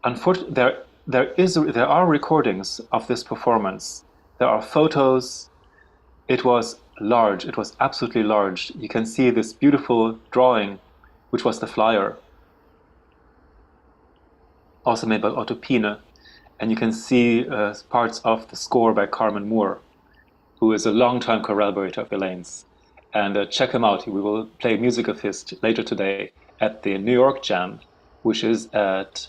[SPEAKER 1] unfortunately, there are recordings of this performance. There are photos. It was large. It was absolutely large. You can see this beautiful drawing, which was the flyer, also made by Otto Pine. And you can see parts of the score by Carmen Moore, who is a longtime collaborator of Elaine's. And check him out. We will play music of his later today at the New York Jam, which is at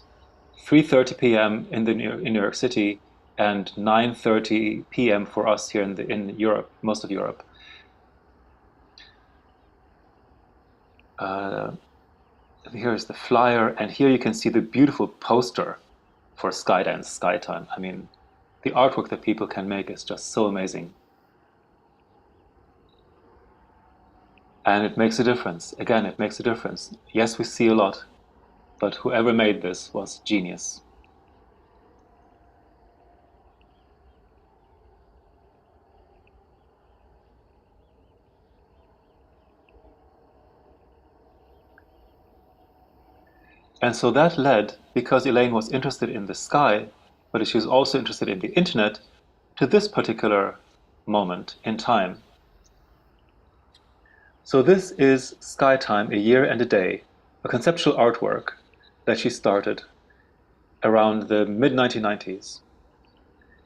[SPEAKER 1] 3:30 p.m. in New York City and 9:30 p.m. for us here in Europe, most of Europe. Here's the flyer, and here you can see the beautiful poster for Skydance, Skytime. I mean, the artwork that people can make is just so amazing. And it makes a difference. Again, it makes a difference. Yes, we see a lot, but whoever made this was genius. And so that led, because Elaine was interested in the sky, but she was also interested in the internet, to this particular moment in time. So this is Skytime, a year and a day, a conceptual artwork that she started around the mid-1990s.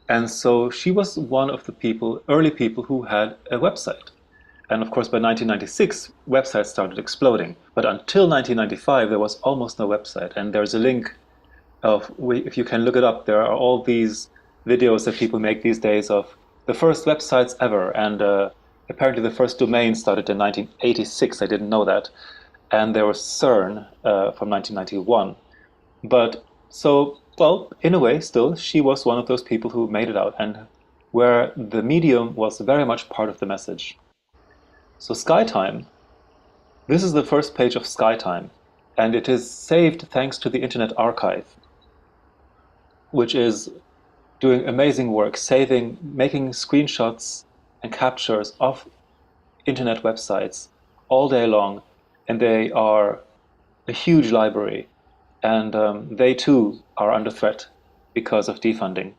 [SPEAKER 1] And so she was one of the early people who had a website. And of course, by 1996, websites started exploding. But until 1995, there was almost no website. And there's a link if you can look it up, there are all these videos that people make these days of the first websites ever. And apparently the first domain started in 1986. I didn't know that. And there was CERN from 1991. But so, well, in a way, still, she was one of those people who made it out and where the medium was very much part of the message. So Skytime, this is the first page of Skytime, and it is saved thanks to the Internet Archive, which is doing amazing work, making screenshots and captures of internet websites all day long, and they are a huge library, and they too are under threat because of defunding.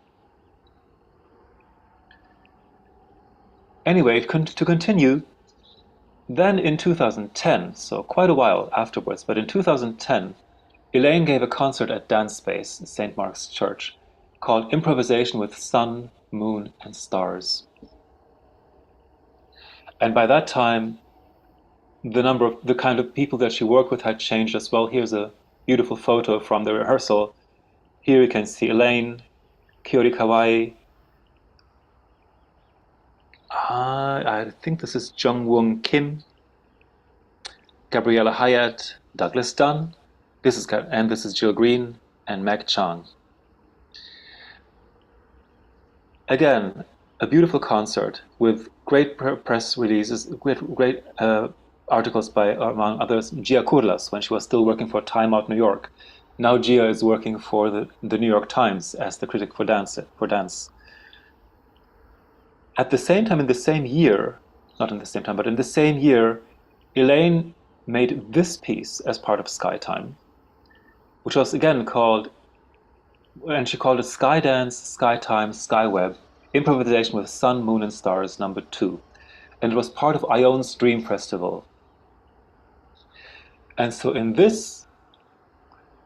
[SPEAKER 1] Anyway, to continue, then in 2010, so quite a while afterwards, but in 2010, Elaine gave a concert at Dance Space, St. Mark's Church, called Improvisation with Sun, Moon, and Stars. And by that time, the kind of people that she worked with had changed as well. Here's a beautiful photo from the rehearsal. Here you can see Elaine, Kyori Kawai, I think this is Jung Woong Kim, Gabriella Hyatt, Douglas Dunn, this is Jill Green and Meg Chang. Again, a beautiful concert with great press releases, great articles by, among others, Gia Kurlas, when she was still working for Time Out New York. Now Gia is working for the New York Times as the critic for dance. At the same time, in the same year, not in the same time, but in the same year, Elaine made this piece as part of Skytime, which was again called, and she called it Skydance, Skytime, Skyweb, Improvisation with Sun, Moon, and Stars, number 2. And it was part of Ion's Dream Festival. And so in this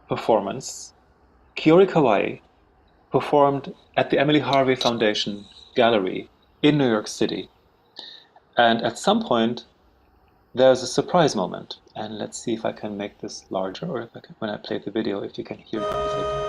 [SPEAKER 1] performance, Kyori Kawai performed at the Emily Harvey Foundation Gallery in New York City. And at some point, there's a surprise moment. And let's see if I can make this larger, or if I can, when I play the video, if you can hear the music.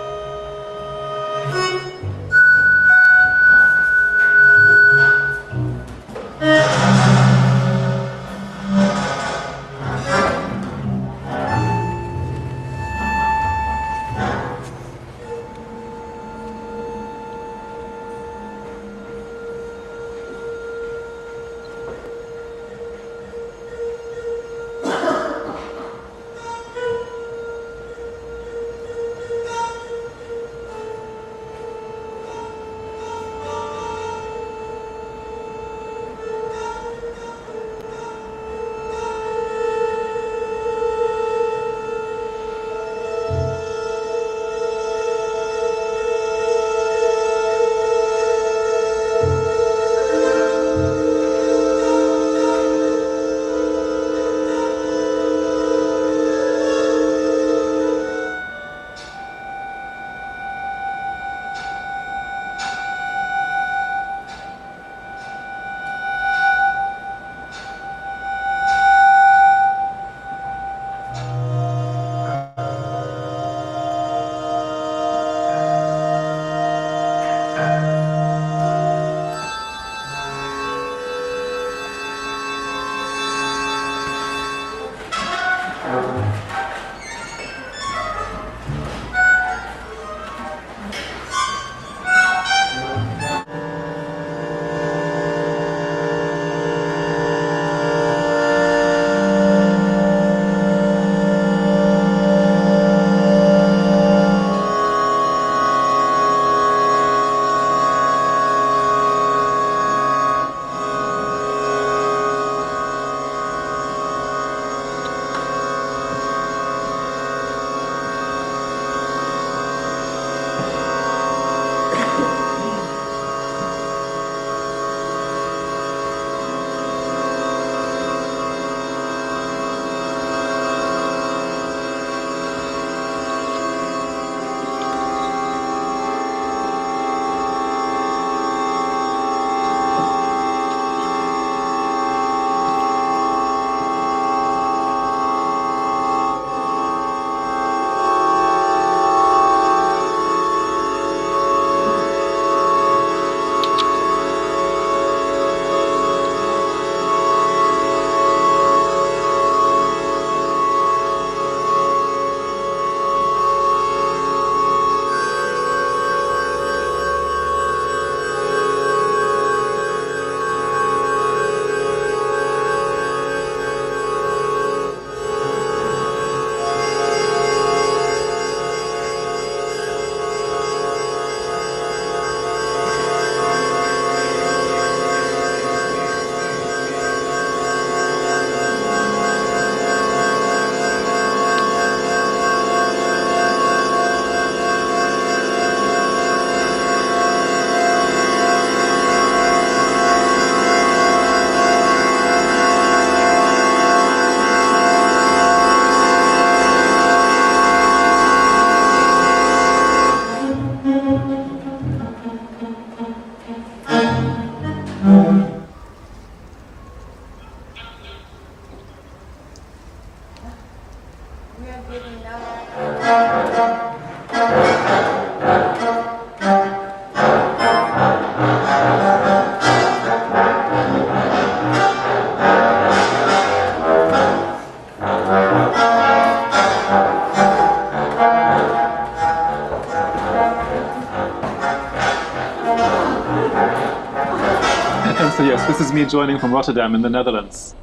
[SPEAKER 1] So yes, this is me joining from Rotterdam in the Netherlands.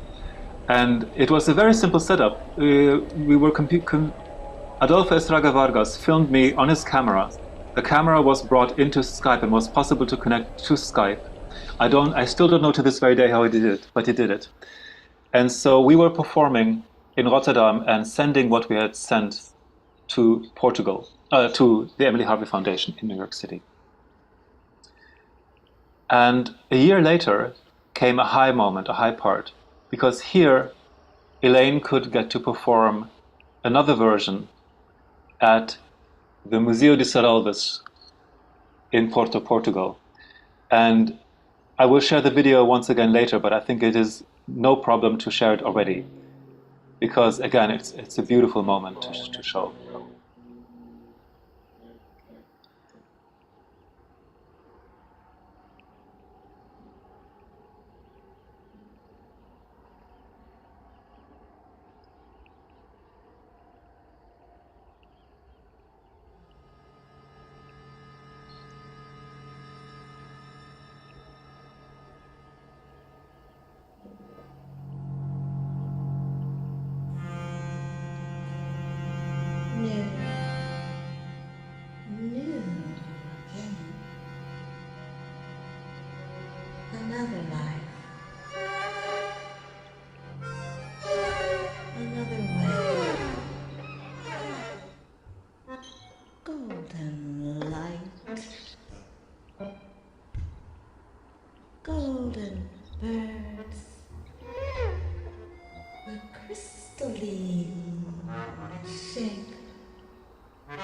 [SPEAKER 1] And it was a very simple setup. Adolfo Estraga Vargas filmed me on his camera. The camera was brought into Skype and was possible to connect to Skype. I still don't know to this very day how he did it, but he did it. And so we were performing in Rotterdam and sending what we had sent to Portugal, to the Emily Harvey Foundation in New York City. And a year later came a high moment, a high part, because here Elaine could get to perform another version at the Museu de Serralves in Porto, Portugal. And I will share the video once again later, but I think it is no problem to share it already, because again, it's a beautiful moment to show.
[SPEAKER 7] Another life, another way, golden light, golden birds, the crystalline shape of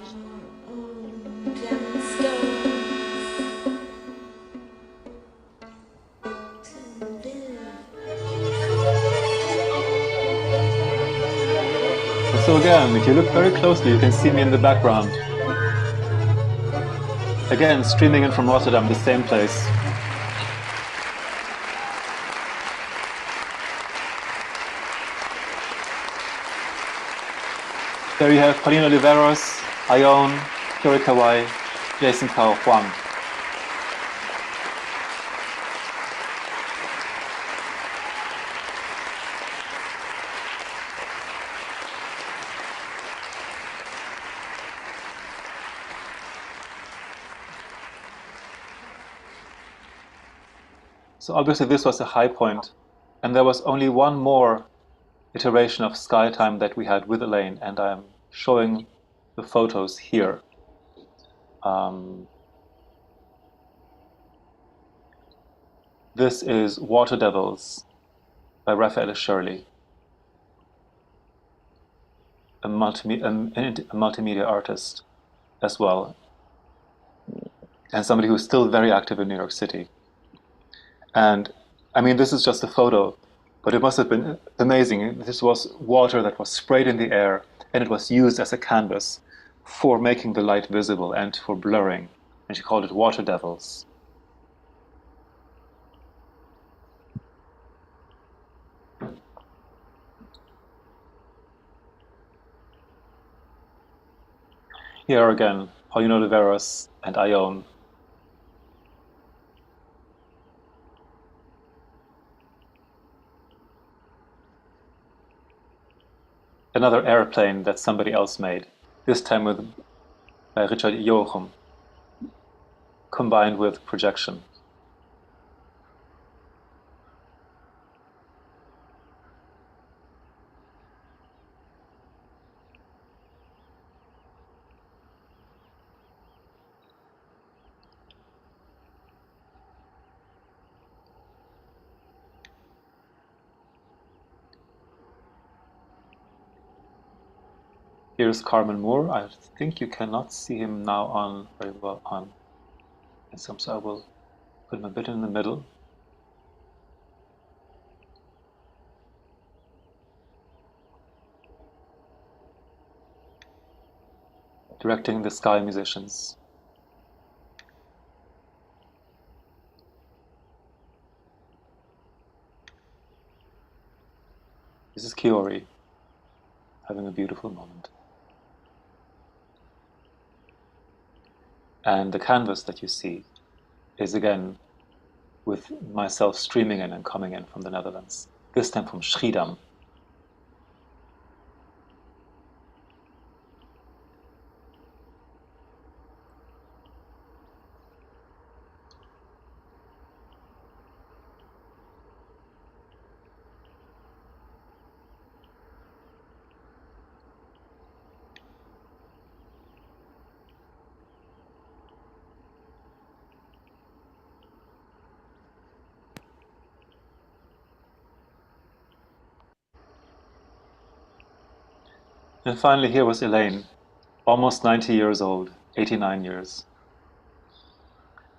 [SPEAKER 7] your own gemstones.
[SPEAKER 1] So again, if you look very closely, you can see me in the background. Again, streaming in from Rotterdam, the same place. There you have Paulina Oliveros, Ione, Kyori Kawai, Jason Kao, Juan. So obviously this was a high point, and there was only one more iteration of Skytime that we had with Elaine, and I'm showing the photos here. This is Water Devils by Raphael Shirley, a multimedia artist as well, and somebody who's still very active in New York City. And I mean, this is just a photo, but it must have been amazing. This was water that was sprayed in the air, and it was used as a canvas for making the light visible and for blurring. And she called it Water Devils. Here again, Paulina Oliveros and Ione. Another airplane that somebody else made, this time with Richard Joachim, combined with projection. Here's Carmen Moore. I think you cannot see him now on very well on. And so I will put him a bit in the middle. directing the Sky musicians. This is Kiori having a beautiful moment. And the canvas that you see is again with myself streaming in and coming in from the Netherlands, this time from Schiedam. And finally here was Elaine, almost 90 years old, 89 years,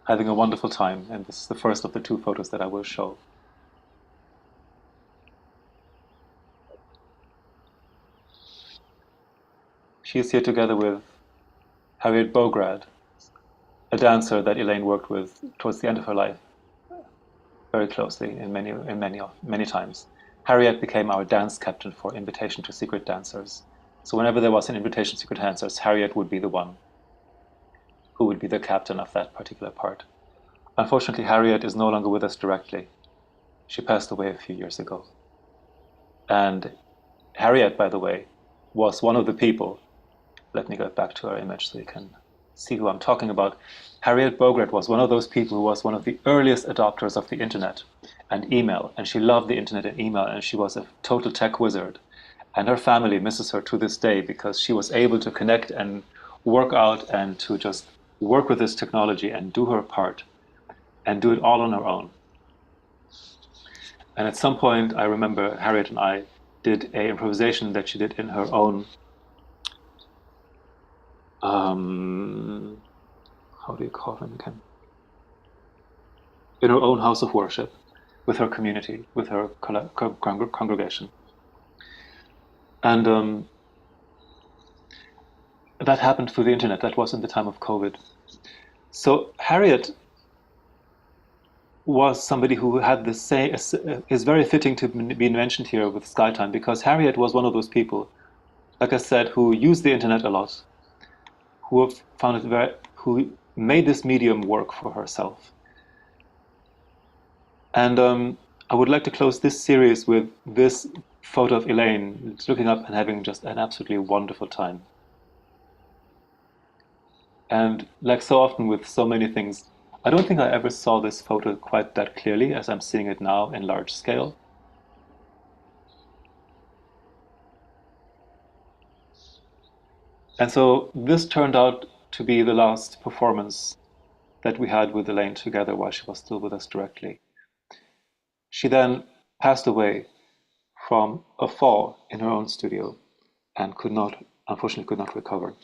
[SPEAKER 1] having a wonderful time, and this is the first of the two photos that I will show. She is here together with Harriet Bograd, a dancer that Elaine worked with towards the end of her life very closely in many times. Harriet became our dance captain for Invitation to Secret Dancers. So whenever there was an Invitation to Secret Dancers, Harriet would be the one who would be the captain of that particular part. Unfortunately, Harriet is no longer with us directly. She passed away a few years ago. And Harriet, by the way, was one of the people. Let me get back to her image so you can see who I'm talking about. Harriet Bograd was one of those people who was one of the earliest adopters of the internet and email, and she loved the internet and email, and she was a total tech wizard. And her family misses her to this day because she was able to connect and work out and to just work with this technology and do her part and do it all on her own. And at some point, I remember Harriet and I did an improvisation that she did in her own how do you call them again? In her own house of worship, with her community, with her congregation. And that happened through the internet. That was in the time of COVID. So Harriet was somebody who had the same, is very fitting to be mentioned here with Skytime, because Harriet was one of those people, like I said, who used the internet a lot, who found it who made this medium work for herself. And I would like to close this series with this photo of Elaine looking up and having just an absolutely wonderful time. And like so often with so many things, I don't think I ever saw this photo quite that clearly as I'm seeing it now in large scale. And so this turned out to be the last performance that we had with Elaine together while she was still with us directly. She then passed away from a fall in her own studio and unfortunately could not recover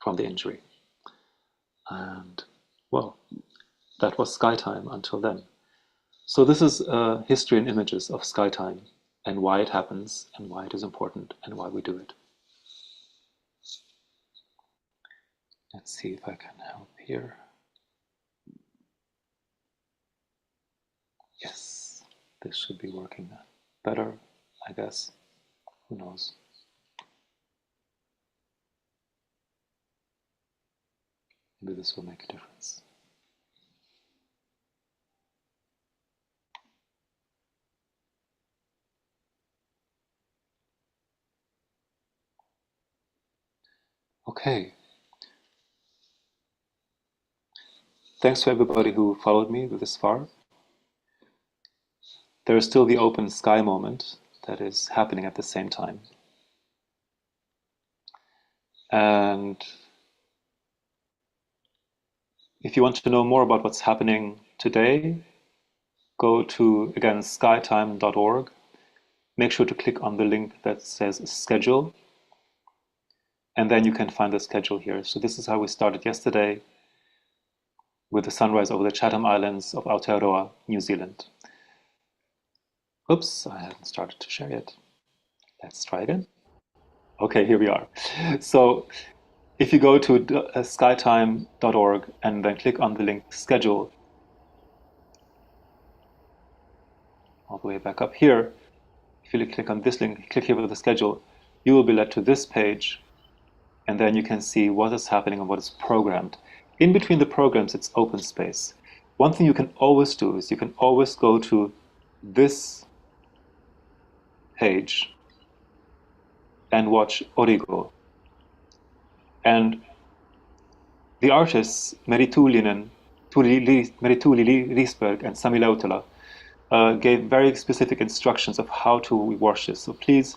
[SPEAKER 1] from the injury. And well, that was Skytime until then. So this is history and images of Skytime and why it happens and why it is important and why we do it. Let's see if I can help here. Yes, this should be working better, I guess. Who knows? Maybe this will make a difference. Okay. Thanks to everybody who followed me this far. There is still the open sky moment that is happening at the same time. And if you want to know more about what's happening today, go to, again, skytime.org. Make sure to click on the link that says schedule. And then you can find the schedule here. So this is how we started yesterday with the sunrise over the Chatham Islands of Aotearoa, New Zealand. Oops, I haven't started to share yet. Let's try again. Okay, here we are. So if you go to skytime.org and then click on the link schedule, all the way back up here, if you click on this link, click here with the schedule, you will be led to this page, and then you can see what is happening and what is programmed. In between the programs, it's open space. One thing you can always do is you can always go to this page and watch Origo. And the artists Meritulinen, Merituli Risberg and Sami Lautala gave very specific instructions of how to watch this. So please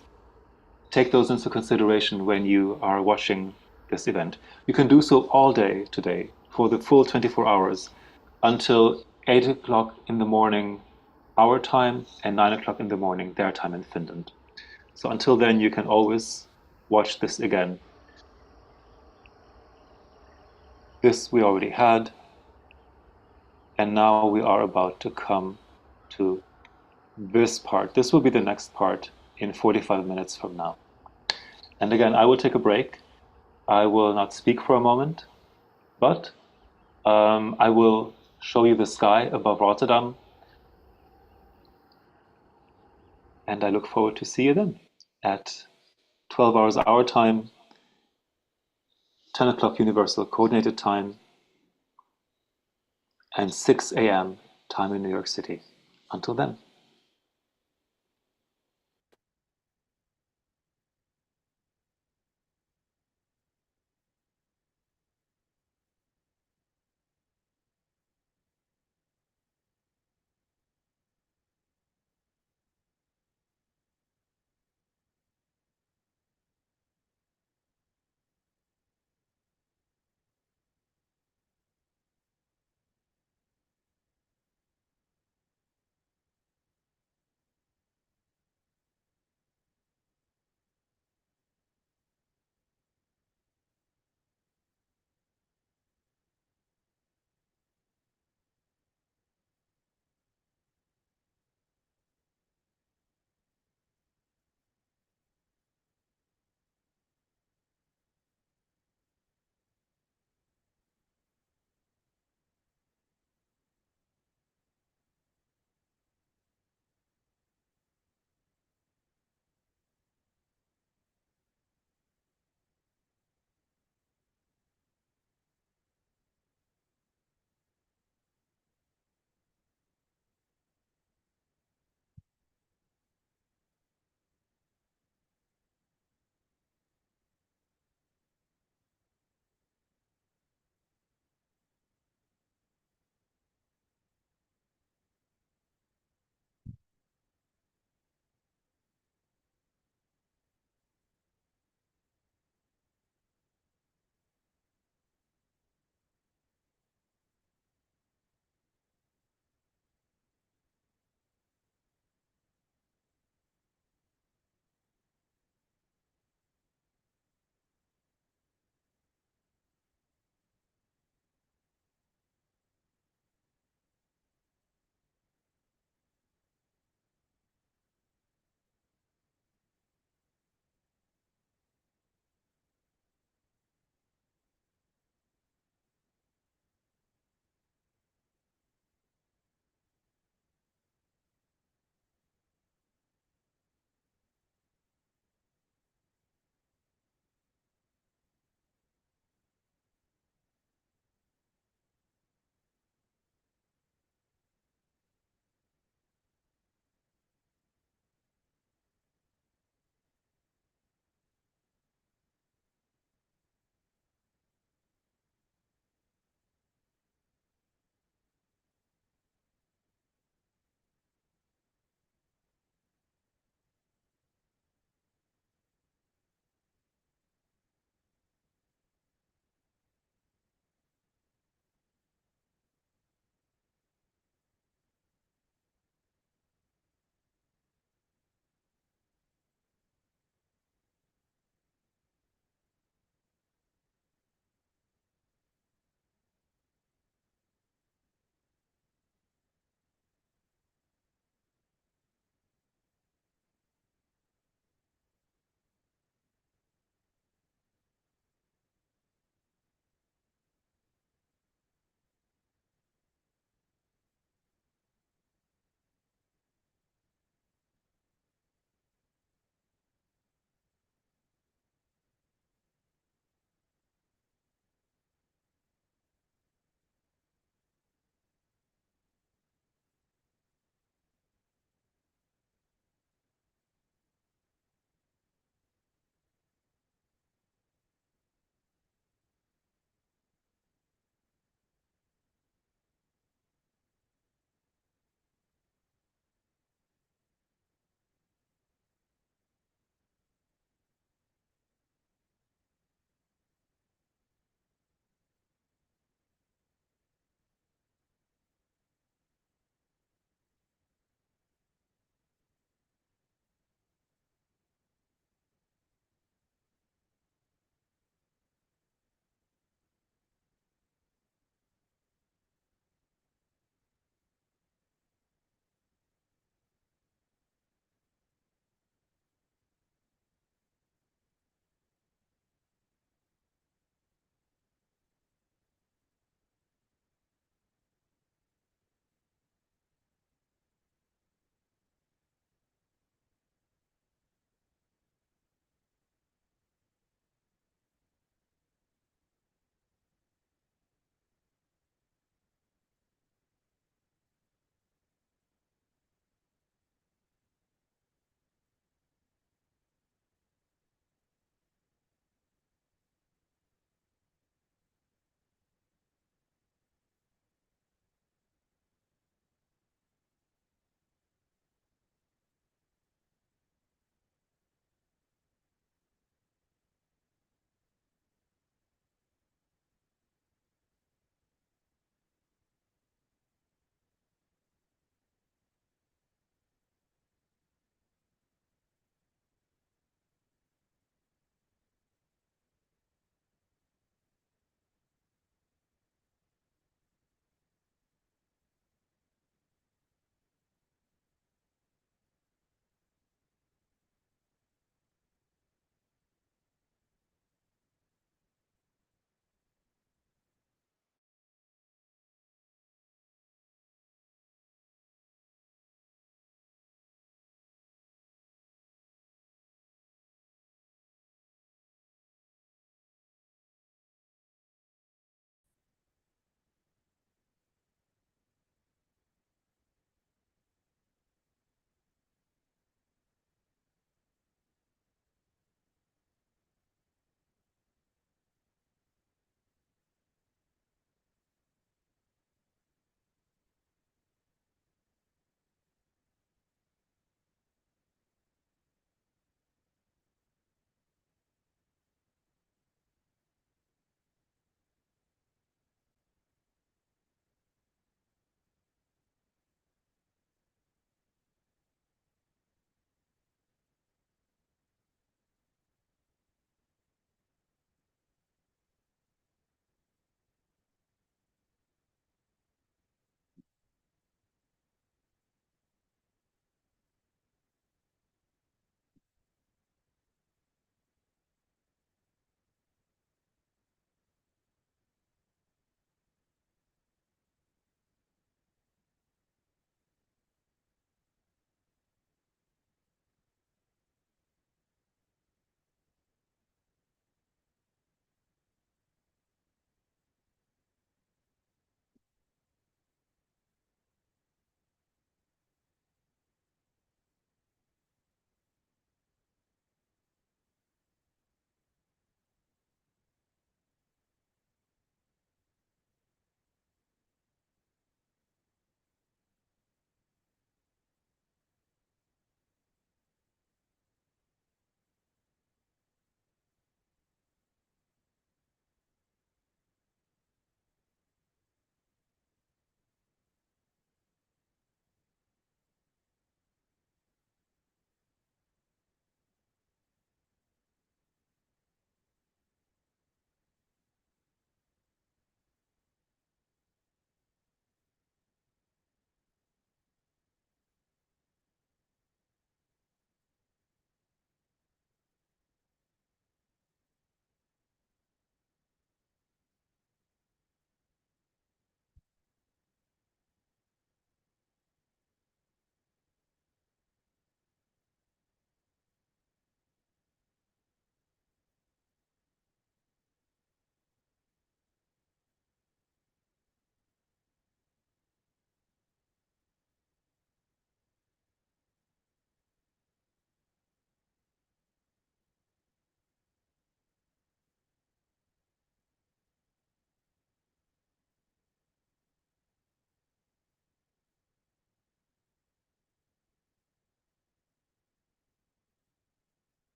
[SPEAKER 1] take those into consideration when you are watching this event. You can do so all day today for the full 24 hours until 8 o'clock in the morning our time and 9 o'clock in the morning their time in Finland. So until then you can always watch this again. This we already had, and now we are about to come to this part. This will be the next part in 45 minutes from now. And again, I will take a break. I will not speak for a moment, but I will show you the sky above Rotterdam. And I look forward to see you then at 12 hours our time, 10 o'clock Universal Coordinated Time, and 6 a.m. time in New York City. Until then.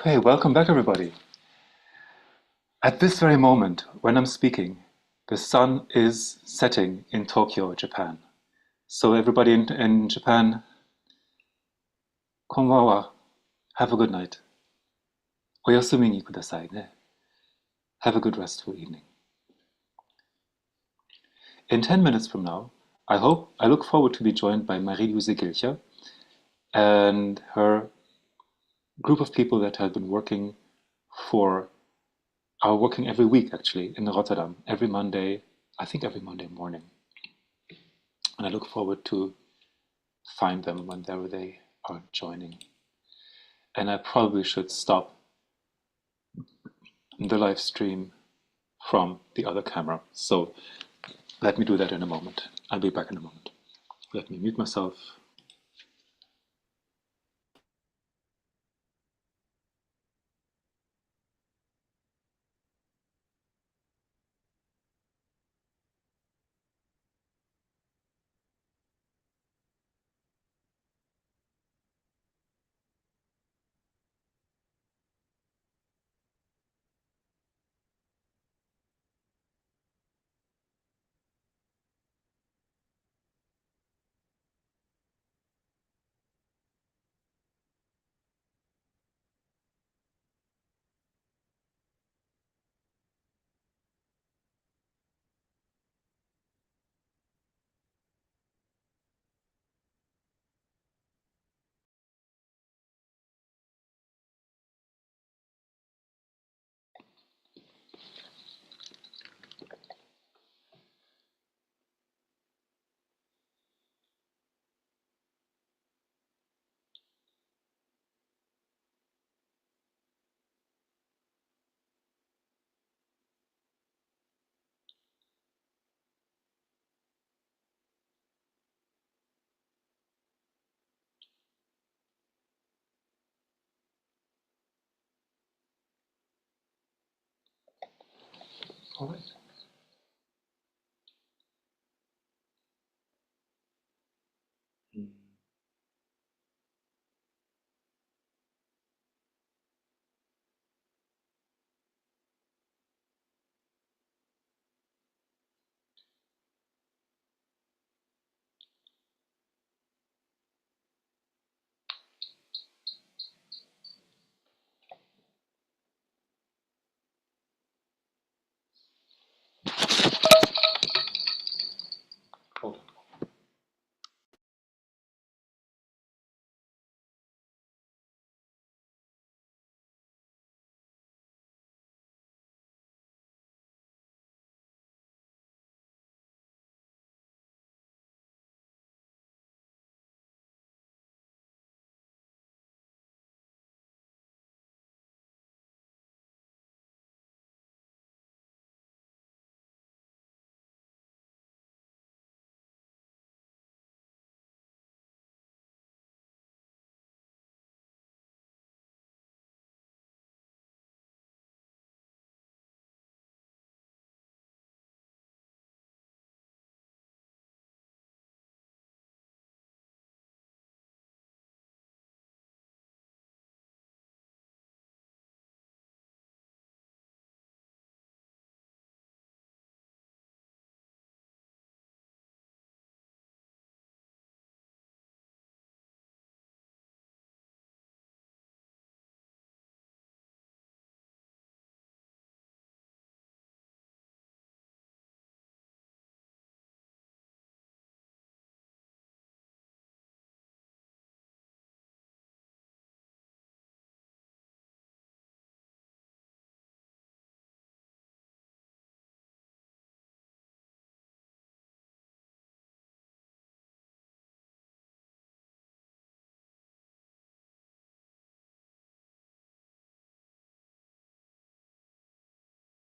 [SPEAKER 1] Okay, welcome back, everybody. At this very moment, when I'm speaking, the sun is setting in Tokyo, Japan. So everybody in Japan, konbanwa, have a good night. Oyasumi ni kudasai ne. Have a good restful evening. In 10 minutes from now, I look forward to be joined by Marie-Louise Gilcher and her group of people that have been working are working every week actually in Rotterdam, every Monday morning. And I look forward to find them whenever they are joining. And I probably should stop the live stream from the other camera. So let me do that in a moment. I'll be back in a moment. Let me mute myself. All right.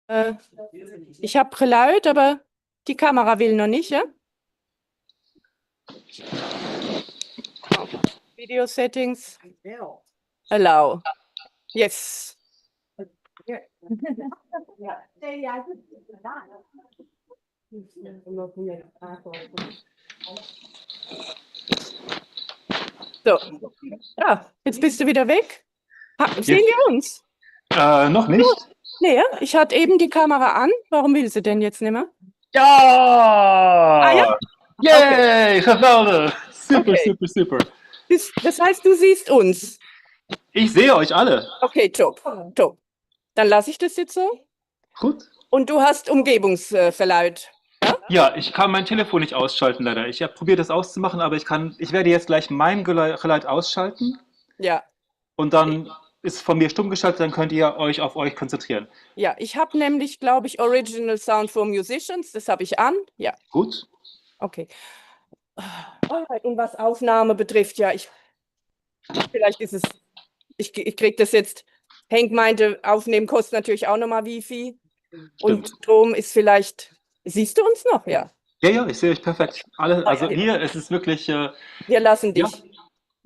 [SPEAKER 1] Hold on.
[SPEAKER 8] Ich habe geluid, aber die Kamera will noch nicht, ja? Oh. Video settings. Allow. Yes. So. Ja, jetzt bist du wieder weg. Sehen wir uns?
[SPEAKER 1] Noch nicht?
[SPEAKER 8] Nee, ich hatte eben die Kamera an. Warum will sie denn jetzt nicht mehr?
[SPEAKER 1] Ja!
[SPEAKER 8] Ah ja?
[SPEAKER 1] Yay, geweldig! Super,
[SPEAKER 8] Okay.
[SPEAKER 1] super, super.
[SPEAKER 8] Das heißt, du siehst uns.
[SPEAKER 1] Ich sehe euch alle.
[SPEAKER 8] Okay, top. Top. Dann lasse ich das jetzt so.
[SPEAKER 1] Gut.
[SPEAKER 8] Und du hast Umgebungsverlaut.
[SPEAKER 1] Ja, ich kann mein Telefon nicht ausschalten, leider. Ich habe probiert, das auszumachen, aber ich werde jetzt gleich mein Geleit ausschalten
[SPEAKER 8] Ja.
[SPEAKER 1] und dann ist von mir stumm geschaltet, dann könnt ihr euch auf euch konzentrieren.
[SPEAKER 8] Ja, ich habe nämlich, glaube ich, Original Sound for Musicians. Das habe ich an. Ja,
[SPEAKER 1] Gut.
[SPEAKER 8] okay. Und was Aufnahme betrifft, ja, vielleicht ist es, ich kriege das jetzt, Henk meinte, aufnehmen kostet natürlich auch nochmal Wifi. Und Strom ist vielleicht, siehst du uns noch? Ja.
[SPEAKER 1] Ja, ich sehe euch perfekt. Also hier ist es wirklich,
[SPEAKER 8] Wir lassen dich.
[SPEAKER 1] ja,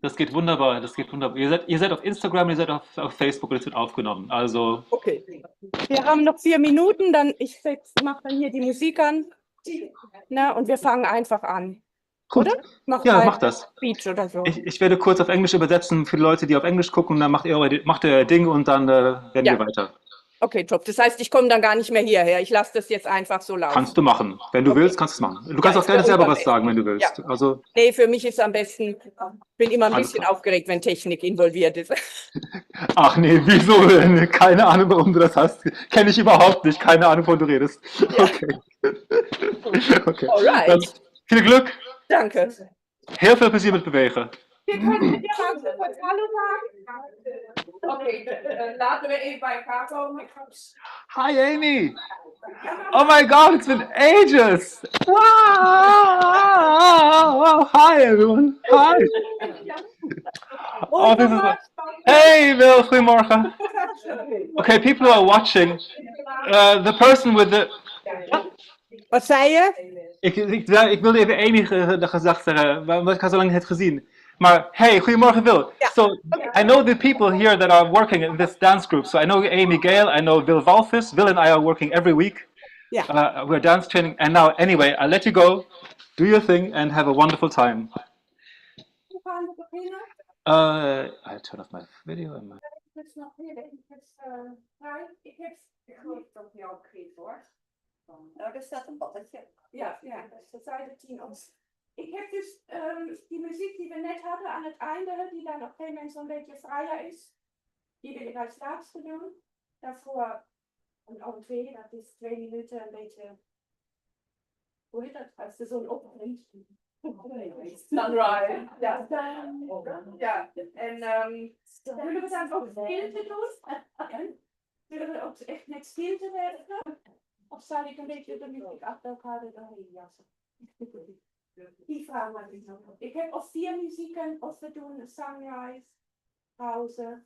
[SPEAKER 1] das geht wunderbar, das geht wunderbar. Ihr seid auf Instagram, ihr seid auf Facebook und es wird aufgenommen. Also,
[SPEAKER 8] Okay. Wir haben noch 4 Minuten, dann mache dann hier die Musik an. Na, und wir fangen einfach an.
[SPEAKER 1] gut.
[SPEAKER 8] Oder?
[SPEAKER 1] Ja, macht das.
[SPEAKER 8] Speech oder so.
[SPEAKER 1] Ich werde kurz auf Englisch übersetzen für die Leute, die auf Englisch gucken, und dann macht ihr euer Ding und dann werden
[SPEAKER 8] Ja.
[SPEAKER 1] wir weiter.
[SPEAKER 8] Okay, top. Das heißt, ich komme dann gar nicht mehr hierher. Ich lasse das jetzt einfach so laufen.
[SPEAKER 1] Kannst du machen. Wenn du willst, kannst du es machen. Du kannst
[SPEAKER 8] Ja,
[SPEAKER 1] auch gerne
[SPEAKER 8] ist
[SPEAKER 1] selber
[SPEAKER 8] für
[SPEAKER 1] was
[SPEAKER 8] uns
[SPEAKER 1] sagen, wenn du willst.
[SPEAKER 8] Ja.
[SPEAKER 1] Also,
[SPEAKER 8] Nee, für mich ist am besten, bin immer ein
[SPEAKER 1] Alles
[SPEAKER 8] bisschen
[SPEAKER 1] klar.
[SPEAKER 8] aufgeregt, wenn Technik involviert ist.
[SPEAKER 1] ach nee, wieso denn? Keine Ahnung, warum du das hast. Kenne ich überhaupt nicht. Keine Ahnung, wovon du redest. Okay. Okay.
[SPEAKER 8] Alright.
[SPEAKER 1] Dann viel Glück.
[SPEAKER 8] Danke.
[SPEAKER 1] Heel veel plezier met bewegen.
[SPEAKER 8] Wir können mit dir mal kurz Hallo sagen. Okay, laden wir eben bei Craphone.
[SPEAKER 1] Hi, Amy. Oh my God, it's been ages. Wow. Hi, everyone. Hi. Oh, this is. Hey, Will. Goedemorgen. Okay, people who are watching. The person with the.
[SPEAKER 8] Wat zei je?
[SPEAKER 1] Ik wilde even Amy gezegd zeggen, want ik haar zo lang niet heb gezien. Maar hey, goedemorgen Will.
[SPEAKER 8] Ja.
[SPEAKER 1] So, I know the people here that are working in this dance group. So I know Amy Gale, I know Will Walvis. Will and I are working every week.
[SPEAKER 8] Ja.
[SPEAKER 1] We're dance training. And now, anyway, I'll let you go. Do your thing and have a wonderful time.
[SPEAKER 8] Hoe gaan we beginnen?
[SPEAKER 1] I'll turn off my video. And my...
[SPEAKER 8] Ik geloof dat jou kreeg hoor. Nou, er staat een balletje. Ja, dat zei de 10 ons. Ik heb dus die muziek die we net hadden aan het einde, die dan op een gegeven moment zo'n beetje vrijer is, die wil ik als laatste doen. Daarvoor een entree, dat is 2 minuten een beetje, hoe heet dat, als er zo'n opbrengt. Sunrise. Ja, ja. En willen we dan ook stilte doen? Willen we ook echt met stilte werken? Of zal ik een beetje de muziek achter elkaar doorheen jassen? Die vraag maak ik nog. Ik heb of 4 muzieken, of we doen een sunrise, pauze.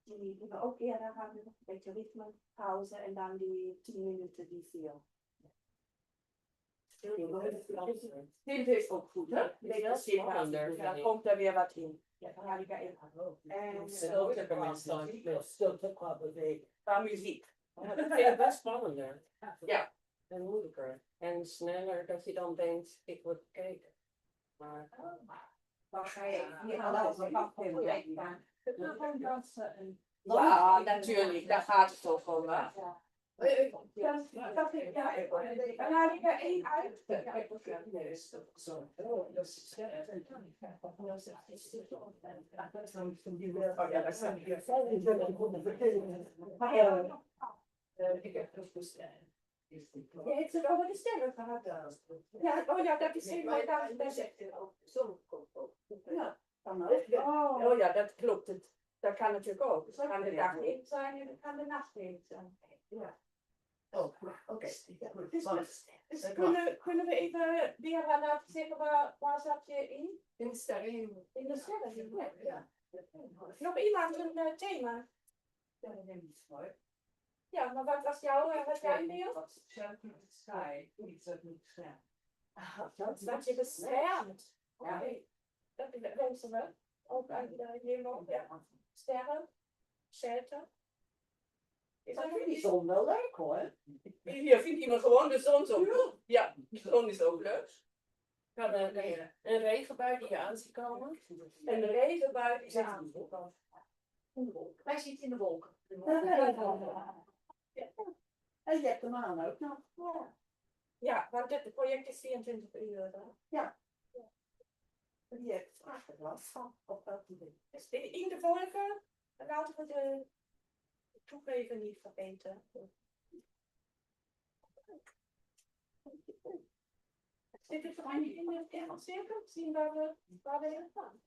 [SPEAKER 8] Die doen we ook eerder, gaan we nog een beetje ritme, pauze. En dan die 10 minuten die 4. Stilte is ook goed, hè? Dan komt er weer wat in. Ja, dan haal ik er even. En stilte qua bewegen. Qua muziek.
[SPEAKER 9] Ja, dat vind ik best spannender.
[SPEAKER 8] Ja.
[SPEAKER 9] En moeilijker. En sneller dat je dan denkt, ik word gekeken. Maar...
[SPEAKER 8] Waar ga je? Hier dansen. Ja, natuurlijk. Daar gaat het toch om. Dan haal ik er 1 uit. Ik heb het gestemd. Je heeft het over de stemmen gehad. Ja, oh ja, dat is helemaal daar. Zo komt ook. Ja, oh ja, dat klopt. Dat kan natuurlijk ook. Het kan de dag in zijn en het kan de nacht in zijn. Ja. Oh, oké. Dus kunnen we even weer laten zeggen, waar zat je in?
[SPEAKER 9] In sterren.
[SPEAKER 8] In de sterren, ja. Nog iemand een thema? Ja, maar wat was jouw beeld?
[SPEAKER 9] Sky.
[SPEAKER 8] Dat je beschermt. Ja, dat wensen we. Ook aan de sterren, shelter.
[SPEAKER 9] Dat vind die zon wel leuk hoor.
[SPEAKER 8] Hier vindt iemand gewoon de zon zo leuk. Ja, de zon is ook leuk.
[SPEAKER 9] Ja, een regenbui die je aan ziet komen.
[SPEAKER 8] En de regenbui die aan ziet komen. In de wolken. Wij zitten in de wolken. En je hebt de maan ook nog. Ja, maar dit project is 24 uur. Ja. Die heeft het last van. Op dat idee. Dus in de wolken laten we de toegeven niet vergeten. Dit is toch in het cirkel zien waar we heen gaan.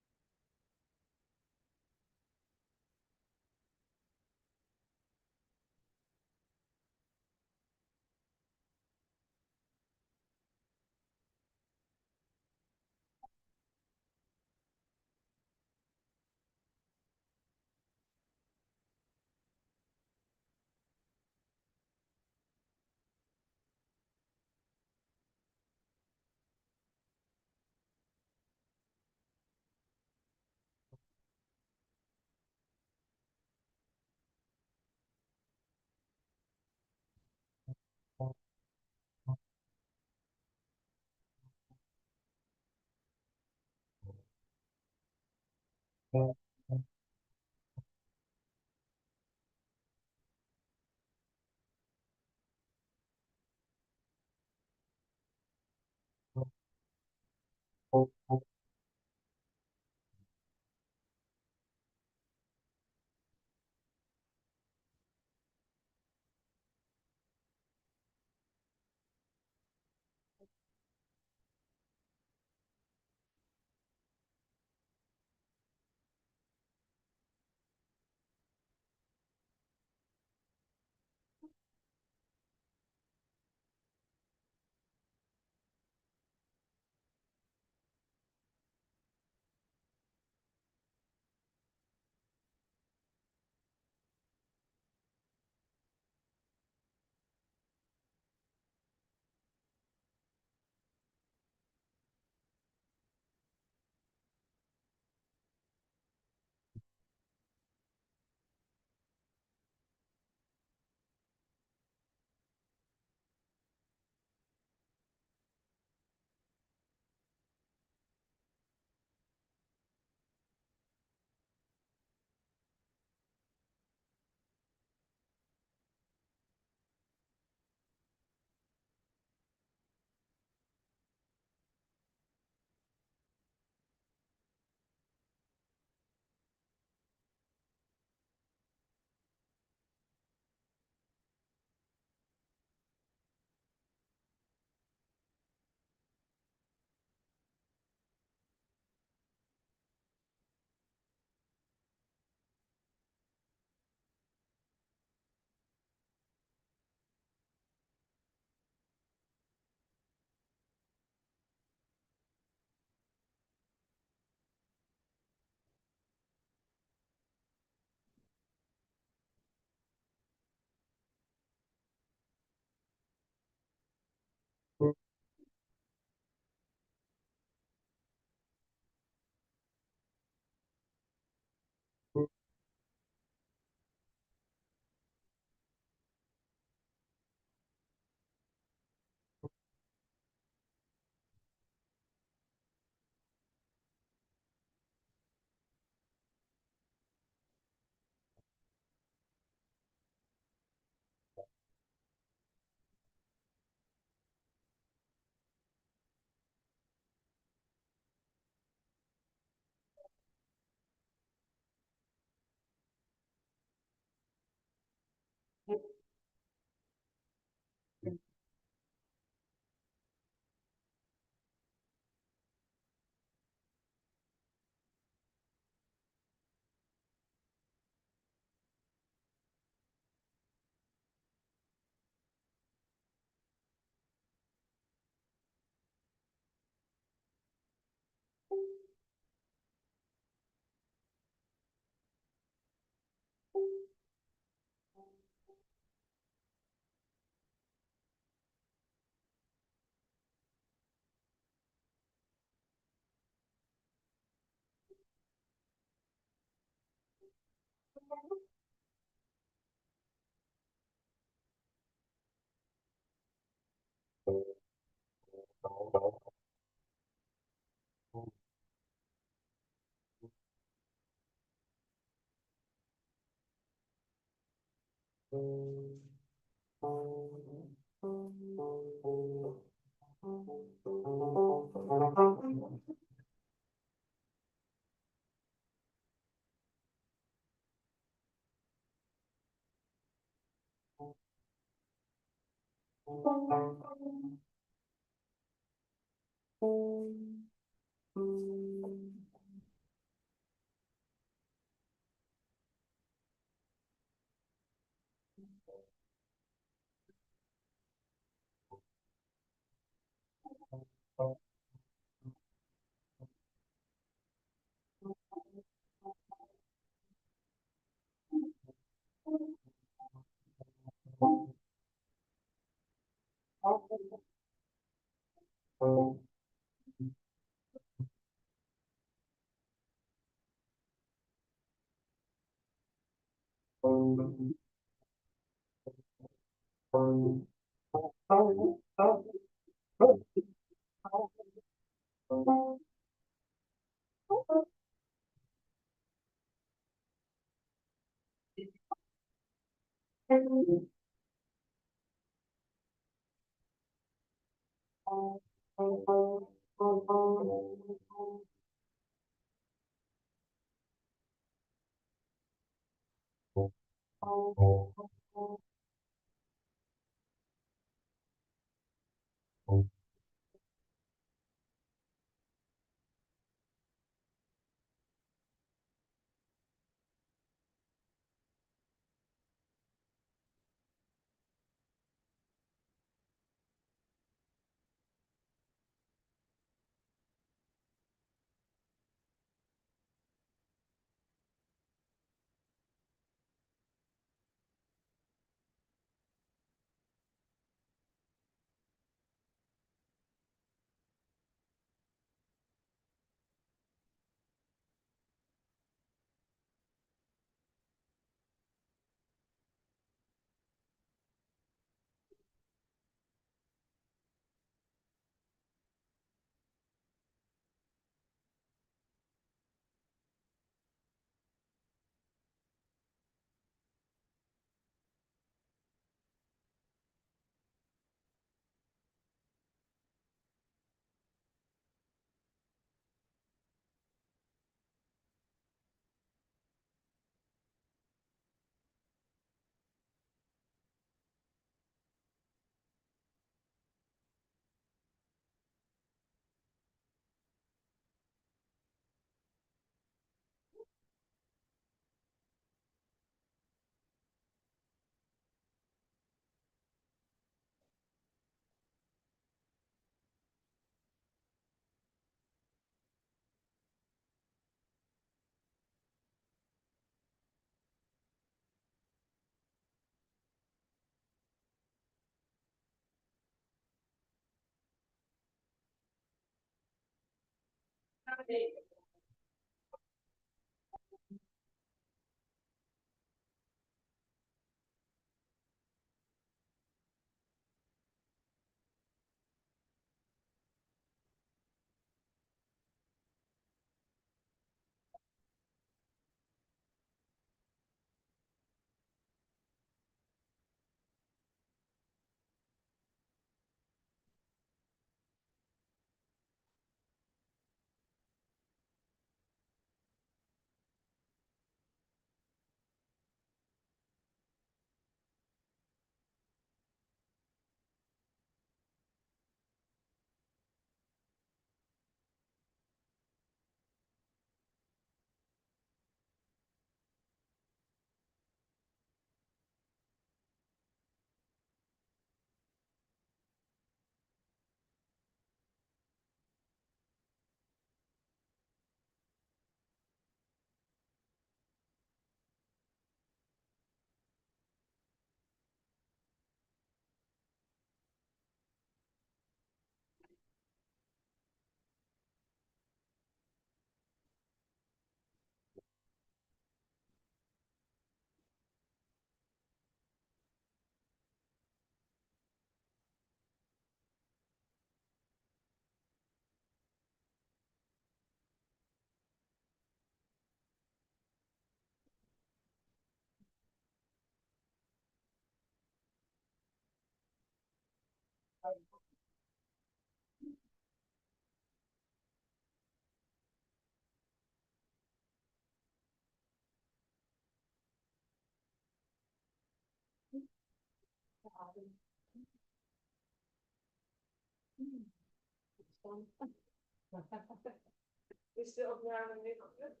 [SPEAKER 9] Is de opname nu gelukt?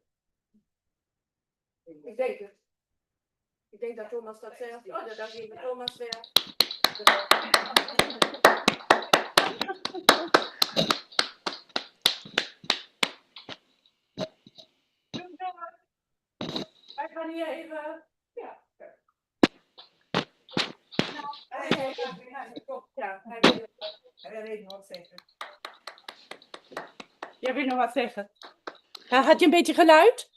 [SPEAKER 9] Ik denk het. Ik denk dat Thomas dat zegt. Oh, dat ging Thomas weer. Wij gaan hier even. Ja. Hij weet nog wat zeggen. Jij wil nog wat zeggen? Had je een beetje geluid?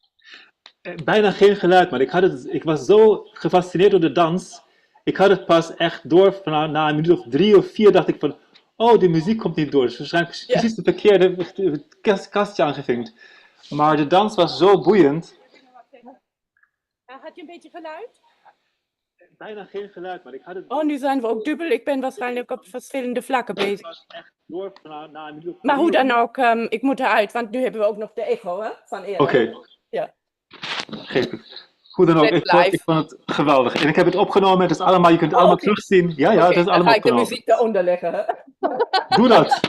[SPEAKER 1] Bijna geen geluid, maar ik was zo gefascineerd door de dans. Ik had het pas echt door, na een minuut of 3 of 4 dacht ik van, oh, de muziek komt niet door. Dus waarschijnlijk precies de verkeerde kastje aangevinkt. Maar de dans was zo boeiend.
[SPEAKER 9] Had je een beetje geluid?
[SPEAKER 1] Bijna geen geluid, maar ik had het...
[SPEAKER 9] Oh, nu zijn we ook dubbel. Ik ben waarschijnlijk op verschillende vlakken bezig.
[SPEAKER 1] was echt door, na een minuut of 3
[SPEAKER 9] Maar hoe dan ook, ik moet eruit, want nu hebben we ook nog de echo, hè, van eerder.
[SPEAKER 1] Oké.
[SPEAKER 9] Ja.
[SPEAKER 1] Geef het. Hoe dan ook, ik vond het geweldig. En ik heb het opgenomen, het is allemaal, je kunt het allemaal terugzien. Ja, het is allemaal
[SPEAKER 9] dan ga ik de
[SPEAKER 1] opgenomen.
[SPEAKER 9] muziek eronder leggen, hè.
[SPEAKER 1] Doe dat.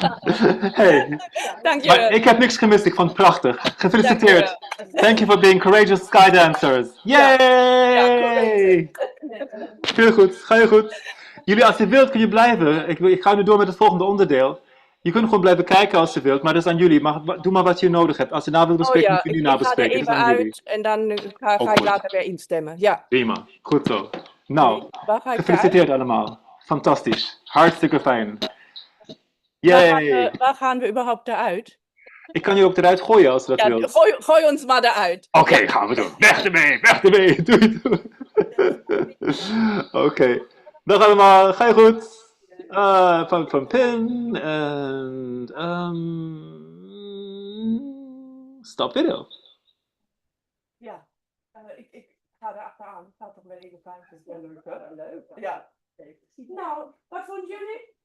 [SPEAKER 1] Hey.
[SPEAKER 9] Dank je.
[SPEAKER 1] Maar ik heb niks gemist, ik vond het prachtig. Gefeliciteerd. Thank you for being courageous skydancers. Yay! Heel goed, ga je goed. Jullie, als je wilt, kun je blijven. Ik ga nu door met het volgende onderdeel. Je kunt gewoon blijven kijken als je wilt, maar dat is aan jullie. Maar doe maar wat je nodig hebt. Als je na wilt bespreken, kun je nu nabespreken.
[SPEAKER 9] Ik
[SPEAKER 1] Dat is
[SPEAKER 9] ga er
[SPEAKER 1] aan
[SPEAKER 9] even
[SPEAKER 1] jullie.
[SPEAKER 9] uit en dan ga ik later weer instemmen. Ja.
[SPEAKER 1] Prima, goed zo. Nou,
[SPEAKER 9] Waar ga ik
[SPEAKER 1] gefeliciteerd allemaal. Fantastisch. Hartstikke fijn. Yay!
[SPEAKER 9] Waar gaan we überhaupt eruit?
[SPEAKER 1] Ik kan je ook eruit gooien als je dat wilt.
[SPEAKER 9] Gooi ons maar eruit.
[SPEAKER 1] Oké, gaan we doen. Weg ermee, weg ermee. Doei, doei. Oké. Dag allemaal, ga je goed? Van Pin en stop video.
[SPEAKER 9] Ja, ik ga er achteraan. Ik ga toch wel even kijken. Het is wel leuk, hè? Leuk. Ja. Nou, wat vonden jullie?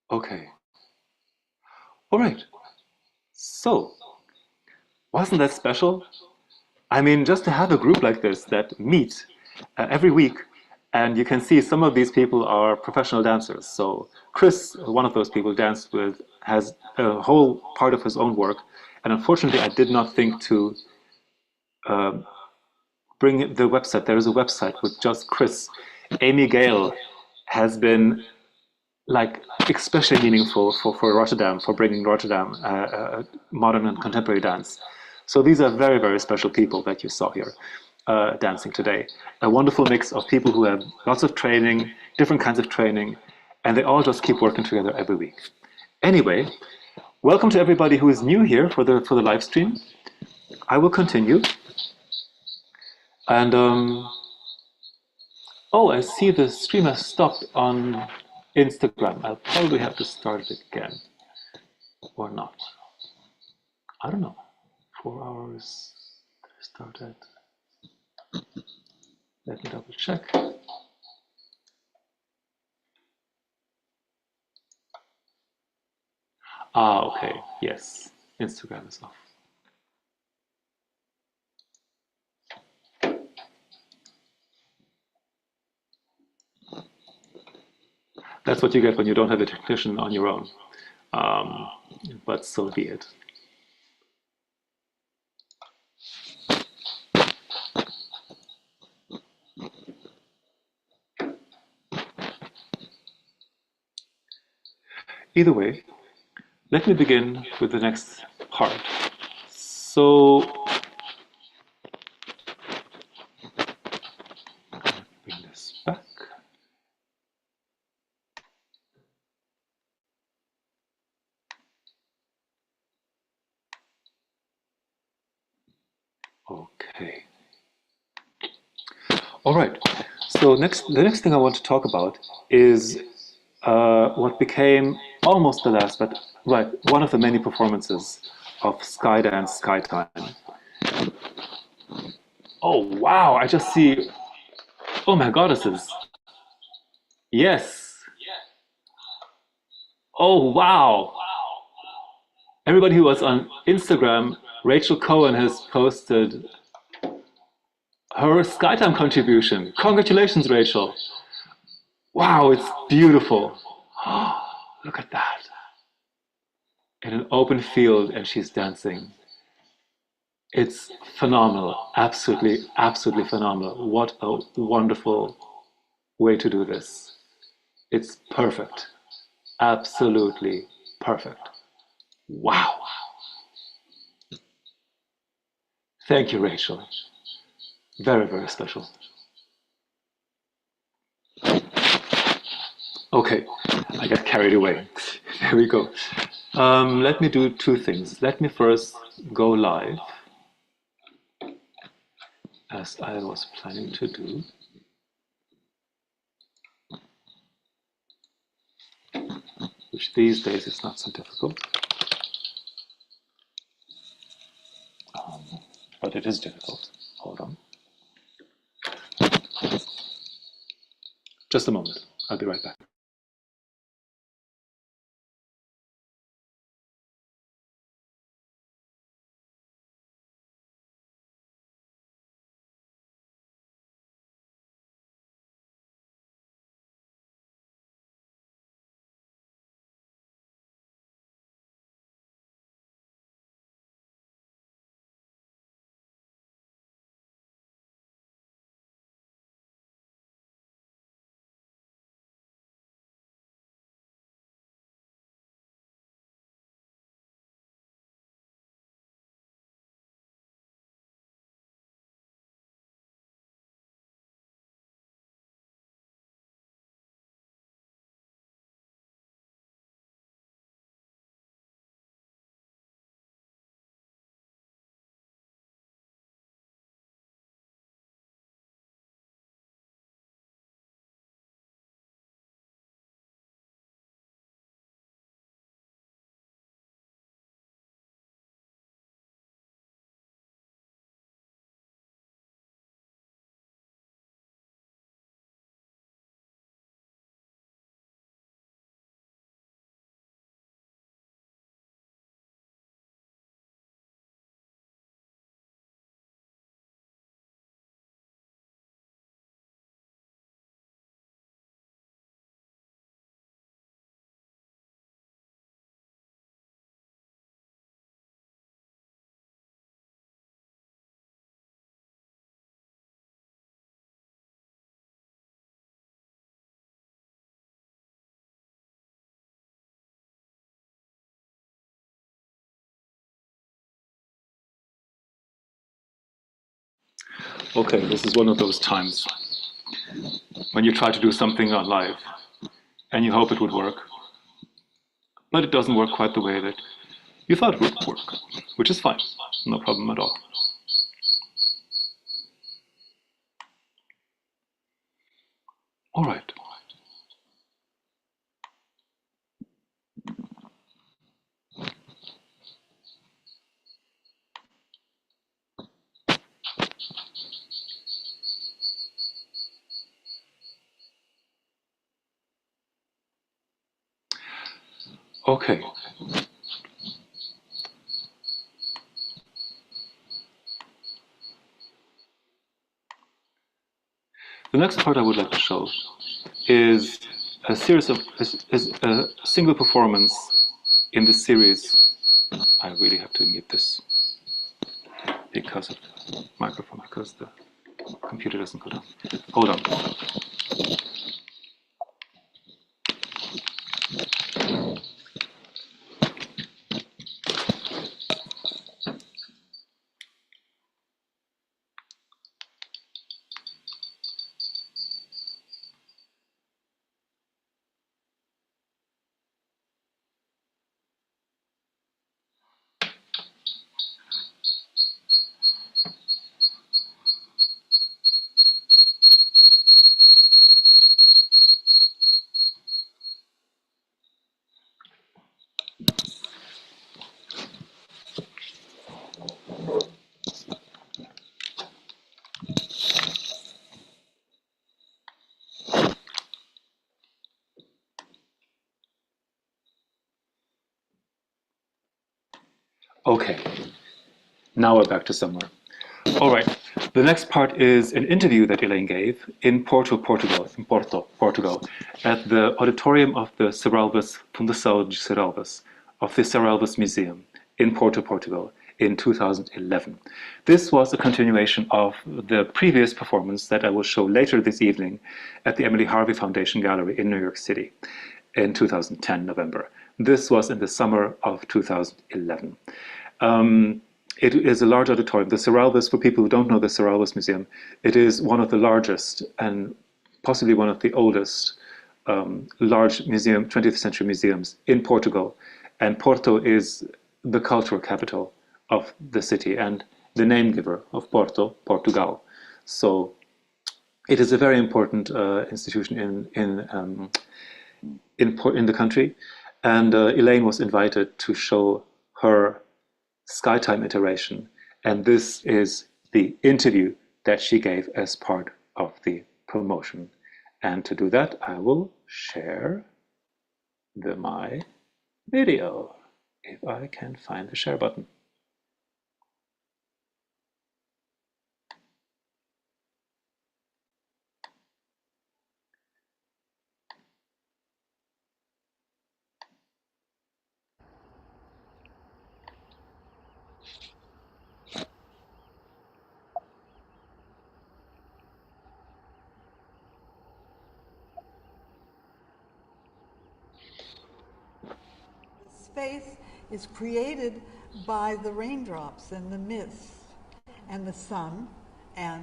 [SPEAKER 1] Okay. All right. So, wasn't that special? I mean, just to have a group like this that meet every week, and you can see some of these people are professional dancers. So Chris, one of those people, danced with, has a whole part of his own work, and unfortunately, I did not think to bring the website. There is a website with just Chris. Amy Gale has been like especially meaningful for Rotterdam, for bringing Rotterdam modern and contemporary dance. So these are very, very special people that you saw here dancing today. A wonderful mix of people who have lots of training, different kinds of training, and they all just keep working together every week. Anyway, welcome to everybody who is new here for the live stream. I will continue. And oh, I see the stream has stopped on Instagram. I'll probably have to start it again, or not. I don't know. 4 hours started. Let me double check. Ah, okay. Yes, Instagram is off. That's what you get when you don't have a technician on your own. But so be it. Either way, let me begin with the next part. So, bring this back. Okay. All right. So the next thing I want to talk about is what became almost the last, but right, one of the many performances of Skydance Skytime. Oh wow! I just see. Oh my goddesses! Yes. Oh wow! Everybody who was on Instagram, Rachel Cohen has posted her Skytime contribution. Congratulations, Rachel. Wow, it's beautiful. Look at that. In an open field and she's dancing. It's phenomenal. Absolutely, absolutely phenomenal. What a wonderful way to do this. It's perfect. Absolutely perfect. Wow. Thank you, Rachel. Very, very special. Okay, I got carried away. There we go. Let me do two things. Let me first go live, as I was planning to do. Which these days is not so difficult. But it is difficult. Hold on. Just a moment. I'll be right back. Okay, this is one of those times when you try to do something on live and you hope it would work, but it doesn't work quite the way that you thought it would work, which is fine, no problem at all. All right. Okay. The next part I would like to show is a series of is a single performance in the series. I really have to mute this because of the microphone, because the computer doesn't go down. Hold on. Okay, now we're back to somewhere. All right. The next part is an interview that Elaine gave in Porto, Portugal, at the Auditorium of the Serralves, Fundação de Serralves, of the Serralves Museum in Porto, Portugal, in 2011. This was a continuation of the previous performance that I will show later this evening at the Emily Harvey Foundation Gallery in New York City in 2010, November. This was in the summer of 2011. It is a large auditorium. The Serralves, for people who don't know the Serralves Museum, it is one of the largest and possibly one of the oldest large 20th century museums in Portugal. And Porto is the cultural capital of the city and the name giver of Porto, Portugal. So it is a very important institution in the country. And Elaine was invited to show her Skytime iteration, and this is the interview that she gave as part of the promotion. And to do that, I will share my video, if I can find the share button.
[SPEAKER 10] Space is created by the raindrops and the mist and the sun and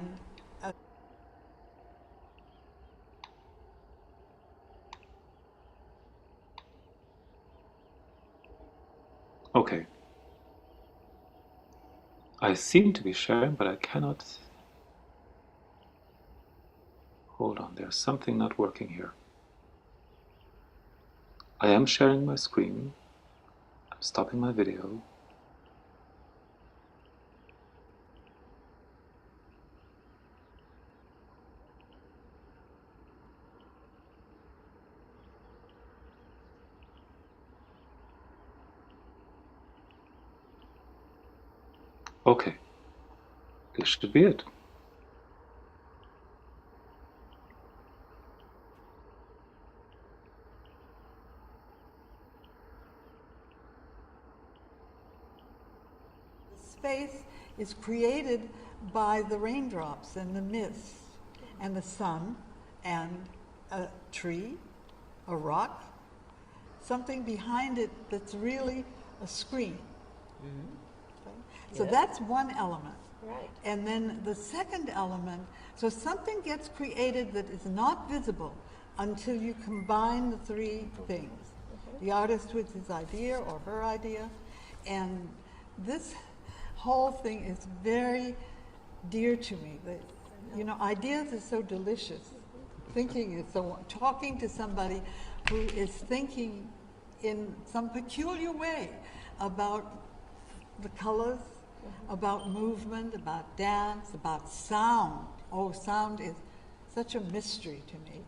[SPEAKER 1] Okay. I seem to be sharing, but I cannot. Hold on, there's something not working here. I am sharing my screen. I'm stopping my video. Okay, this should be it.
[SPEAKER 10] space is created by the raindrops and the mist and the sun and a tree, a rock, something behind it that's really a screen.
[SPEAKER 11] Mm-hmm.
[SPEAKER 10] Okay? So
[SPEAKER 11] Yes.
[SPEAKER 10] that's one element.
[SPEAKER 11] Right.
[SPEAKER 10] And then the second element, so something gets created that is not visible until you combine the three things. The artist with his idea or her idea. And this whole thing is very dear to me. You know, ideas are so delicious. Thinking is so, talking to somebody who is thinking in some peculiar way about the colors, about movement, about dance, about sound. Oh, sound is such a mystery to me.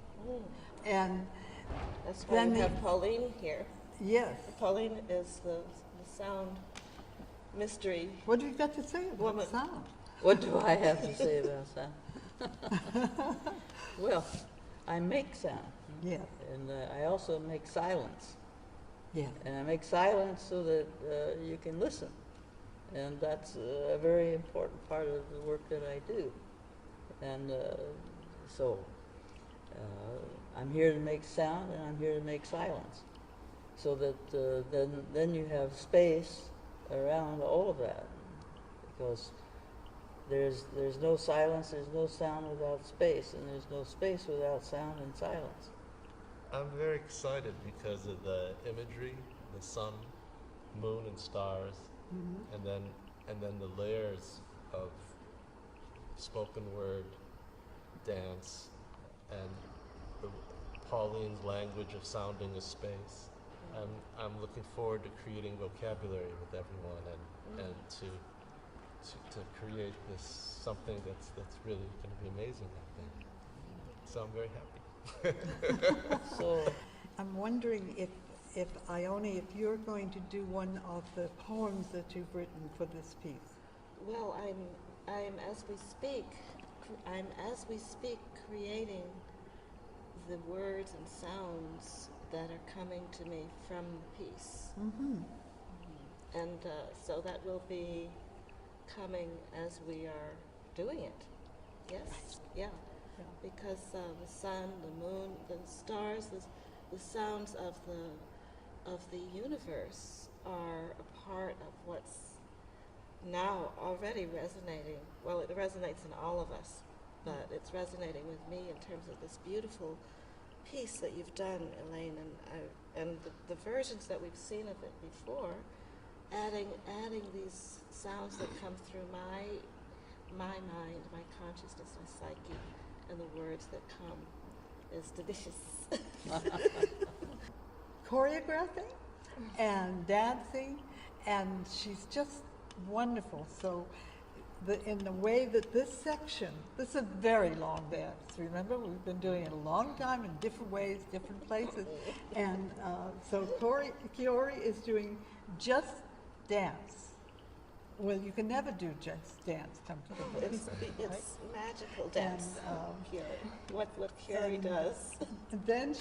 [SPEAKER 10] And
[SPEAKER 11] That's why
[SPEAKER 10] then
[SPEAKER 11] we have Pauline here.
[SPEAKER 10] yes.
[SPEAKER 11] Pauline is the sound mystery.
[SPEAKER 10] What have you got to say about
[SPEAKER 11] Woman.
[SPEAKER 10] sound?
[SPEAKER 12] What do I have to say about sound? Well, I make sound.
[SPEAKER 10] Yes.
[SPEAKER 12] And I also make silence.
[SPEAKER 10] Yes.
[SPEAKER 12] And I make silence so that you can listen. And that's a very important part of the work that I do. And so I'm here to make sound and I'm here to make silence. So that then you have space around all of that. Because there's no silence, there's no sound without space, and there's no space without sound and silence.
[SPEAKER 13] I'm very excited because of the imagery, the sun, moon, and stars, and then the layers of spoken word, dance, and Pauline's language of sounding a space. I'm looking forward to creating vocabulary with everyone and to create this something that's really going to be amazing, I think. So I'm very happy.
[SPEAKER 12] So
[SPEAKER 10] I'm wondering if Ione, if you're going to do one of the poems that you've written for this piece.
[SPEAKER 11] Well, as we speak, creating the words and sounds that are coming to me from the piece. And so that will be coming as we are doing it. Yes, yeah. Because the sun, the moon, the stars, the sounds of the universe are a part of what's now already resonating. Well, it resonates in all of us, but it's resonating with me in terms of this beautiful piece that you've done, Elaine, and the versions that we've seen of it before, adding these sounds that come through my mind, my consciousness, my psyche, and the words that come is delicious.
[SPEAKER 10] Choreographing and dancing, and she's just wonderful. So in the way that this section, this is a very long dance, remember? We've been doing it a long time in different ways, different places. And so Kiori is doing just dance. Well, you can never do just dance, come to the
[SPEAKER 11] It's magical dance, Kiori. What Kiori does.
[SPEAKER 10] Then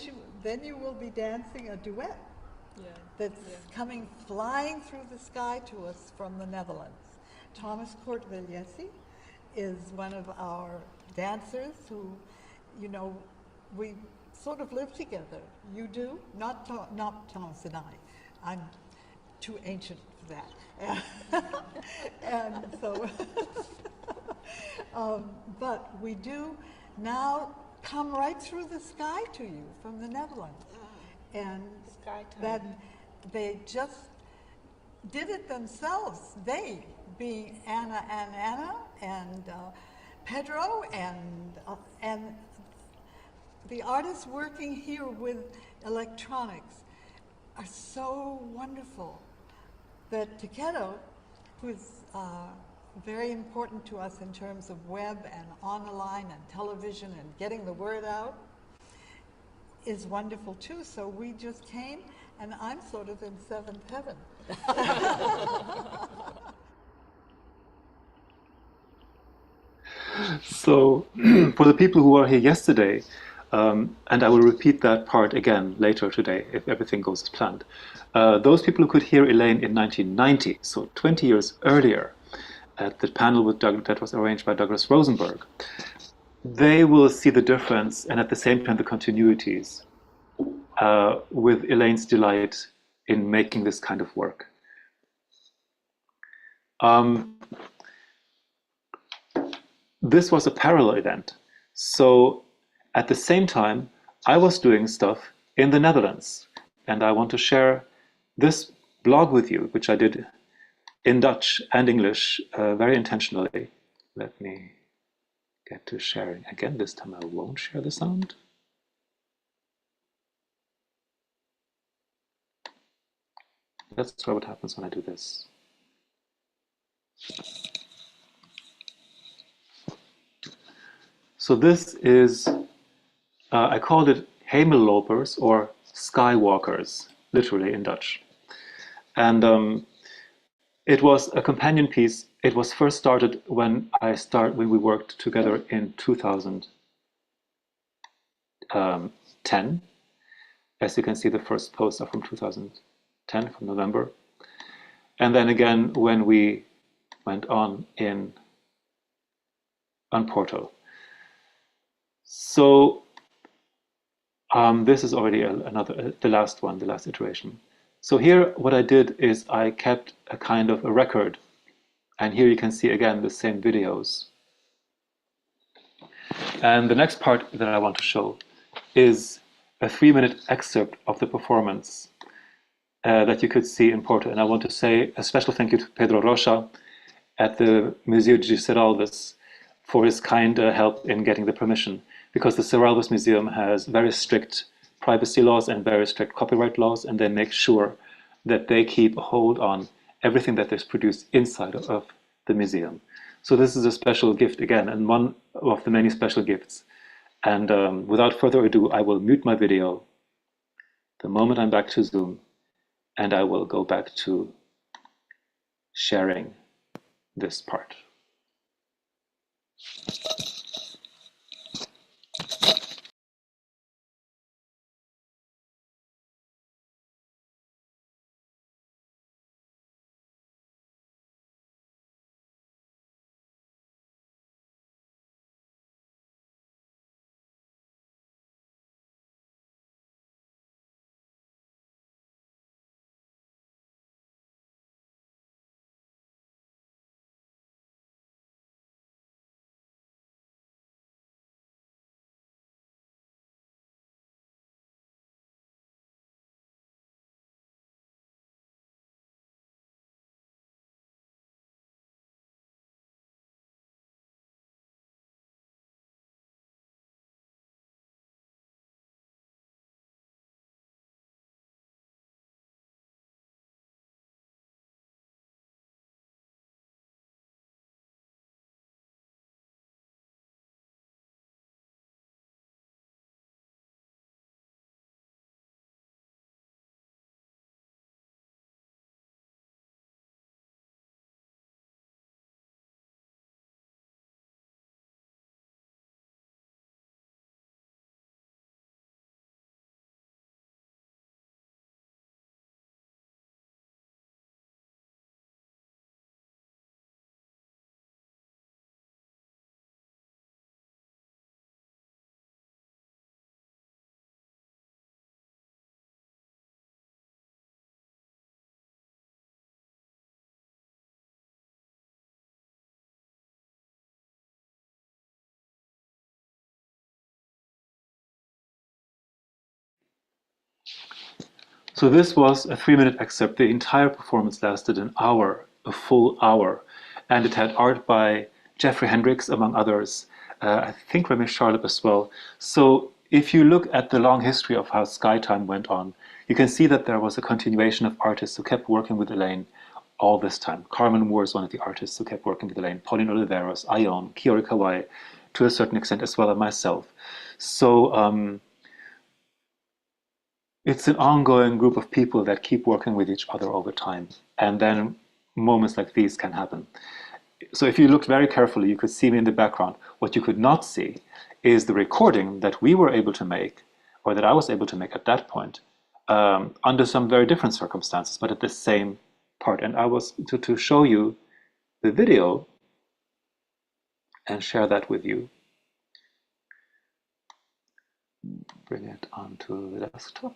[SPEAKER 10] you will be dancing a duet that's coming flying through the sky to us from the Netherlands. Thomas Körtvélyessy is one of our dancers who, you know, we sort of live together. You do, not Thomas and I. I'm too ancient for that. And so, but we do now come right through the sky to you from the Netherlands. And
[SPEAKER 11] Skytime.
[SPEAKER 10] then they just did it themselves. They, being Anna and Pedro and the artists working here with electronics are so wonderful that Takedo, who's very important to us in terms of web and on the line and television and getting the word out, is wonderful too. So we just came, and I'm sort of in seventh heaven.
[SPEAKER 1] So, for the people who were here yesterday, and I will repeat that part again later today if everything goes as planned. Those people who could hear Elaine in 1990, so 20 years earlier, at the panel with that was arranged by Douglas Rosenberg, they will see the difference and at the same time the continuities with Elaine's delight in making this kind of work. This was a parallel event. So at the same time, I was doing stuff in the Netherlands, and I want to share this blog with you, which I did in Dutch and English very intentionally. Let me get to sharing again. This time I won't share the sound. Let's try what happens when I do this. So this is, I called it Hemellopers or Skywalkers, literally in Dutch. And it was a companion piece. It was first started when we worked together in 2010. As you can see, the first posts are from 2010, from November. And then again, when we went on Porto. So this is already the last iteration. So here, what I did is I kept a kind of a record. And here you can see again the same videos. And the next part that I want to show is a 3-minute excerpt of the performance that you could see in Porto. And I want to say a special thank you to Pedro Rocha at the Museu de Serralves for his kind help in getting the permission, because the Serralves Museum has very strict privacy laws and very strict copyright laws, and they make sure that they keep a hold on everything that is produced inside of the museum. So this is a special gift again, and one of the many special gifts. And without further ado, I will mute my video the moment I'm back to Zoom, and I will go back to sharing this part. So this was a 3-minute excerpt. The entire performance lasted an hour, a full hour, and it had art by Jeffrey Hendricks, among others. I think Ramesh Charlap as well. So if you look at the long history of how Skytime went on, you can see that there was a continuation of artists who kept working with Elaine all this time. Carmen Moore is one of the artists who kept working with Elaine. Pauline Oliveros, Ione, Kiori Kawai, to a certain extent, as well as myself. So it's an ongoing group of people that keep working with each other over time. And then moments like these can happen. So if you looked very carefully, you could see me in the background. What you could not see is the recording that we were able to make, or that I was able to make at that point, under some very different circumstances, but at the same part. And I was to show you the video and share that with you. Bring it onto the desktop.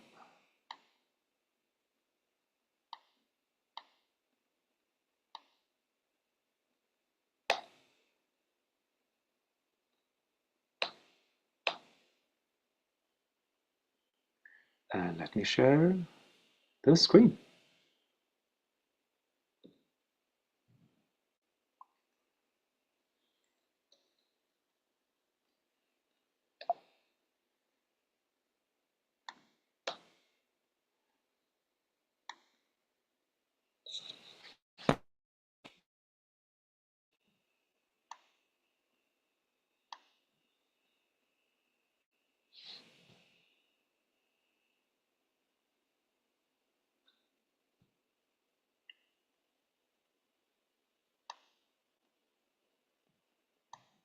[SPEAKER 1] And let me share the screen.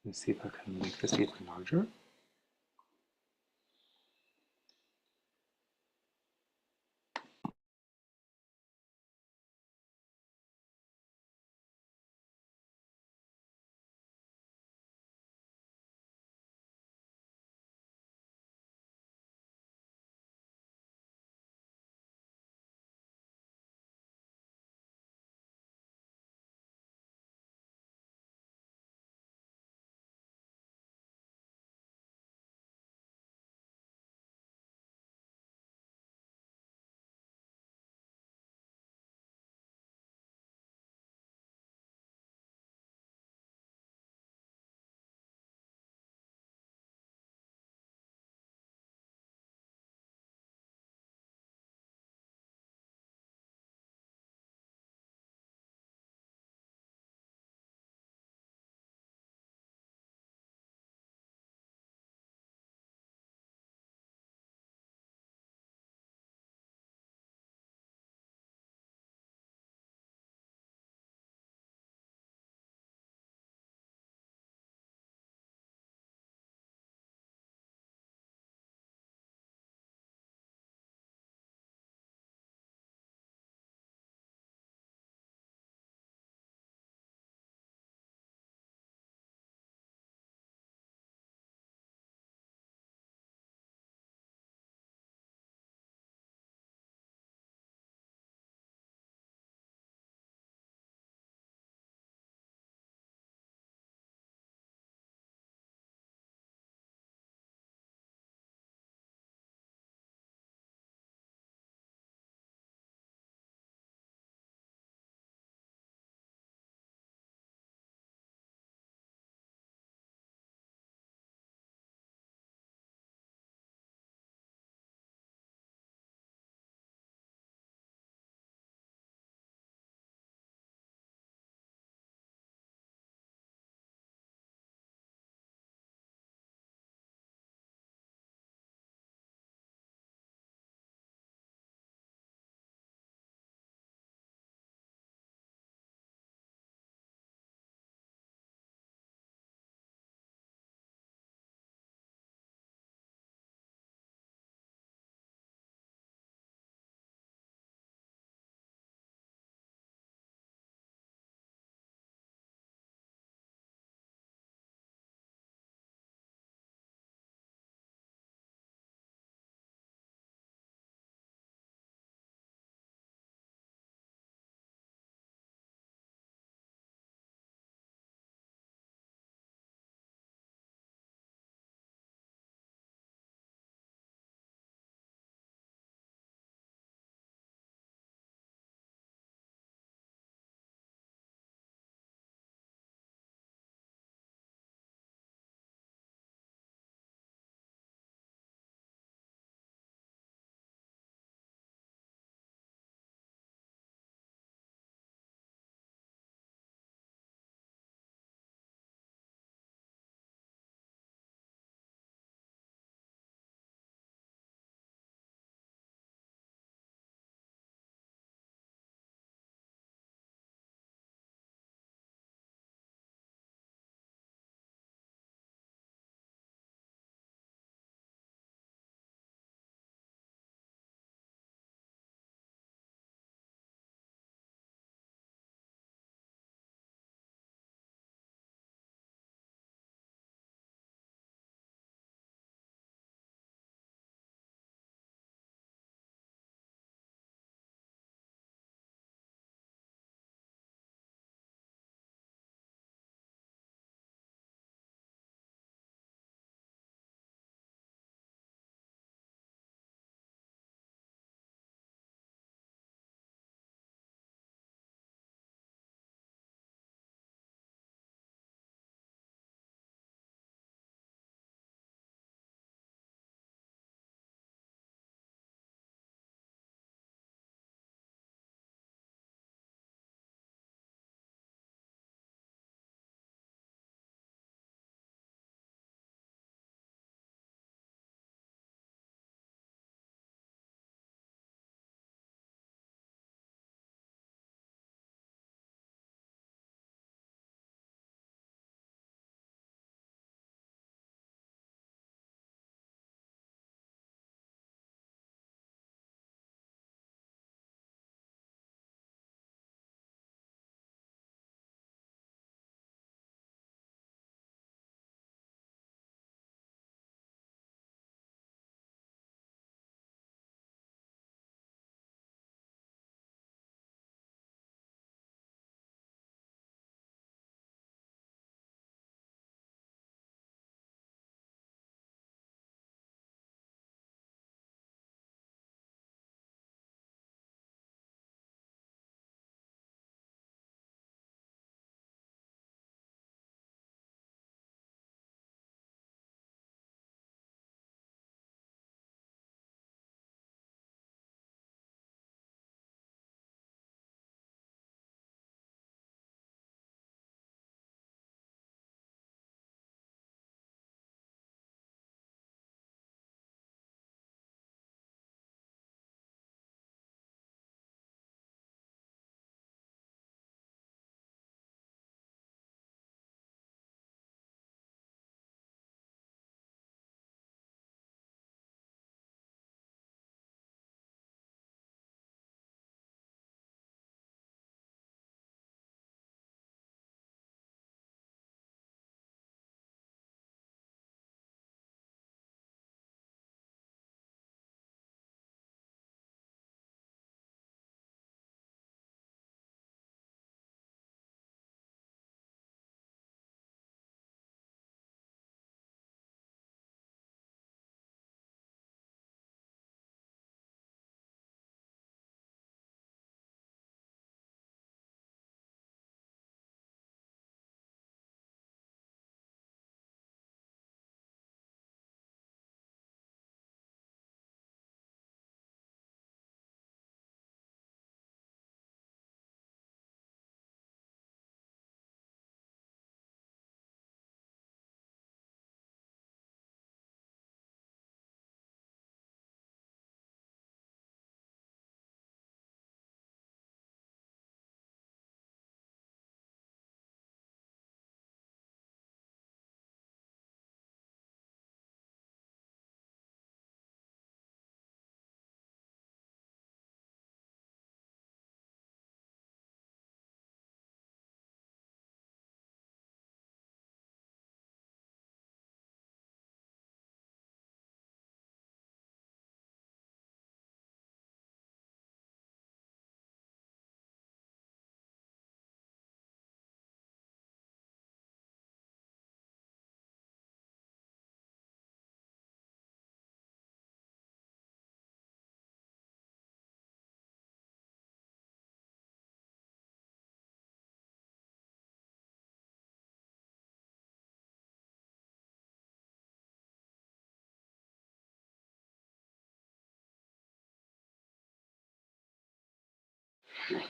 [SPEAKER 1] Let's see if I can make this even larger.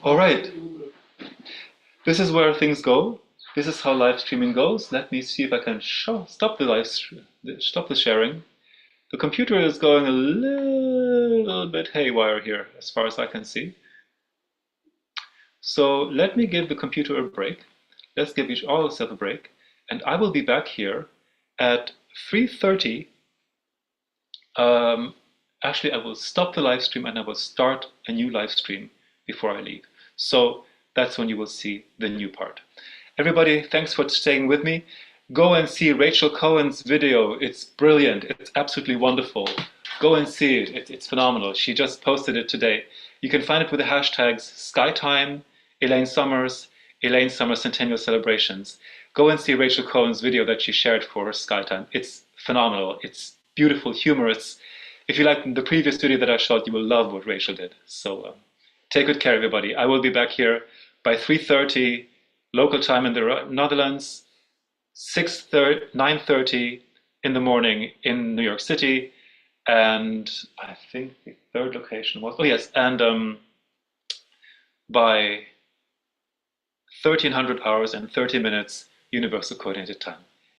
[SPEAKER 1] All right. This is where things go. This is how live streaming goes. Let me see if I can stop the sharing. The computer is going a little bit haywire here, as far as I can see. So let me give the computer a break. Let's give each all of a break, and I will be back here at 3:30. Actually, I will stop the live stream and I will start a new live stream before I leave. So that's when you will see the new part. Everybody, thanks for staying with me. Go and see Rachel Cohen's video. It's brilliant. It's absolutely wonderful. Go and see it. It's phenomenal. She just posted it today. You can find it with the hashtags Skytime, Elaine Summers Centennial Celebrations. Go and see Rachel Cohen's video that she shared for her Skytime. It's phenomenal. It's beautiful, humorous. If you like the previous video that I shot, you will love what Rachel did. So take good care, everybody. I will be back here by 3:30 local time in the Netherlands, 9:30 in the morning in New York City, and I think the third location was, oh yes, and by 1300 hours and 30 minutes Universal Coordinated Time.